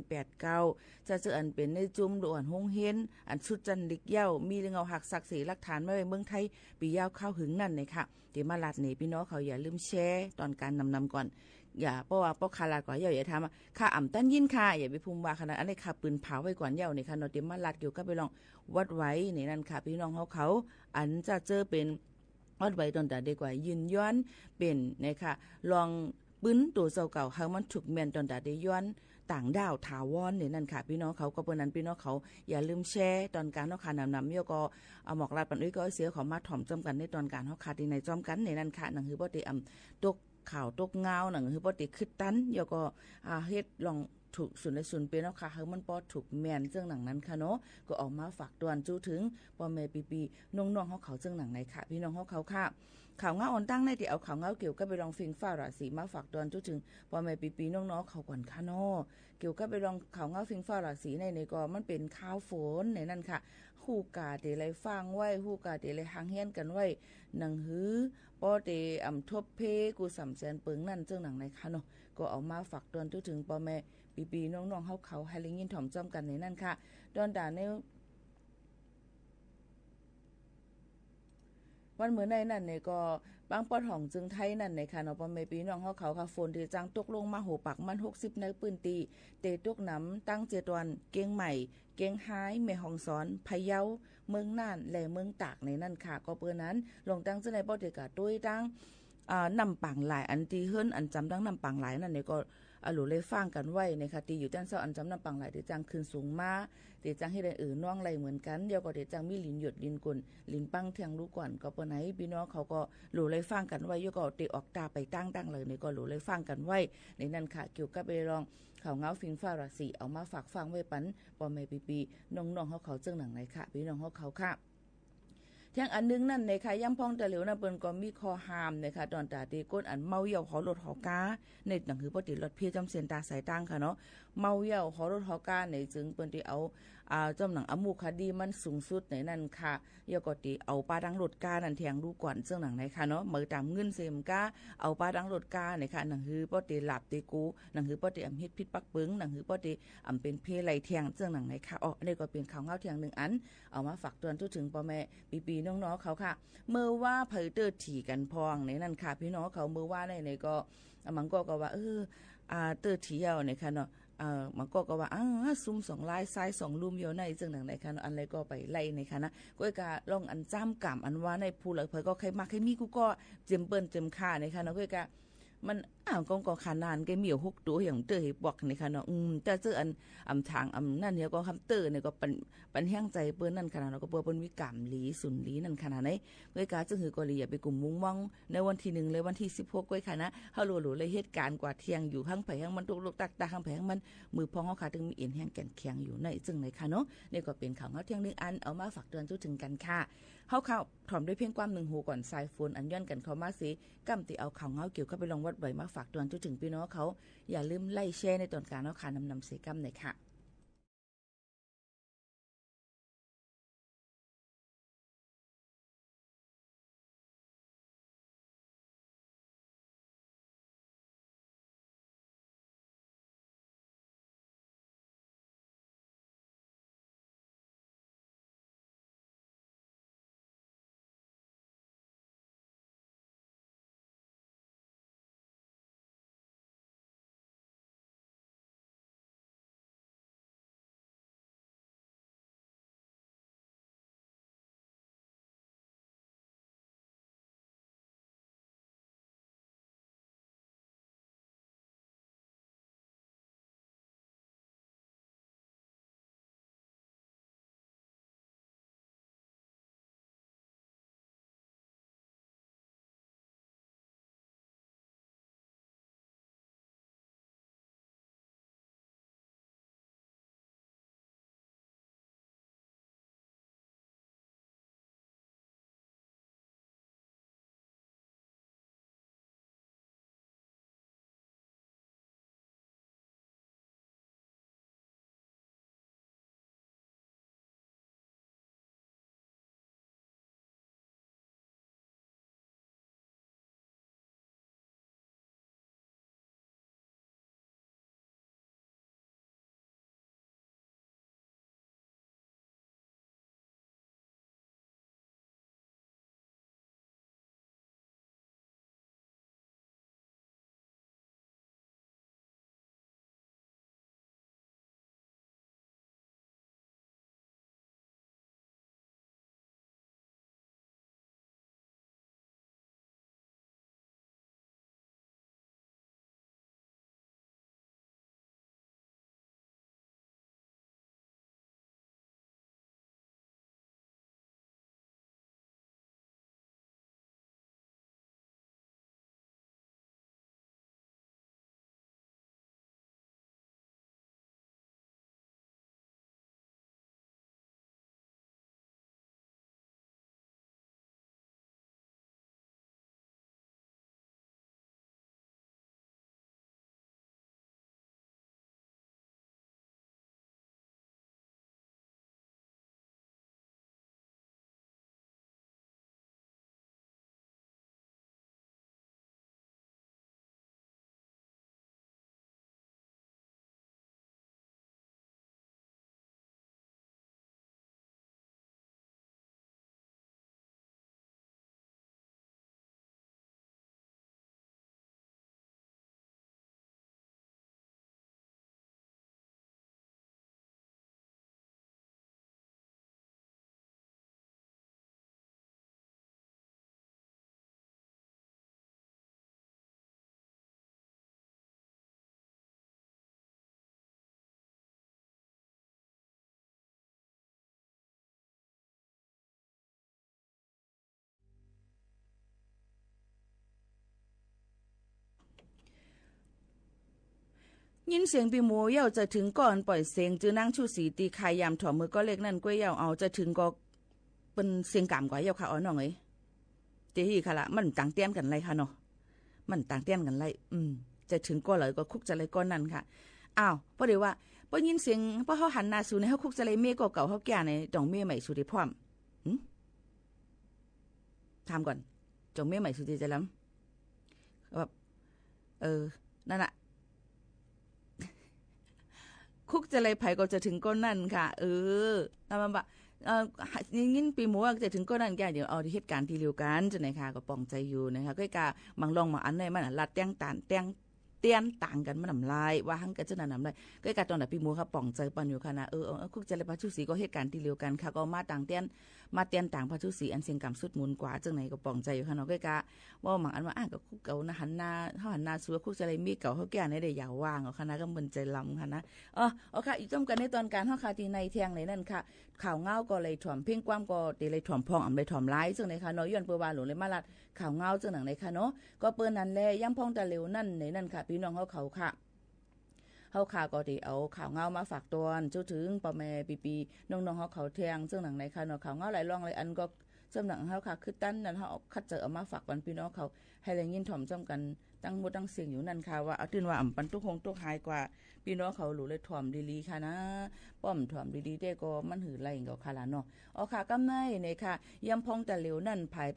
S25: 89จะเจออันเป็นในจุ่มดวนฮงเฮนอันสุดจันลิกเย้ามีเงาหักศักดิ์ศรีหลักฐานไว้เมืองไทยปียาวเข้าหึงนั่นนะคะเดมาลาดนี่พี่น้องเขาอย่าลืมแชร์ตอนการนำก่อนอย่าเพราะว่าป้อคาลาดก่อนอย่าทำค่าอ่ำตั้นยินค่ะอย่าไปภูมิว่าขนาดอันนี้ค่ะปืนเผาไว้ก่อนเย้านี่ค่ะเนาะเดี๋ยวมาลัดเกี่ยวกับไปลองวัดไว้นี่นั่นค่ะพี่น้องเขาอันจะเจอเป็นวัดไว้ตอนแต่ดีกว่ายืนย้อนเป็นนะคะลองปืนตัวเจ้าเก่าเฮามันถูกแม่นตอนแต่ได้ย้อนต่างดาวถาวรนี่นั่นค่ะพี่น้องเขาก็เปิ้นนั้นพี่น้องเขาอย่าลืมแชร์ตอนการเฮาค่ะนำๆเยก็เอาหมอกลาดปันอุ้ยก็เสียของมาถ่อมจอมกันในตอนการเฮาค่ะที่ในจอมกันนี่นั่นค่ะนั่นคือบ่ได้ตกข่าวตกเงาหนังคือบ่ติดขึ้นตันยก็เฮ็ดลองถูกส่วนในส่วนเป็นเนาะค่ะเฮามันบ่ถูกแม่นเรื่องหนังนั้นค่ะเนาะก็ออกมาฝากตวนจู้ถึงพ่อแม่ปีๆน้องๆเขาเรื่องหนังไหนค่ะพี่น้องเขาค่ะข่าวเงาอ่อนตั้งในที่เอาข่าวเงาเกี่ยวกับไปลองฟิงฟ้าราศีมาฝากตวนจู้ถึงพ่อแม่ปีๆน้องๆเขาก่อนค่ะเนาะเกี่ยวกับไปลองข่าวเงาฟิงฟ้าราศีในก็มันเป็นข่าวฝนในนั้นค่ะฮู้กาเตไลฟังไว้ฮู้กาเตไลหางเฮียนกันไว้หนังหือปอเตทบเพกูสำแสนเปิงนั่นเจ้าหนังไหนคะเนาะก็เอามาฝากตอนถึงพ่อแม่ปีๆน้องๆเขาให้ลิงยินถ่อมจ้อมกันในนั่นค่ะดอนด่าในวันเหมือนในนั่นเนี่ยก็บางปอดห้องจึงไทยนั่นในค่ะเนาะพ่อแม่พี่น้องเขาค่ะฝนที่จังตกลงมาโหปักมัน60ในปืนตีเตตกน้ำตั้งเจตวันเกียงใหม่เกียงหายแม่ฮ่องสอนพะเยาเมืองน่านและเมืองตากในนั่นค่ะก็เปิ้นนั้นลงตั้งเจในบ่ได้กะด้วยตั้งนำปังหลายอันที่เฮิรนอันจำตั้งนำปังหลายนั่นเนี่ยก็หลูเลยฟังกันไว้นะคะตีอยู่ด้านเซาอันจำนำปังหลายที่จังขึ้นสูงมาเดจังให้ได้น้องไหลเหมือนกันเดี๋ยวก็เดจังมีลินหยดลินกุนลินปังเทียงรู้ก่อนก็เปิ้นไหนพี่น้องเขาก็หลูเลยฟังกันไว้อยู่ก็ติออกตาไปตั้งเลยนี่ก็หลูเลยฟังกันไว้ในนั้นค่ะเกี่ยวกับไปลองข่าวเงาฟิงฟ้าราศีเอามาฝากฟังไว้ปันพ่อแม่ปีๆน้องๆเขาเจ้าหนังไหนค่ะพี่น้องเขาค่ะเที่ยงอันนึงนั่นในค่ะย่ำพองแต่เหลวนะเปิ้นก็มีคอหามนะคะตอนตาตีก้นอันเมาเหี่ยวหอรถหอกาในหนังคือบ่ติรถเพียจำเส้นตาสายตั้งค่ะเนาะเมาเหี่ยวหอรถหอกาในจึงเปิ้นที่เอาจำหนังอมูคดีมันสูงสุดในนั่นค่ะยก็ติเอาปลาดังรถกานั่นเทียงดูก่อนเรื่องหนังไหนค่ะเนาะมือตามเงินเซมกาเอาปลาดังรถกาในค่ะหนังคือบ่ติหลับติกูหนังคือบ่ติเฮ็ดผิดปักปึงหนังคือบ่ติเป็นเพไหลเทียงเรื่องหนังไหนค่ะอันนี้ก็เป็นข่าวเงาเทียง1อันเอามาฝากเตือนถึงพ่อแม่ปีๆน้องๆเขาค่ะเมื่อว่าเผยเตอถี่กันพองในนั่นค่ะพี่น้องเขาเมื่อว่าในก็มันก็ว่าเตอถี่เอาในค่ะเนาะมันก็ว่าซุ่ม2ลายซ้าย2ลุ่มอยู่ในจังหนังไหนค่ะอันไรก็ไปไล่ในค่ะนะก็กะลองอันจ้ำกำอันว่าในผู้เลยเผยก็ใครมาใครมีกูก็เจิมเปิ้นเจิมค่าในค่ะเนาะก็กะมันก็ขานานแกมีอยู่6ตัวอย่างเตอให้บอกนี่ค่ะเนาะแต่เจออันทางนั่นเนี่ยก็คำเตอเนี่ยก็ปันแห้งใจเปิ้นนั่นขนาดเนาะก็เปิ้นวิกรรมหลีสุนหลีนั่นขนาดไหนก็กะจึงหือก็เลยอย่าไปกลุ่มมุงมองในวันที่1เลยวันที่16ก็ค่ะนะเฮาหลู่ๆเลยเหตุการณ์กว่าเที่ยงอยู่ข้างไผข้างมันตกๆตักตาข้างไผข้างมันมือพองเฮาค่ะถึงมีเอ็นแห้งแก่นแข็งอยู่ในจึงไหนค่ะเนาะนี่ก็เป็นข่าวเฮาเที่ยง1อันเอามาฝากเตือนถึงกันค่ะเฮาข่าวถ่อมด้วยเพียงความ1หูก่อนสายฝนอันย้อนกันเข้ามาสิกำติเอาข่าวเงาเกี่ยวกับไปลองวัดไว้มาฝากเตือนถึงพี่น้องเขาอย่าลืมไล่แชร์ในตอนการเนาะค่ะนำเสกำหน่อยค่ะ ยินเสียงปีหมูเย่าจะถึงก่อนปล่อยเสียงจื้อนางชูสีตีคายยามถ่อมือก็เล็กนั่นก้วยเย่าเอาจะถึงก็เป็นเสียงกามกว่าเย่าค่ะอ๋อน้องเอ้ยเตี้ยค่ะละมันต่างเตี้ยนกันไรค่ะเนาะมันต่างเตี้ยนกันไรจะถึงก็เลยก็คุกจะเลยก้อนนั่นค่ะอ้าวเพราะเดี๋ยวว่าพอยินเสียงพอเขาหันหน้าสู่ในเขาคุกจะเลยเมฆก็เก่าเขาแก่ในดองเมฆใหม่สู่ที่พร้อมถามก่อนจงเมฆใหม่สู่ที่จะล้ำแบบนั่นอะคุกจะเลยไผก็จะถึงก้นนั่นค่ะทำมาแบบยิ่งปีหมูจะถึงก้นนั่นแกเดี๋ยวเอาที่เหตุการณ์ที่เร็วกันจะไหนค่ะก็ปองใจอยู่นะคะก็กาบางลองมาอันไหนมันลัดแต้งตานแต้งเตี้ยนต่างกันมันนำลายว่าหังกันจะนำลายก็การตอนนั้นพี่หมูครับป่องใจปันอยู่ค่ะนะคุกจะเลยพระชุสีก็เหตุการณ์ที่เร็วกันค่ะก็มาต่างเตี้ยนมาเตี้ยนต่างพระชุสีอันเสียงกำสุดมุนกว่าจังไหนก็ป่องใจอยู่ค่ะเนาะก็กะว่าบางอันว่าก็คุกเก่านะหันหน้าเขาหันหน้าสู้คุกจะเลยมีเก่าเขาแก่ในได้ยาวว่างเอาค่ะนะก็มึนใจลำค่ะนะเอาค่ะอีกต้มกันในตอนการห้องคาทีในเทียงในนั่นค่ะข่าวเงาก็เลยถ่อมเพ่งความก็ตีเลยถ่อมพองอ่ำเลยถ่อมร้ายจังไหนค่ะเนาะย้อนเปวาหลวงเลยมาลัดข่าวเงาจังหนังในค่ะเนาะก็เปิ้นนั่นแลย่ำพองตะเหลวนั่นในนั่นค่ะพี่น้องเขาค่ะเฮาข่าวก็ได้เอาข่าวเงามาฝากตอนจุถึงปอแม่ปีน้องๆเขาแทงซึ่งหนังในค่ะเนาะข่าวเงาหลายรองหลายอันก็จำหนังเฮาค่ะคือตั้นนั่นเฮาคัดเจอเอามาฝากปันพี่น้องเขาให้แรงยินถ่อมจำกันตั้งหมดตั้งเสียงอยู่นั่นค่ะว่าเอาตื่นว่าอ่ำปันตุกคงตุกหายกว่าพี่น้องเขาหลูเลยถ่อมดีๆค่ะนะป้อมถ่อมดีๆได้ก็มันหือไรก็ค่ะล่ะเนาะเอาค่ะกำไนในค่ะย่ำพองแต่เหลวนั่นภาย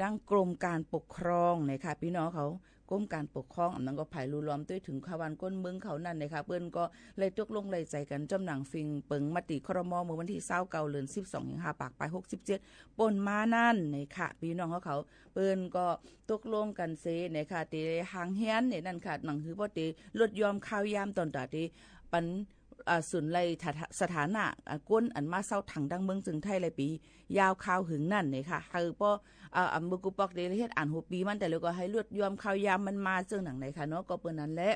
S25: ดังกรมการปกครองในค่ะพี่น้องเขากรมการปกครองอันนั้นก็ไผ่รูล้อมด้วยถึงขวันก้นเมืองเขานั่นนะคะเปิ้นก็เลยตกลงเลยใจกันจำหนังฟิงเปิงมติครม.เมื่อวันที่29เดือน12สิงหาคมปลาย67ป่นมานั่นนะคะพี่น้องเขาเปิ้นก็ตกลงกันเซนะคะตีหางเฮียนนั่นค่ะหนังคือบ่ตีลดยอมข้าวยามตอนตาตีปันสุนไลสถานะก้นอันมาเศร้าถังดังเมืองจึงไทยเลยปียาวข้าวหึงนั่นเลยค่ะคือป้อมือกุปอกเดลเฮ็ดอ่านหัวปีมันแต่แล้วก็ให้ลวดยอมข้าวยามมันมาซึ่งหนังไหนค่ะเนาะก็เปิ้นนั้นแหละ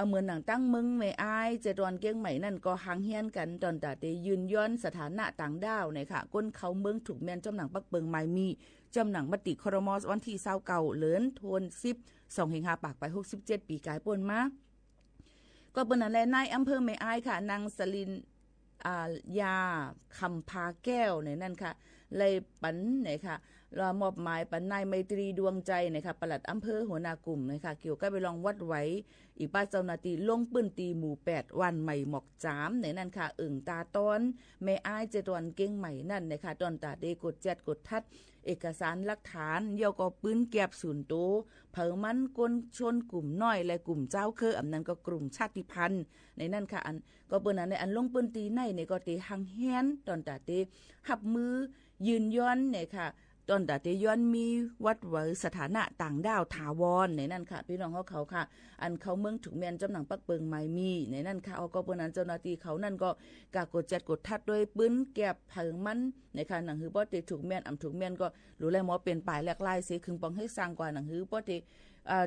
S25: เหมือนหนังตั้งมึงไม่อายเจดอนเกียงใหม่นั่นก็หางเฮียนกันตอนตาเตยืนย้อนสถานะต่างดาวเนี่ยค่ะก้นเขาเมืองถูกแม่นจำหนังปักเปิงไม้มีจำหนังมติครม.วันที่29เดือนธันวาคม2สิงหาคมปลาย67ปีกายป่นมาก็เปิ้นนั่นแหละนายอำเภอแม่อายค่ะนางสลินยาคำพาแก้วเนี่ยนั่นค่ะเลยปันเนี่ยค่ะรอมอบหมายปันนายไมตรีดวงใจนะคะปลัดอำเภอหัวหน้ากลุ่มนะคะเกี่ยวกับไปลองวัดไว้อีป้าเจ้าหน้าที่ลงปืนตีหมู่8วันใหม่หมอกจามเนี่ยนั่นค่ะอึ่งตาต้นแม่อายเจตวันเก่งใหม่นั่นนะคะตอนตาเดกดแจดกดทัดเอกสารหลักฐานเยาก็ปืนแก็บศูนย์โตเผอมันกลชนกลุ่มน้อยและกลุ่มเจ้าคืออำนั้นก็กลุ่มชาติพันธุ์ในนั่นค่ะอันก็เปิ้นอันในอันลงปืนตีในก็ตีหังแฮนตอนตาเดหับมือยืนย้อนเนี่ยค่ะตอนตาเตย้อนมีวัดไว้สถานะต่างดาวถาวรในนั่นค่ะพี่น้องเขาค่ะอันเขาเมืองถูกแม่นจำหนังปักเปิงไม้มีในนั่นค่ะเอาก็เปิ้นนั้นเจ้าหน้าที่เขานั่นก็กากดจัดกดทัดด้วยปืนแก็บเผิงมันในค่ะหนังหือบ่ติถูกแม่นถูกแม่นก็รู้แล้วหมอเป็นปลายแลกลายสิคึงปองให้สร้างกว่าหนังหือบ่ติ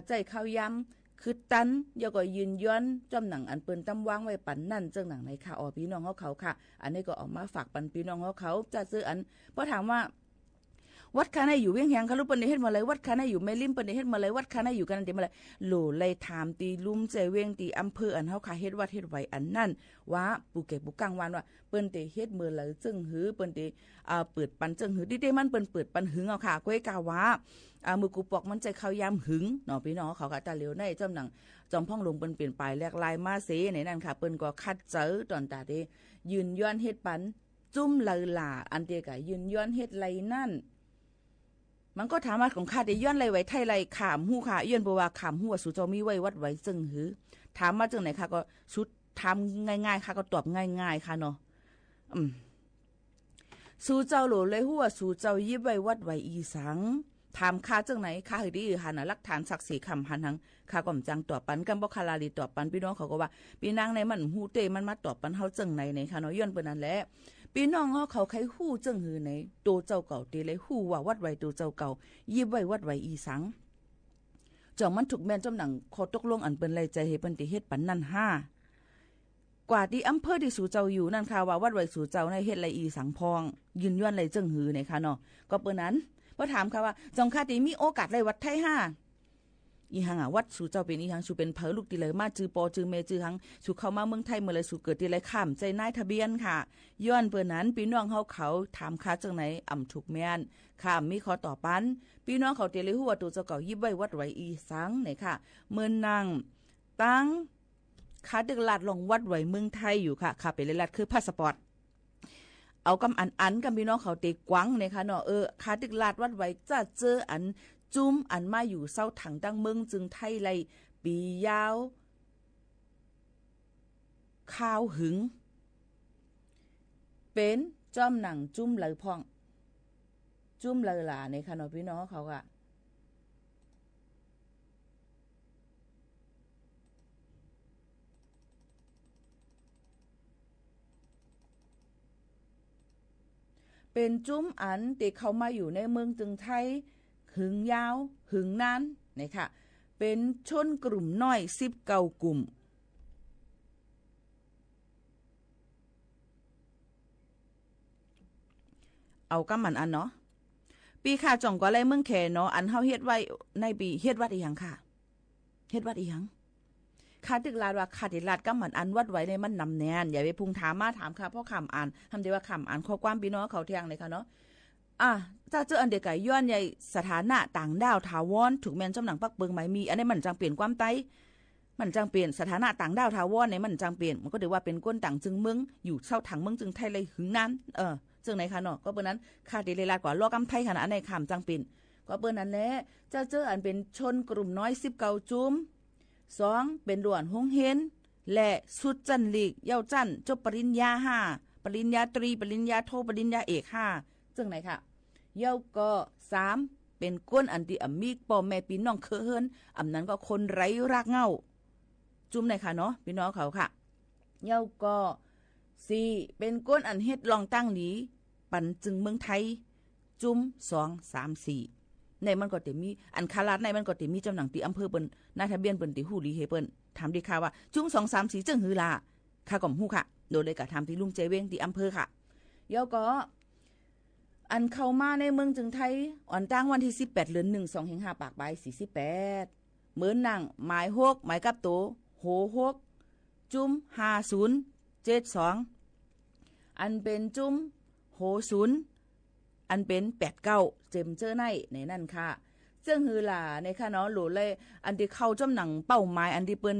S25: ใจข้าวยำคือตันยก็ยืนย้อนจำหนังอันเปิ้นตำวางไว้ปันนั่นจังหนังในค่ะพี่น้องเขาค่ะอันนี้ก็ออกมาฝากปันพี่น้องเขาจะซื้ออันเพราะถามว่าวัดคานาอยู่เวียงแหงคารุปนเฮ็ดมาเลยวัดคานาอยู่แม่ริมปนเฮ็ดมาเลยวัดคานาอยู่กันเดมาเลยโหลเลยถามตีลุ่มใจเวียงตีอำเภออันเฮาค่ะเฮ็ดวัดเฮ็ดไว้อันนั่นว่าปูเกปูกังวานว่าเปิ้นเตเฮ็ดมื้อเลยจึงหือเปิ้นเตเปิดปันจึงหือดิมันเปิ้นเปิดปันหึงเอาค่ะก้อยกาว่ามือกูปอกมันใจเข้ายามหึงเนาะพี่น้องเขาก็ตาเหลียวในจำหนังจอมพ่องลงเปิ้นเปลี่ยนไปแลกลายมาเสในนั่นค่ะเปิ้นก็คัดเจอตอนตาเดยืนย้อนเฮ็ดปันจุ้มเลหลาอันเตก็ยืนย้อนเฮ็ดไรนั่นมันก็ถามว่าของข้าได้ย้อนไรไว้ไทยไรขามหู้ค่ะย้อนบ่ว่าขามหู้ว่าสู่เจ้ามีไว้วัดไว้จึงหือถามมาจังไหนค่ะก็ชุดถามง่ายๆค่ะก็ตอบง่ายๆค่ะเนาะสู่เจ้าโหลเลยหู้ว่าสู่เจ้ายิบไว้วัดไว้อีสังถามข้าจังไหนข้าให้ดีหันน่ะหลักฐานศักดิ์ศรีคำหันหังข้าก็จังตอบปันกันบ่คาลาลีตอบปันพี่น้องเขาก็ว่าพี่นางในมันฮู้เตมันมาตอบปันเฮาจังไหนค่ะเนาะย้อนเปิ้นนั่นแหละพี่น้องเขาใครฮู้จังหือไหนโตเจ้าเก่าตีเลยฮู้ว่าวัดไว้โตเจ้าเก่ายิบไว้วัดไว้อีสังจ่องมันถูกแม่นจำหนังขอตกลงอันเปิ้นเลยใจให้เปิ้นติเฮ็ดปันนั่น5กว่าที่อำเภอที่สู่เจ้าอยู่นั่นค่ะว่าวัดไว้สู่เจ้าในเฮ็ดไรอีสังพองยืนย้อนไรจังหือไหนค่ะเนาะก็เปิ้นนั้นบ่ถามค่ะว่าจองค่าติมีโอกาสไรวัดไทย
S9: อีหังวัดสู่เจ้าเป็นอีหังสู่เป็นเผอลูกติเลยมาจือปอจือเมจือหังสู่เข้ามาเมืองไทยเมื่อไรสู่เกิดติเลยข้ามใจนายทะเบียนค่ะย้อนเปิ้นนั้นพี่น้องเขาถามค่าจังไหนถูกแม่นข้ามมีข้อต่อปันพี่น้องเขาเตเลยฮู้ว่าตัวเจ้าเก่ายิบไว้วัดไว้อีสังไหนค่ะเมื่อนั่งตั้งค่าดึกลาดลงวัดไว้เมืองไทยอยู่ค่ะค่ะไปเลยลัดคือพาสปอร์ตเอากำอันกับพี่น้องเขาเตกวังนะคะเนาะค่าดึกลาดวัดไว้จะเจออันจุ้มอันมาอยู่เศร้าถังดังเมืองจึงไทยไรปียาวข้าวหึงเป็นจ้อมหนังจุ้มเลยพ่องจุ้มเลยล่ะในค่ะเนาะพี่น้องเขาอะเป็นจุ้มอันที่เขามาอยู่ในเมืองจึงไทยหึงยาวหึงนั้นนี่ค่ะเป็นชนกลุ่มน้อย19กลุ่มเอากำมันอันเนาะปีค่ะจ่องก็เลยเมืองแขเนาะอันเฮาเฮ็ดไว้ในปีเฮ็ดวัดอีหยังค่ะเฮ็ดวัดอีหยังค่าตึกลาดว่าค่าติลาดกำมันอันวัดไว้ในมันนำแนนอย่าไปพุงถามมาถามค่ะเพราะคำอ่านทำได้ว่าคำอ่านข้อความพี่น้องเขาเที่ยงเลยค่ะเนาะถ้าเจออันเดียกย้อนใหญ่สถานะต่างดาวถาวรถูกแม่นจำหนังปักเบิงไหมมีอันนี้มันจังเปลี่ยนความไตมันจังเปลี่ยนสถานะต่างดาวถาวรในมันจังเปลี่ยนมันก็ถือว่าเป็นก้นต่างจึงเมืองอยู่เช่าถังเมืองจึงไทยเลยหึงนั้นจึงไหนคะเนาะก็เปิ้นนั้นค่าเดลาดกว่าลอกำไทยขนาดในคำจังเปลี่ยนก็เปิ้นนั้นแหละจะเจออันเป็นชนกลุ่มน้อย19จุ้ม2เป็นด่วนหงเฮนและสุดจันลีกเย้าจันจบปริญญา5ปริญญาตรีปริญญาโทปริญญาเอก5จึงไหนค่ะเย้าก็3เป็นก้นอันที่มีพ่อแม่พี่น้องเคยเฮินอำนั้นก็คนไร้รากเหง้าจุ่มไหนค่ะเนาะพี่น้องเขาค่ะเย้าก็4เป็นก้นอันเฮ็ดลองตั้งหลีปันจึงเมืองไทยจุ่ม2 3 4ในมันก็จะมีอันคาลาดในมันก็จะมีจำหนังตีอำเภอเปิ้นนายทะเบียนเปิ้นติฮู้ลีเฮเปิ้นถามดีค่ะว่าจุ่ม2 3 4จึงหือล่ะค่ะก่อมฮู้ค่ะโดยเลยก็ถามที่ลุงเจเวงที่อำเภอค่ะเย้าก็อันเข้ามาในเมืองจึงไทยอ่อนตั้งวันที่18เดือน1 2 5ปากใบ48เหมือนนั่งหมาย6หมายกับโตโห6จุ้ม5072อันเป็นจุ้มโห0อันเป็น89เจมเจอในนั่นค่ะซึ่งฮือล่ะในค่ะเนาะโหลเลยอันที่เข้าจำหนังเป้าหมายอันที่เปิ้น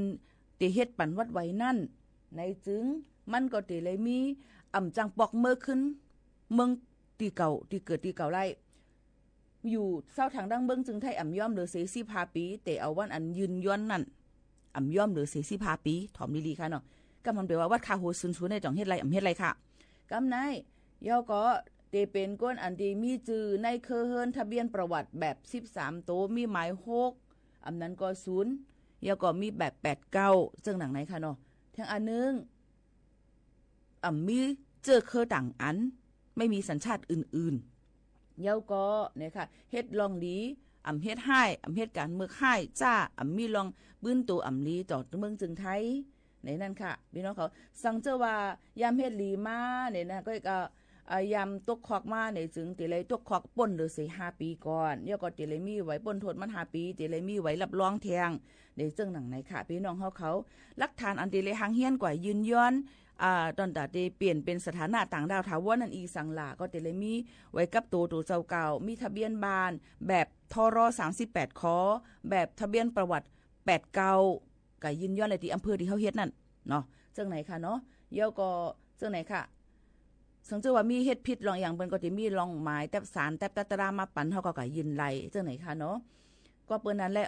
S9: ติเฮ็ดปันวัดไว้นั่นในจึงมันก็ติเลยมีจังปอกเมื่อขึ้นเมืองตีเก่าตีเกิดตีเก่าไล่อยู่เศร้าทางดังเบิ้งจึงไทยย่อมเหลือ45ปีแต่เอาวันอันยืนย้อนนั่นย่อมเหลือ45ปีถอมลีๆค่ะเนาะก็มันแปลว่าวัดคาโหซุนในจ่องเฮ็ดไรเฮ็ดไรค่ะกำนายย่อก็เตเป็นก้นอันที่มีจื่อในเคอเฮินทะเบียนประวัติแบบ13โตมีหมาย6อันนั้นก็0ย่อก็มีแบบ89ซึ่งหนังไหนค่ะเนาะทั้งอันนึงมีเจอเคอต่างอันไม่มีสัญชาติอื่นๆเย้าก็เนี่ยค่ะเฮ็ดลองดีเฮ็ดให้เฮ็ดการเมืองให้จ้ามีลองบื้นตัวลีจอดเมืองจึงไทยในนั่นค่ะพี่น้องเขาสั่งเจอว่ายามเฮ็ดลีมาเนี่ยนะก็ยามตกคอกมาในจึงติเลยตกคอกป่นหรือ5ปีก่อนเดี๋ยวก็ติเลยมีไว้ป่นโทษมัน5ปีติเลยมีไว้รับรองแทงในจึงหนังไหนค่ะพี่น้องเขาหลักฐานอันติเลยหางเฮียนกว่ายืนย้อนตอนตาเตเปลี่ยนเป็นสถานะต่างดาวถาวรนั่นอีสังหลาก็เตเลยมีไว้กับตัวเจ้าเก่ามีทะเบียนบ้านแบบทร38ขอแบบทะเบียนประวัติ89ก็ยืนย้อนในที่อำเภอที่เฮาเฮ็ดนั่นเนาะจังไหนค่ะเนาะเดี๋ยวก็จังไหนค่ะสังเจอว่ามีเฮ็ดผิดลองอย่างเปิ้นก็สิมีลองหมายแตบสารแตบตรามาปันเฮาก็ยืนไล่จังไหนค่ะเนาะก็เปิ้นนั้นแหละ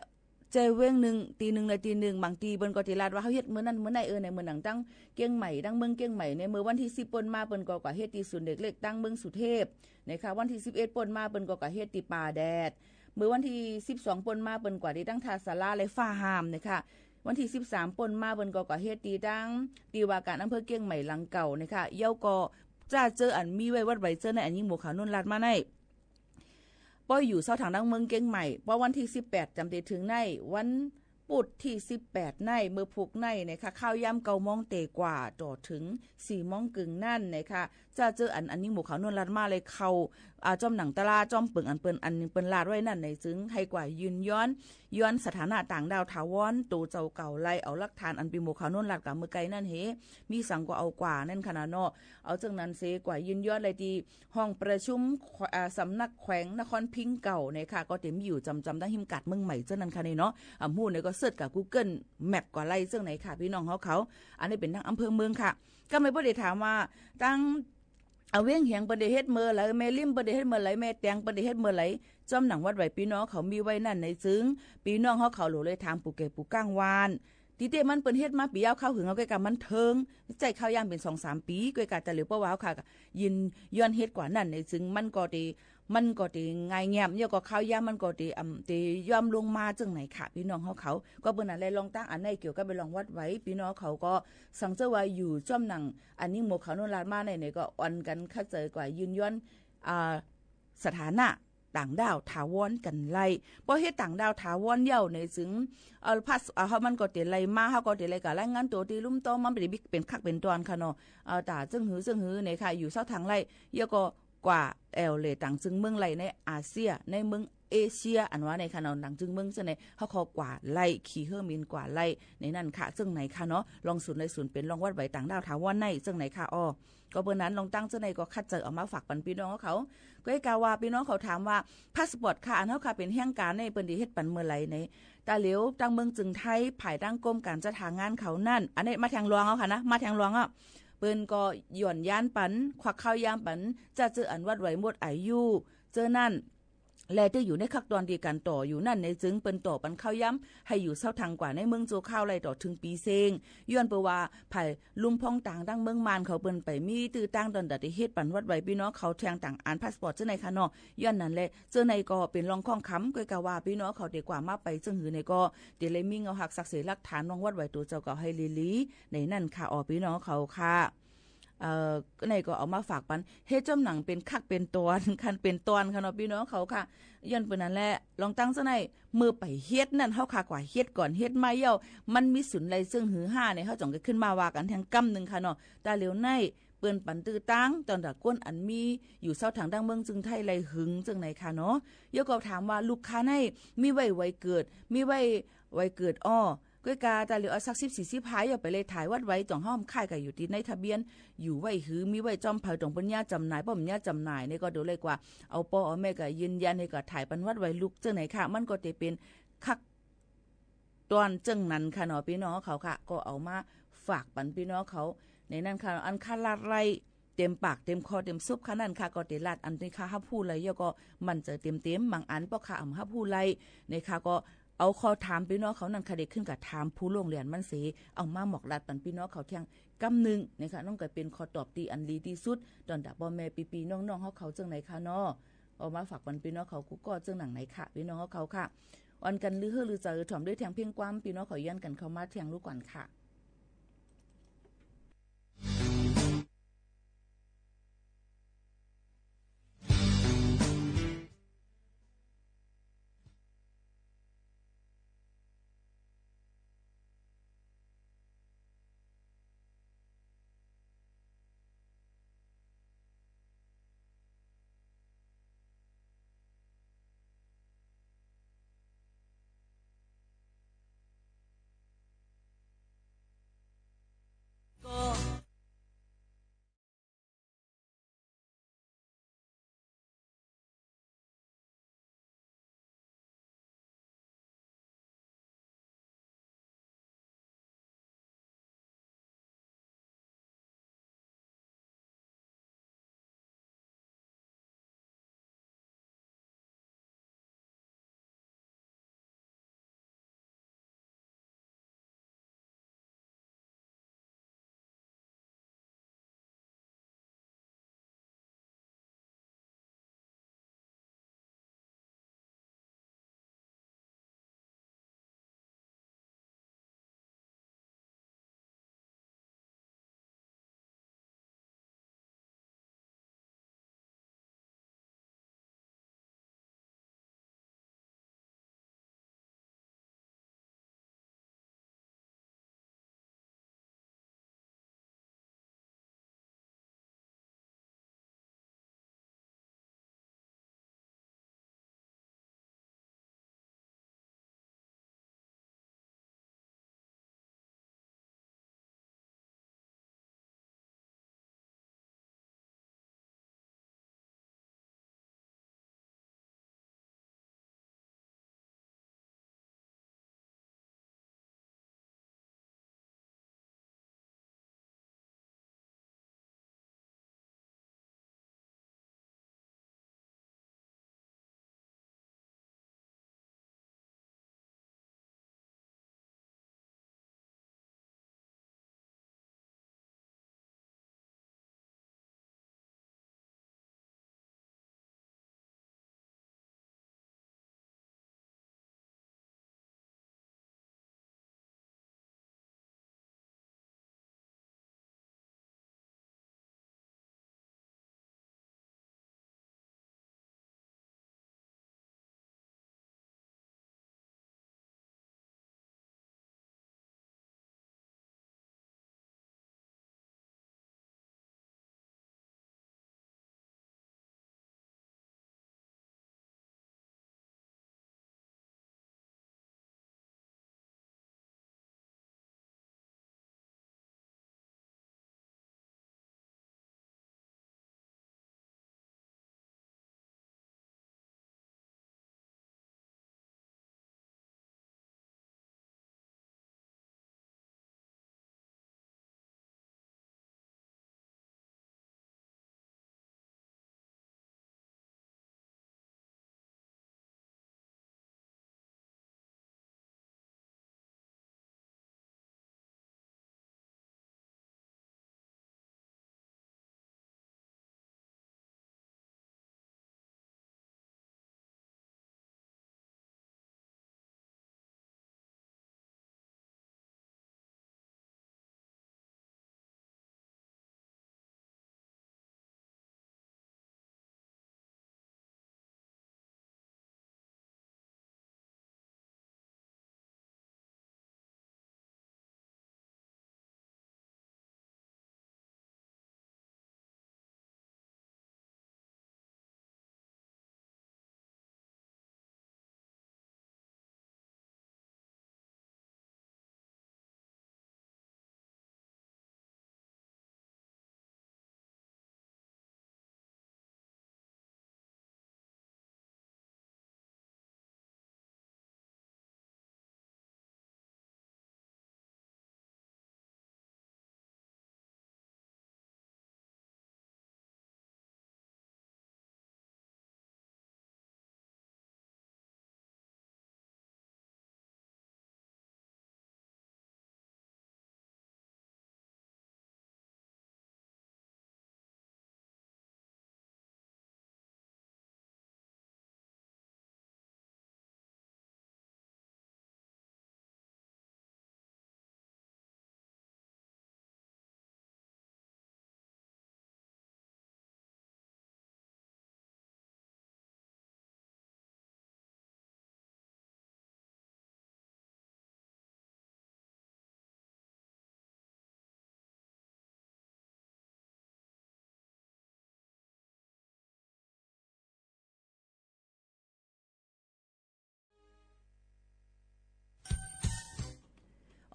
S9: เจเว้ง1ตี 1เลยตี 1บางทีเปิ้นก็ติลาดว่าเฮาเฮ็ดมื้อนั้นมื้อไหนในมื้อหนังตั้งเกียงใหม่ตั้งเมืองเกียงใหม่ในมื้อวันที่10ป่นมาเปิ้นก็เฮ็ดที่ศูนย์เด็กเล็กตั้งเมืองสุเทพนะคะวันที่11ป่นมาเปิ้นก็เฮ็ดที่ป่าแดดมื้อวันที่12ป่นมาเปิ้นก็ได้ตั้งท่าศาลาและฟ้าหามนะคะวันที่13ป่นมาเปิ้นก็เฮ็ดที่ตั้งที่ว่าการอำเภอเกียงใหม่หลังเก่านะคะเย้าก็จ้าเจออันมีไว้วัดไว้เจอในอันยิ่งหมู่ขาวนุ่นลาดมาในป้อยอยู่เศร้าทางดังเมืองเกียงใหม่เพราะวันที่18จำได้ถึงในวันปุดที่18ในเมื่อผูกในนะคะข้าวยำ9 โมงเตกว่าต่อถึง4 โมงกึ่งนั่นนะคะจะเจออันยิ่งหมู่ขาวนวลรัดมาเลยเข้า จอมหนังตลาจอมปึงอันเปิ้นอันเปิ้นลาดไว้นั่นในจึงให้กว่ายืนย้อนสถานะต่างดาวถาวรตูเจ้าเก่าไล่เอาหลักฐานอันปีโมขาวโน่นลาดกับมือไกลนั่นเฮมีสังก็เอากว่านั่นขนาดเนาะเอาจังนั้นเสกว่ายืนย้อนเลยที่ห้องประชุมสำนักแขวงนครพิงค์เก่าเนี่ยค่ะก็เต็มอยู่จำได้หิมกัดเมืองใหม่เจ้านั้นค่ะนี่เนาะฮู้เนี่ยก็เสิร์ชกับ Google Map กว่าไล่จังไหนค่ะพี่น้องเขาอันนี้เป็นทั้งอำเภอเมืองค่ะก็ไม่บ่ได้ถามว่าตั้งเอาเวียงเหียงประเฮ็ดเมื่อไหลแม่ลิ่มประเฮ็ดเมื่อไหลแม่แตงประเฮ็ดเมื่อไหลจอมหนังวัดไหวพี่น้องเขามีไว้นั่นในซึ้งพี่น้องเขาโหลเลยทางปูเกปูก้างวานทีเตมันเปิ้นเฮ็ดมาปียาวเข้าหึงเอาใกล้กับมันเทิงใจเข้าย่างเป็น 2-3 ปีใกล้กับแต่เหลียวป้าว้าวค่ะยินย้อนเฮ็ดกว่านั่นในซึ้งมันก็ดีง่ายแง้มเนี่ยก็เข้าย่างมันก็ดียอมลงมาจังไหนค่ะพี่น้องเขาก็เปิ้นอะไรลองตั้งอันไหนเกี่ยวกับไปลองวัดไว้พี่น้องเขาก็สังเจอว่าอยู่จ้อมหนังอันนี้หมู่เขาโนนลาดมาในก็อ่อนกันคัดเจอกว่ายืนย้อนสถานะต่างดาวถาวรกันไล่เพราะเฮ็ดต่างดาวถาวรเย่าในถึงพัสเฮามันก็เตไล่มาเฮาก็เตไล่กับรายงานตัวที่ลุ่มโตมันเป็นคักเป็นตอนค่ะเนาะตาจึงหือในค่ะอยู่เซาทางไล่เยอะก็กว่าเลยต่างจึงเมืองไล่ในอาเซียในเมืองเอเชียอันว่าในค่ะเนาะต่างจึงเมืองจังไหนเฮาขอกว่าไล่ขี่เฮอร์มินกว่าไล่ในนั่นค่ะซึ่งไหนค่ะเนาะลองศูนย์ในศูนย์เป็นลองวัดไว้ต่างดาวถาวรในซึ่งไหนค่ะอ้อก็เบอร์นั้นลองตั้งเจ้าในก็คัดเจอออกมาฝากปันพี่น้องเขาก็ให้กาว่าพี่น้องเขาถามว่าพาสปอร์ตค่ะอันเฮาค่ะเป็นแห่งการในเปิ้นสิเฮ็ดปันเมื่อไหร่ในตาเหลียวตั้งเมืองจึงไทยภายตั้งกรมการจัดหางานเขานั่นอันนี้มาแทงหลวงเอาค่ะนะมาแทงหลวงอ่ะเปิ้นก็หย่อนย่านปันควักข้าวยามปันจะเจออันวัดไว้หมดอายุเจอนั่นแลที่อยู่ในคักตอนดีกันต่ออยู่นั่นในจึงเปิ้นต่อปันข้าวย้ำให้อยู่เศร้าทางกว่าในเมืองโจข้าวไล่ต่อถึงปีเซงย้อนเปว่าไผ่ลุมพองต่างดังเมืองมานเขาเปิ้นไปมีตื้อตั้งตอนดัดเฮ็ดปันวัดไว้พี่น้องเขาแทงต่างอ่านพาสปอร์ตเจ้าในค่ะเนาะย้อนนั่นแหละเจ้าในก็เป็นรองข้องค้ำก้อยกะว่าพี่น้องเขาดีกว่ามาไปจึงหือในก็เดี๋ยวเลยมีเงาหักศักดิ์ศรีหลักฐานรองวัดไว้ตัวเจ้าก็ให้ลีในนั่นค่ะออพี่น้องเขาค่ะในก็เอามาฝากปันเฮ็ดจอมหนังเป็นคักเป็นตอนคันเป็นตอนค่ะเนาะพี่น้องเขาค่ะย้อนเปิ้นนั่นแหละลองตั้งซะในมือไปเฮ็ดนั่นเฮาค่ะกว่าเฮ็ดก่อนเฮ็ดมาเย้ามันมีสุนไหลซึ่งหือห้าเนี่ยเฮาจ่องก็ขึ้นมาว่ากันแทงกำนึงค่ะเนาะตาเหลียวในเปิ้นปันตื้อตั้งตอนตะก้นอันมีอยู่เซาทางดังเมืองจึงไทยไหลหึงจังไหนค่ะเนาะเดี๋ยวก็ถามว่าลูกค้าในมีไว้เกิดมีไว้เกิดอ้อก้อยกาตาเหลียวเอาสัก10-40พายอย่าไปเลยถ่ายวัดไว้จ่องห้อมค่ายก็อยู่ที่ในทะเบียนอยู่ไว้หือมีไว้จอมเผาตรงปัญญาจำหน่ายป้อมญาจำหน่ายนี่ก็ดูเลยกว่าเอาปอเอาแม่ก็ยืนยันให้ก็ถ่ายปันวัดไว้ลูกจังไหนค่ะมันก็จะเป็นคักตอนจังนั้นค่ะเนาะพี่น้องเขาค่ะก็เอามาฝากปันพี่น้องเขาในนั้นค่ะอันคาลาดไรเต็มปากเต็มคอเต็มซุปค่ะนั่นค่ะก็เตลาดอันนี้ค่ะฮับผู้ไรย่อก็มันจะเต็มบางอันป้อค่ะอำฮับผู้ไรในค่ะก็เอาข้อถามพี่น้องเขานั่นค่ะเด็กขึ้นกับถามผู้โรงเรียนมันสิเอามาหมอกลัดปันพี่น้องเขาเที่ยงกำนึงนะคะน้องก็เป็นข้อตอบที่อันดีที่สุดตอนดับบ่แม่ปีน้องๆเขาจังไหนค่ะเนาะเอามาฝากปันพี่น้องเขากูก็จังหนังไหนค่ะพี่น้องเขาค่ะวันกันลือหรือจะถ่อมด้วยแทงเพียงความพี่น้องเขาย้อนกันเข้ามาแทงลูกก่อนค่ะ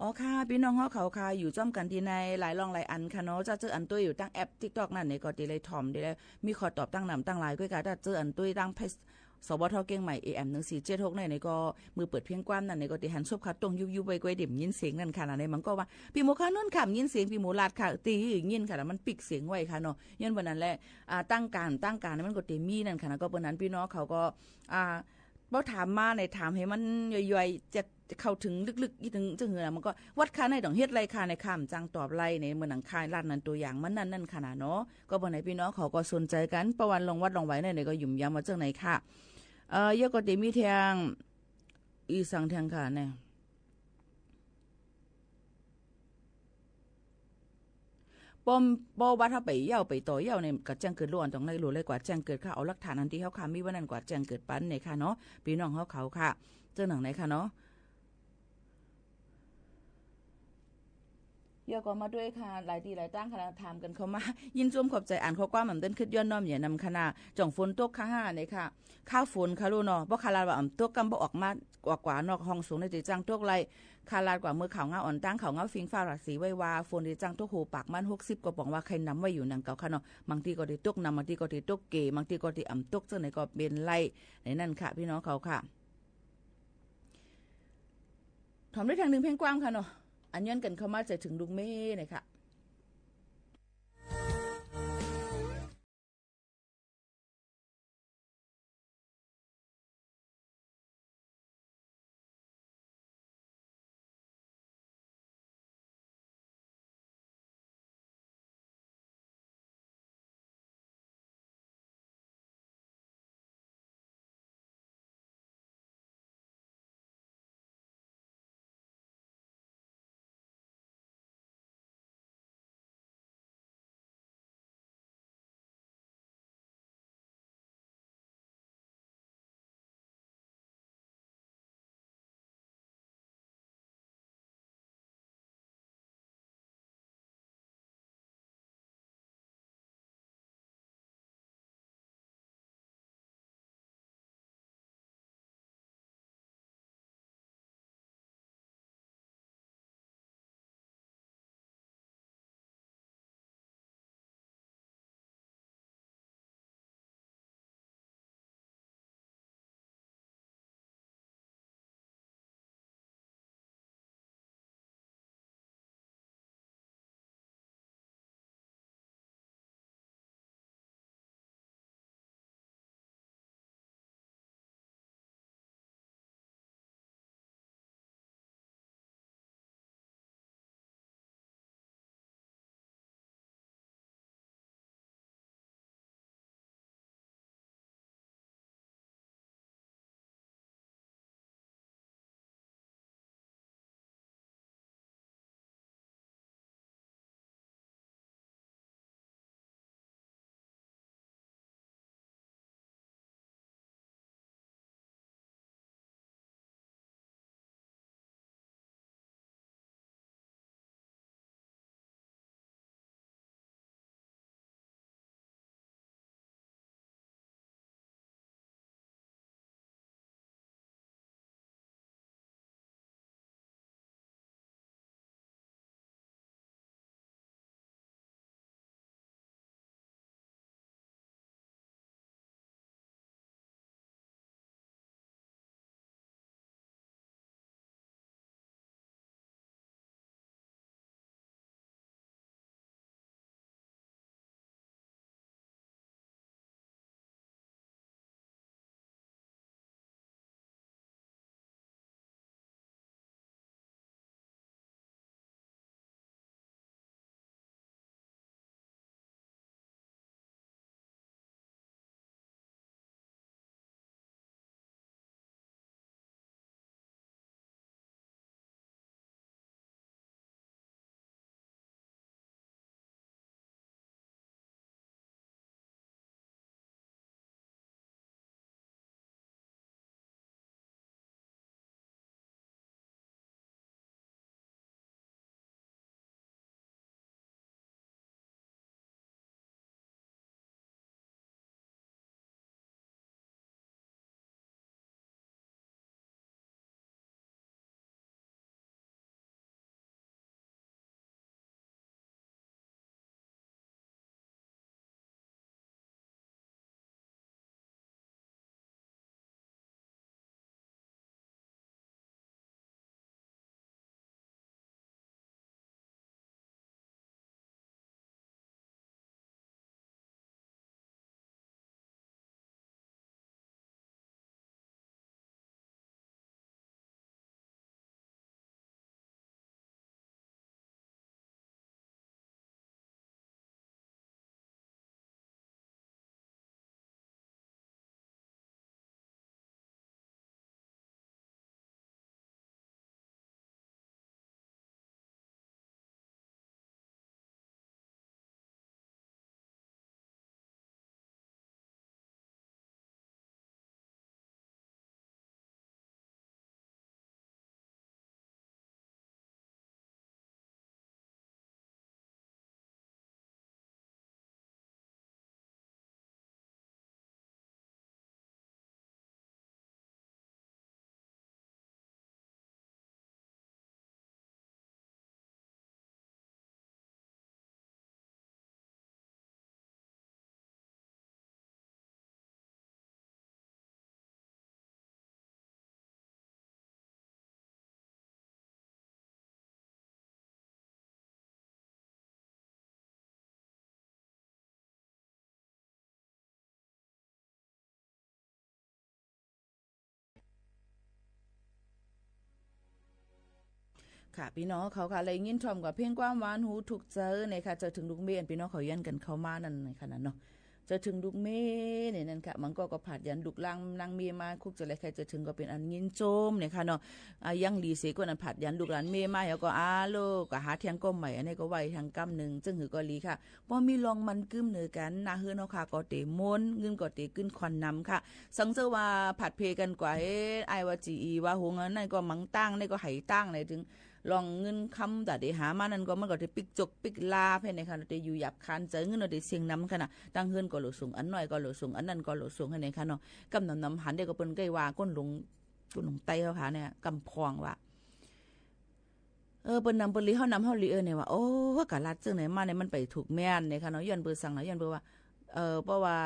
S9: อ๋อค่ะพี่น้องเฮาเขาค่ะอยู่จ้อมกันที่ในหลายรองหลายอันค่ะเนาะจะเจออันตุ้ยอยู่ตั้งแอป TikTok นั่นนี่ก็ดีเลยถ่อมดีเลยมีขอตอบตั้งนำตั้งหลายก้อยกะถ้าเจออันตุ้ยตั้งเพจสบทเก่งใหม่ AM 1476ในก็มือเปิดเพียงกว้ามนั่นนี่ก็ติหันซบคัดตรงยุบๆไว้ก้อยดิ่มยินเสียงนั่นค่ะในมันก็ว่าพี่หมูค่ะนู่นขำยินเสียงพี่หมูลาดค่ะตียินค่ะแล้วมันปิกเสียงไว้ค่ะเนาะย้อนวันนั้นแหละตั้งการมันก็ติมีนั่นค่ะก็ปนนั้นพี่น้องเขาก็บ่ถามมาในถามให้มันย่อยๆจะเข้าถึงลึกๆอีถึงจังหือมันก็วัดค่าในต้องเฮ็ดไรค่าในข้ามจังตอบไรในเมืองหนังคายลาดนั้นตัวอย่างมันนั่นขนาดเนาะก็บ่ไหนพี่น้องเขาก็สนใจกันประวันลงวัดลงไว้ในก็ยุ่มยำว่าจังไหนค่ะยก็ติมีทางอีสังทางค่ะเนี่ยปอมบ่ว่าถ้าไปเย่าไปต่อเย่าเนี่ยก็แจ้งเกิดล้วนต้องไล่รู้เลยกว่าแจ้งเกิดค่ะเอาหลักฐานอันที่เฮาค้ามีว่านั่นกว่าแจ้งเกิดปันเนี่ยค่ะเนาะพี่น้องเฮาเขาค่ะเจ้าหนังไหนค่ะเนาะยก็มาด้วยค่ะหลายทีหลายตั้งคณะถามกันเข้ามายินจมขอบใจอ่านข้อความมันเต้นขึ้นย้อนน้อมอย่านำคณะจ่องฝนตกค่ะเนี่ยค่ะข้าวฝนค่ะลูกเนาะบ่คาราว่าตกกำบ่ออกมากว่านอกห้องสูงในติจังตกไรคาราดกว่ามือข่าวเงาอ่อนตั้งข่าวเงาฟิงฟ้าราศีไว้ว่าฝนติจังตกหูปากมัน60ก็บอกว่าใครนำไว้อยู่นังเก่าค่ะเนาะบางทีก็ได้ตกนำบางทีก็ได้ตกเกบางทีก็ได้ตกจังไหนก็เป็นไล่ในนั่นค่ะพี่น้องเขาค่ะถอมด้วยทางนึงเพ่งกว้างค่ะเนาะอันย้อนกันเข้ามาใจถึงลุงเม่เนี่ยค่ะ ค่ะพี่น้องเขาค่ะเลยยินชมกับเพลงความหวานหูถูกเจอในค่ะจะถึงลูกเมียนพี่น้องเขายันกันเข้ามานั่นในขนาดเนาะจะถึงลูกเมย์เนี่ยนั่นค่ะมันก็ผัดยันดุกลังนางเมียมาคุกจะอะไรใครจะถึงก็เป็นอันยินโจมเนี่ยค่ะเนาะยังดีเสกว่านั้นผัดยันดุกหลานเมย์มาแล้วก็โลก็หาเทียงก็ใหม่อันนี้ก็ไว้ทางกำหนึ่งจึงหือก็ลีค่ะพอมีลองมันกึ้มเหนือกันนาเฮือนเนาะค่ะก็เตะมนเงินก็เตะขึ้นควันน้ำค่ะสังเจอว่าผัดเพกันกว่าไอ้ว่าจีว่าหงนั่นก็มังตั้งนี่ก็ไหตั้งเลยถึงลองเงินคำแต่เดี๋ยวหามานั่นก็มันก็จะปิกจกปิกลาเพื่อนในขณะที่อยู่หยับคันเจอเงินเราได้เสียงน้ำขนาดตั้งเฮือนก็หลุดสูงอันหน่อยก็หลุดสูงอันนั้นก็หลุดสูงให้ในขณะกำน้ำหันเด็กก็เป็นใกล้ว่าก้นหลงไตเขาค่ะเนี่ยกำพองว่าเปิ้นนำเปิ้นลีเฮานำเฮาลีเนี่ยว่าโอ้ว่ากะลัดจังไหนมาเนี่ยมันไปถูกแม่นในขณะย้อนเปิ้นสั่งนะย้อนเปิ้นว่าเพราะว่า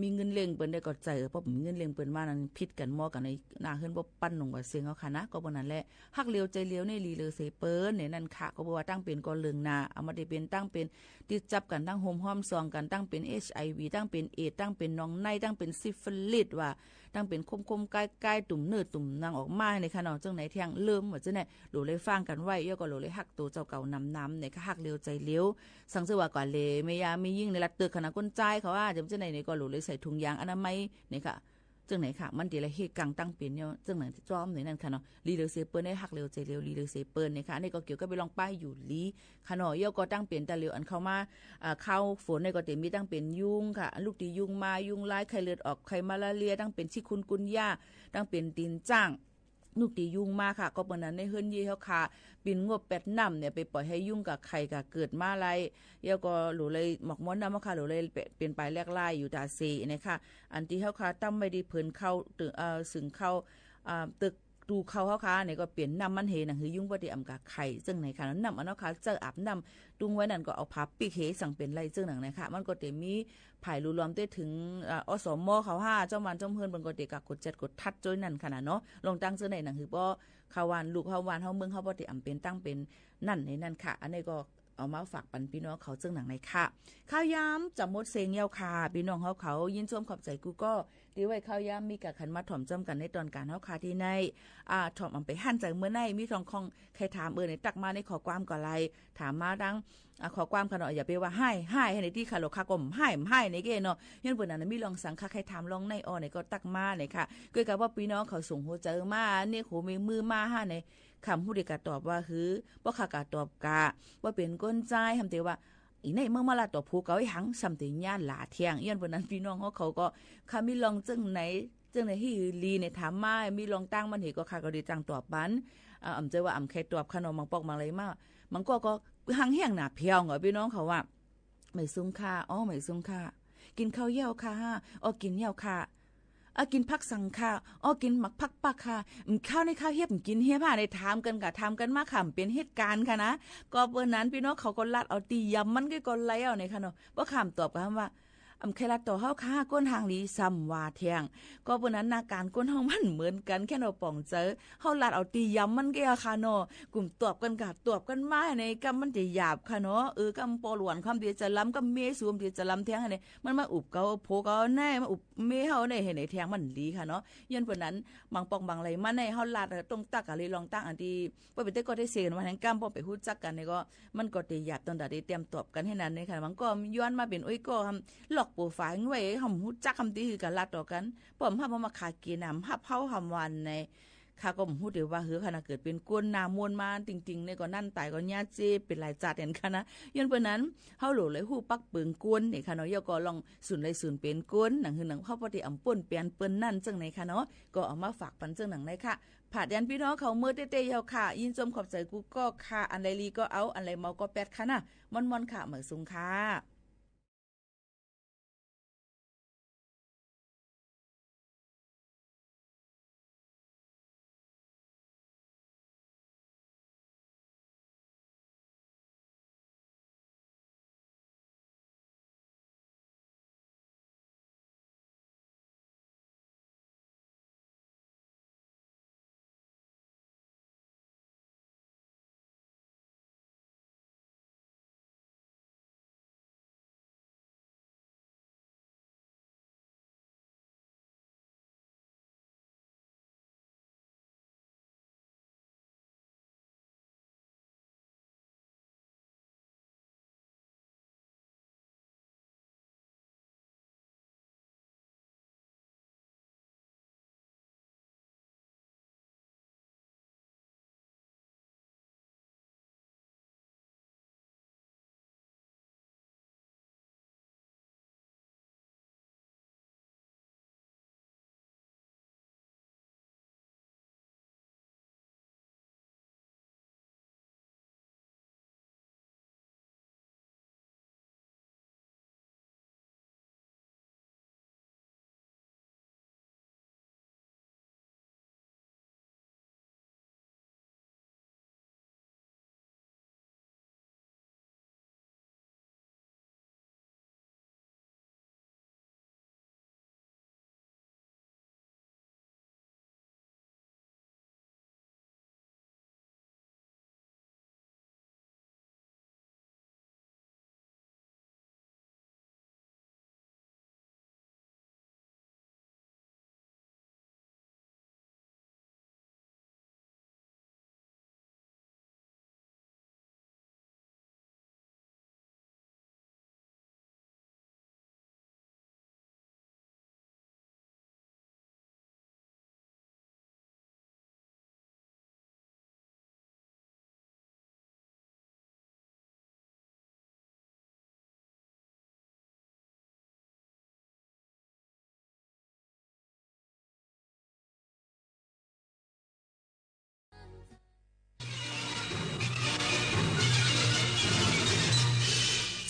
S9: มีเงินเลี้ยงเปิ้นได้ก็ใจเพราะผมเงินเลี้ยงเปิ้นมานั้นผิดกันมอกันในหน้าเฮือนบ่ปั้นลงว่าเสียงเอาค่ะนะก็บ่นั่นแหละฮักเลียวใจเลียวในลีเลอเสเปิ้นเนี่ยนั่นค่ะก็บ่ว่าตั้งเป็นก็เรื่องหน้าเอามาได้เป็นตั้งเป็นติดจับกันตั้งโฮมห้อมซองกันตั้งเป็น HIV ตั้งเป็นเอดตั้งเป็นน้องในตั้งเป็นซิฟิลิสว่าตั้งเป็นคมๆใกล้ๆตุ่มเนื้อตุ่มนางออกมาในค่ะเนาะจังไหนเที่ยงเริ่มว่าจังไหนโหลเลยฟังกันไว้ย่อก็โหลเลยฮักตัวเจ้าเก่านำเนี่ยค่ะฮักเลียวใจเลียวสังเสว่าก่อนเลยแม่ยามียิ่งในรัดตึกขนาดก้นใจเขาว่าจังไหนนี่ก็โหลเลยใส่ถุงยางอนามัยนี่ค่ะจังไหนค่ะมันดีละเฮ็ดกังตั้งเป็นเนี่ยจังไหนจอมนี่นั่นค่ะเนาะลีเลอเซเปิ้นได้ฮักเลียวใจเลียวลีเลอเซเปิ้นนี่ค่ะนี่ก็เกี่ยวกับไปลองป้ายอยู่ลีค่ะเนาะย่อก็ตั้งเป็นตะเลียวอันเข้ามาเข้าฝนนี่ก็มีตั้งเป็นยุงค่ะลูกตียุงมายุงลายไข้เลือดออกไข้มาลาเรียตั้งเป็นชิคุนกุนย่าตั้งเป็นตีนจ้างลูกตียุงมาค่ะก็ปานนั้นในเฮือนยี่เฮาค่ะปิ่นงบ8น้ำเนี่ยไปปล่อยให้ยุงกับไข่กับเกิดมาไรแล้วก็หลูเลยหมอกม้อนน้ำค่ะหลูเลยเป็นไปแลกไล่อยู่ตาเซนะคะอันที่เฮาค่ะตั้มไม่ได้เพิ่นเข้าตึกสึงเข้าตึกดูเขาเฮาค่ะเนี่ยก็เปลี่ยนน้ำมันเฮน่ะคือยุงบ่ได้อำกะไข่ซึ่งในค่ะน้ำอันเนาะค่ะเจออาบน้ำดุงไว้นั่นก็เอาผ้าปิกเฮสั่งเป็นไรซึ่งหนังนะคะมันก็จะมีภายรวมได้ถึงอสมเขา5เจ้ามันเจ้าเฮือนเพิ่นก็ได้กะกด7กดทัดจ้อยนั่นขนาดเนาะลงตั้งซื่อในหนังคือบ่ข้าวหวานลูกข้าวหวานเฮาเมืองเฮาบ่ได้อำเป็นตั้งเป็นนั่นในนั่นค่ะอันนี้ก็เอามาฝากปันพี่น้องเขาซึ่งหนังในค่ะข้าวยามจำหมดเสียงเหี่ยวค่ะพี่น้องเขายินชมขอบใจกูก็ดีไว้ข้าวยามมีกะขันมาถ่อมจ้อมกันในตอนการเฮาค่ะที่ในถ่อมอำไปหั่นใจเมื่อในมีทองคองใครถามในตักมาในขอความก่อไรถามมาดังขอความขนาดอย่าไปว่าให้ในที่ค่ะโลคากลมให้ในเกเนาะยันเปิ้นนั้นมีลองสังค่ะใครถามลองในในก็ตักมาในค่ะคือกับว่าพี่น้องเขาส่งหัวใจมาเนี่ยโหมีมือมาในคำผู้ใดก็ตอบว่าคือบ่ค่ะก็ตอบกะว่าเป็นก้นใจทำแต่ว่าอีในเมื่อมาละตอบผู้เก่าให้หังสำติญาณหลาเที่ยงย้อนเปิ้นนั้นพี่น้องเขาก็ค่ะมีลองจังไหนที่ลีในถามมามีลองตั้งมันเหก็ค่ะก็ได้จังตอบบันอำใจว่าอำแค่ตอบขนมมังปอกมังอะไรมามันก็หังแห้งหน้าเพียวเหรอพี่น้องเขาว่าไม่ซุ้มค่ะไม่ซุ้มค่ะกินข้าวเยี่ยวค่ะกินเยี่ยวค่ะกินผักสังค่ะกินหมักผักปักค่ะข้าวในข้าวเฮียบกินเฮียผ่าในถามกันกะถามกันมาค่ะเป็นเหตุการณ์ค่ะนะก็เปิ้นนั้นพี่น้องเขาก็ลัดเอาตียำมันก็ก่อนไล่เอาในค่ะเนาะบ่ถามตอบกันว่าแค่ละต่อเฮาค่ะก้นทางลีซ้ำว่าเที่ยงก็เปิ้นนั้นนาการก้นเฮามันเหมือนกันแค่เนาะป่องเจอเฮาลัดเอาตียำมันก็ค่ะเนาะกลุ่มตอบกันกะตอบกันมาในกำมันจะหยาบค่ะเนาะกำปอหลวนคำเดียวจะล้ำกำเมสูมเดียวจะล้ำเที่ยงนี่มันมาอุบเกาโพเกาแน่มาอุบเมเฮาได้เห็นในเที่ยงมันลีค่ะเนาะยันเปิ้นนั้นบางปองบางไหลมาในเฮาลัดตรงตักอะไรลองตั้งอันที่บ่เป็นแต่ก็ได้เสียนว่าทั้งกำบ่ไปฮู้จักกันนี่ก็มันก็ได้หยาบตอนใดได้เตรียมตอบกันให้นั้นนี่ค่ะมันก็ย้อนมาเป็นก็หลอกโปรไฟล์ไว้หำฮู้จักคำที่คือกันลัดต่อกันป้อมฮับมาขากินน้ำฮับเฮาหำวันในข้าก็ฮู้เดี๋ยวว่าขณะเกิดเป็นก้นน้ำมวลมาจริงๆในก็นั่นตายก็ญาเจเป็นหลายจัดเห็นค่ะนะย้อนเปิ้นนั้นเฮาโหลเลยฮู้ปักปึงก้นนี่ค่ะเนาะย่อก็ลองศูนย์เลยศูนย์เป็นก้นหนังคือหนังเฮาบ่ได้อำป่นเปลี่ยนเปิ้นนั่นจังไหนค่ะเนาะก็เอามาฝากปันจังหนังในค่ะผาดยันพี่น้องเขาเมื่อเต้ๆเฮาค่ะยินชมขอบใจกูก็ค่ะอันใดลีก็เอาอันใดเมาก็แปดค่ะนะม่อนๆค่ะเหมือนซุงค่ะ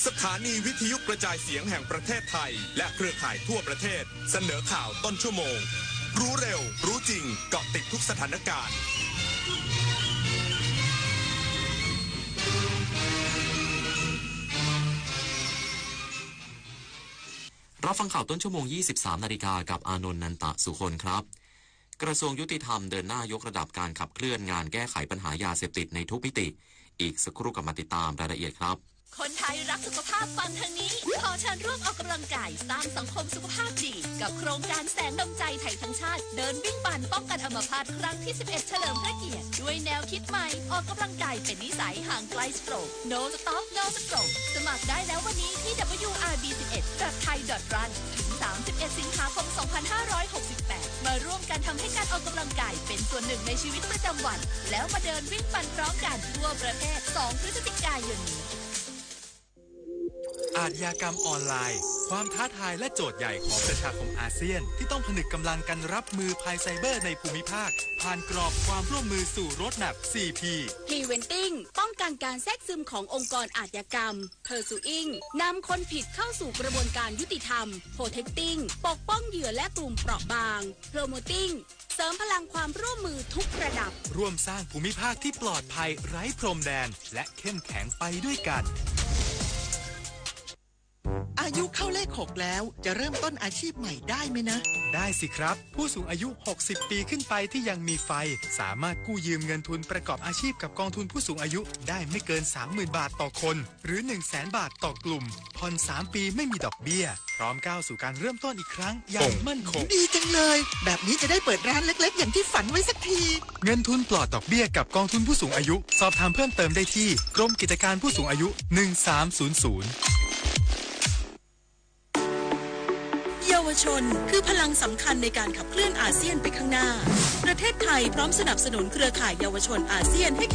S6: สถานีวิทยุกระจายเสียงแห่งประเทศไทยและเครือข่ายทั่วประเทศเสนอข่าวต้นชั่วโมงรู้เร็วรู้จริงเกาะติดทุกสถานการณ์
S7: รับฟังข่าวต้นชั่วโมง 23 นาฬิกากับอานนท์ นันตะสุคนครับกระทรวงยุติธรรมเดินหน้ายกระดับการขับเคลื่อนงานแก้ไขปัญหายาเสพติดในทุกมิติอีกสักครู่กลับมาติดตามรายละเอียดครับ
S8: คนไทยรักสุขภาพฟังทางนี้ขอเชิญร่วมออกกำลังกายสร้างสังคมสุขภาพดีกับโครงการแสงดำใจไทยทั้งชาติเดินวิ่งปั่นป้องกันอัมพาตครั้งที่ 11 เฉลิมพระเกียรติด้วยแนวคิดใหม่ออกกำลังกายเป็นนิสัยห่างไกลสโตรก No Stop No Stroke สมัครได้แล้ววันนี้ที่ wrb11.thai.run ถึง 31 สิงหาคม 2568 มาร่วมกันทำให้การออกกำลังกายเป็นส่วนหนึ่งในชีวิตประจำวันแล้วมาเดินวิ่งปั่นพร้อมกันทั่วประเทศ 2 พฤศจิกายนนี้
S2: อาชญากรรมออนไลน์ความท้าทายและโจทย์ใหญ่ของประชาคมอาเซียนที่ต้องผนึกกำลังกันรับมือภัยไซเบอร์ในภูมิภาคผ่านกรอบความร่วมมือสู่โรดแมพ 4P
S17: Preventing ป้องกันการแทรกซึมขององค์กรอาชญากรรม Pursuing นำคนผิดเข้าสู่กระบวนการยุติธรรม Protecting ปกป้องเหยื่อและกลุ่มเปราะบาง Promoting เสริมพลังความร่วมมือทุกระดับ
S2: ร่วมสร้างภูมิภาคที่ปลอดภัยไร้พรมแดนและเข้มแข็งไปด้วยกัน
S18: อายุเข้าเลข 6 แล้วจะเริ่มต้นอาชีพใหม่ได้ไหมนะ
S2: ได้สิครับผู้สูงอายุ60 ปีขึ้นไปที่ยังมีไฟสามารถกู้ยืมเงินทุนประกอบอาชีพกับกองทุนผู้สูงอายุได้ไม่เกิน 30,000 บาทต่อคนหรือ 100,000 บาทต่อกลุ่มผ่อน3 ปีไม่มีดอกเบี้ยพร้อมก้าวสู่การเริ่มต้นอีกครั้งอย่างมั่นคง
S18: ดีจังเลยแบบนี้จะได้เปิดร้านเล็กๆอย่างที่ฝันไว้สักที
S2: เงินทุนปลอดดอกเบี้ยกับกองทุนผู้สูงอายุสอบถามเพิ่มเติมได้ที่กรมกิจการผู้สูงอายุ1300
S19: เยาวชนคือพลังสำคัญในการขับเคลื่อนอาเซียนไปข้างหน้าประเทศไทยพร้อมสนับสนุนเครือข่ายเยาวชนอาเซียนให้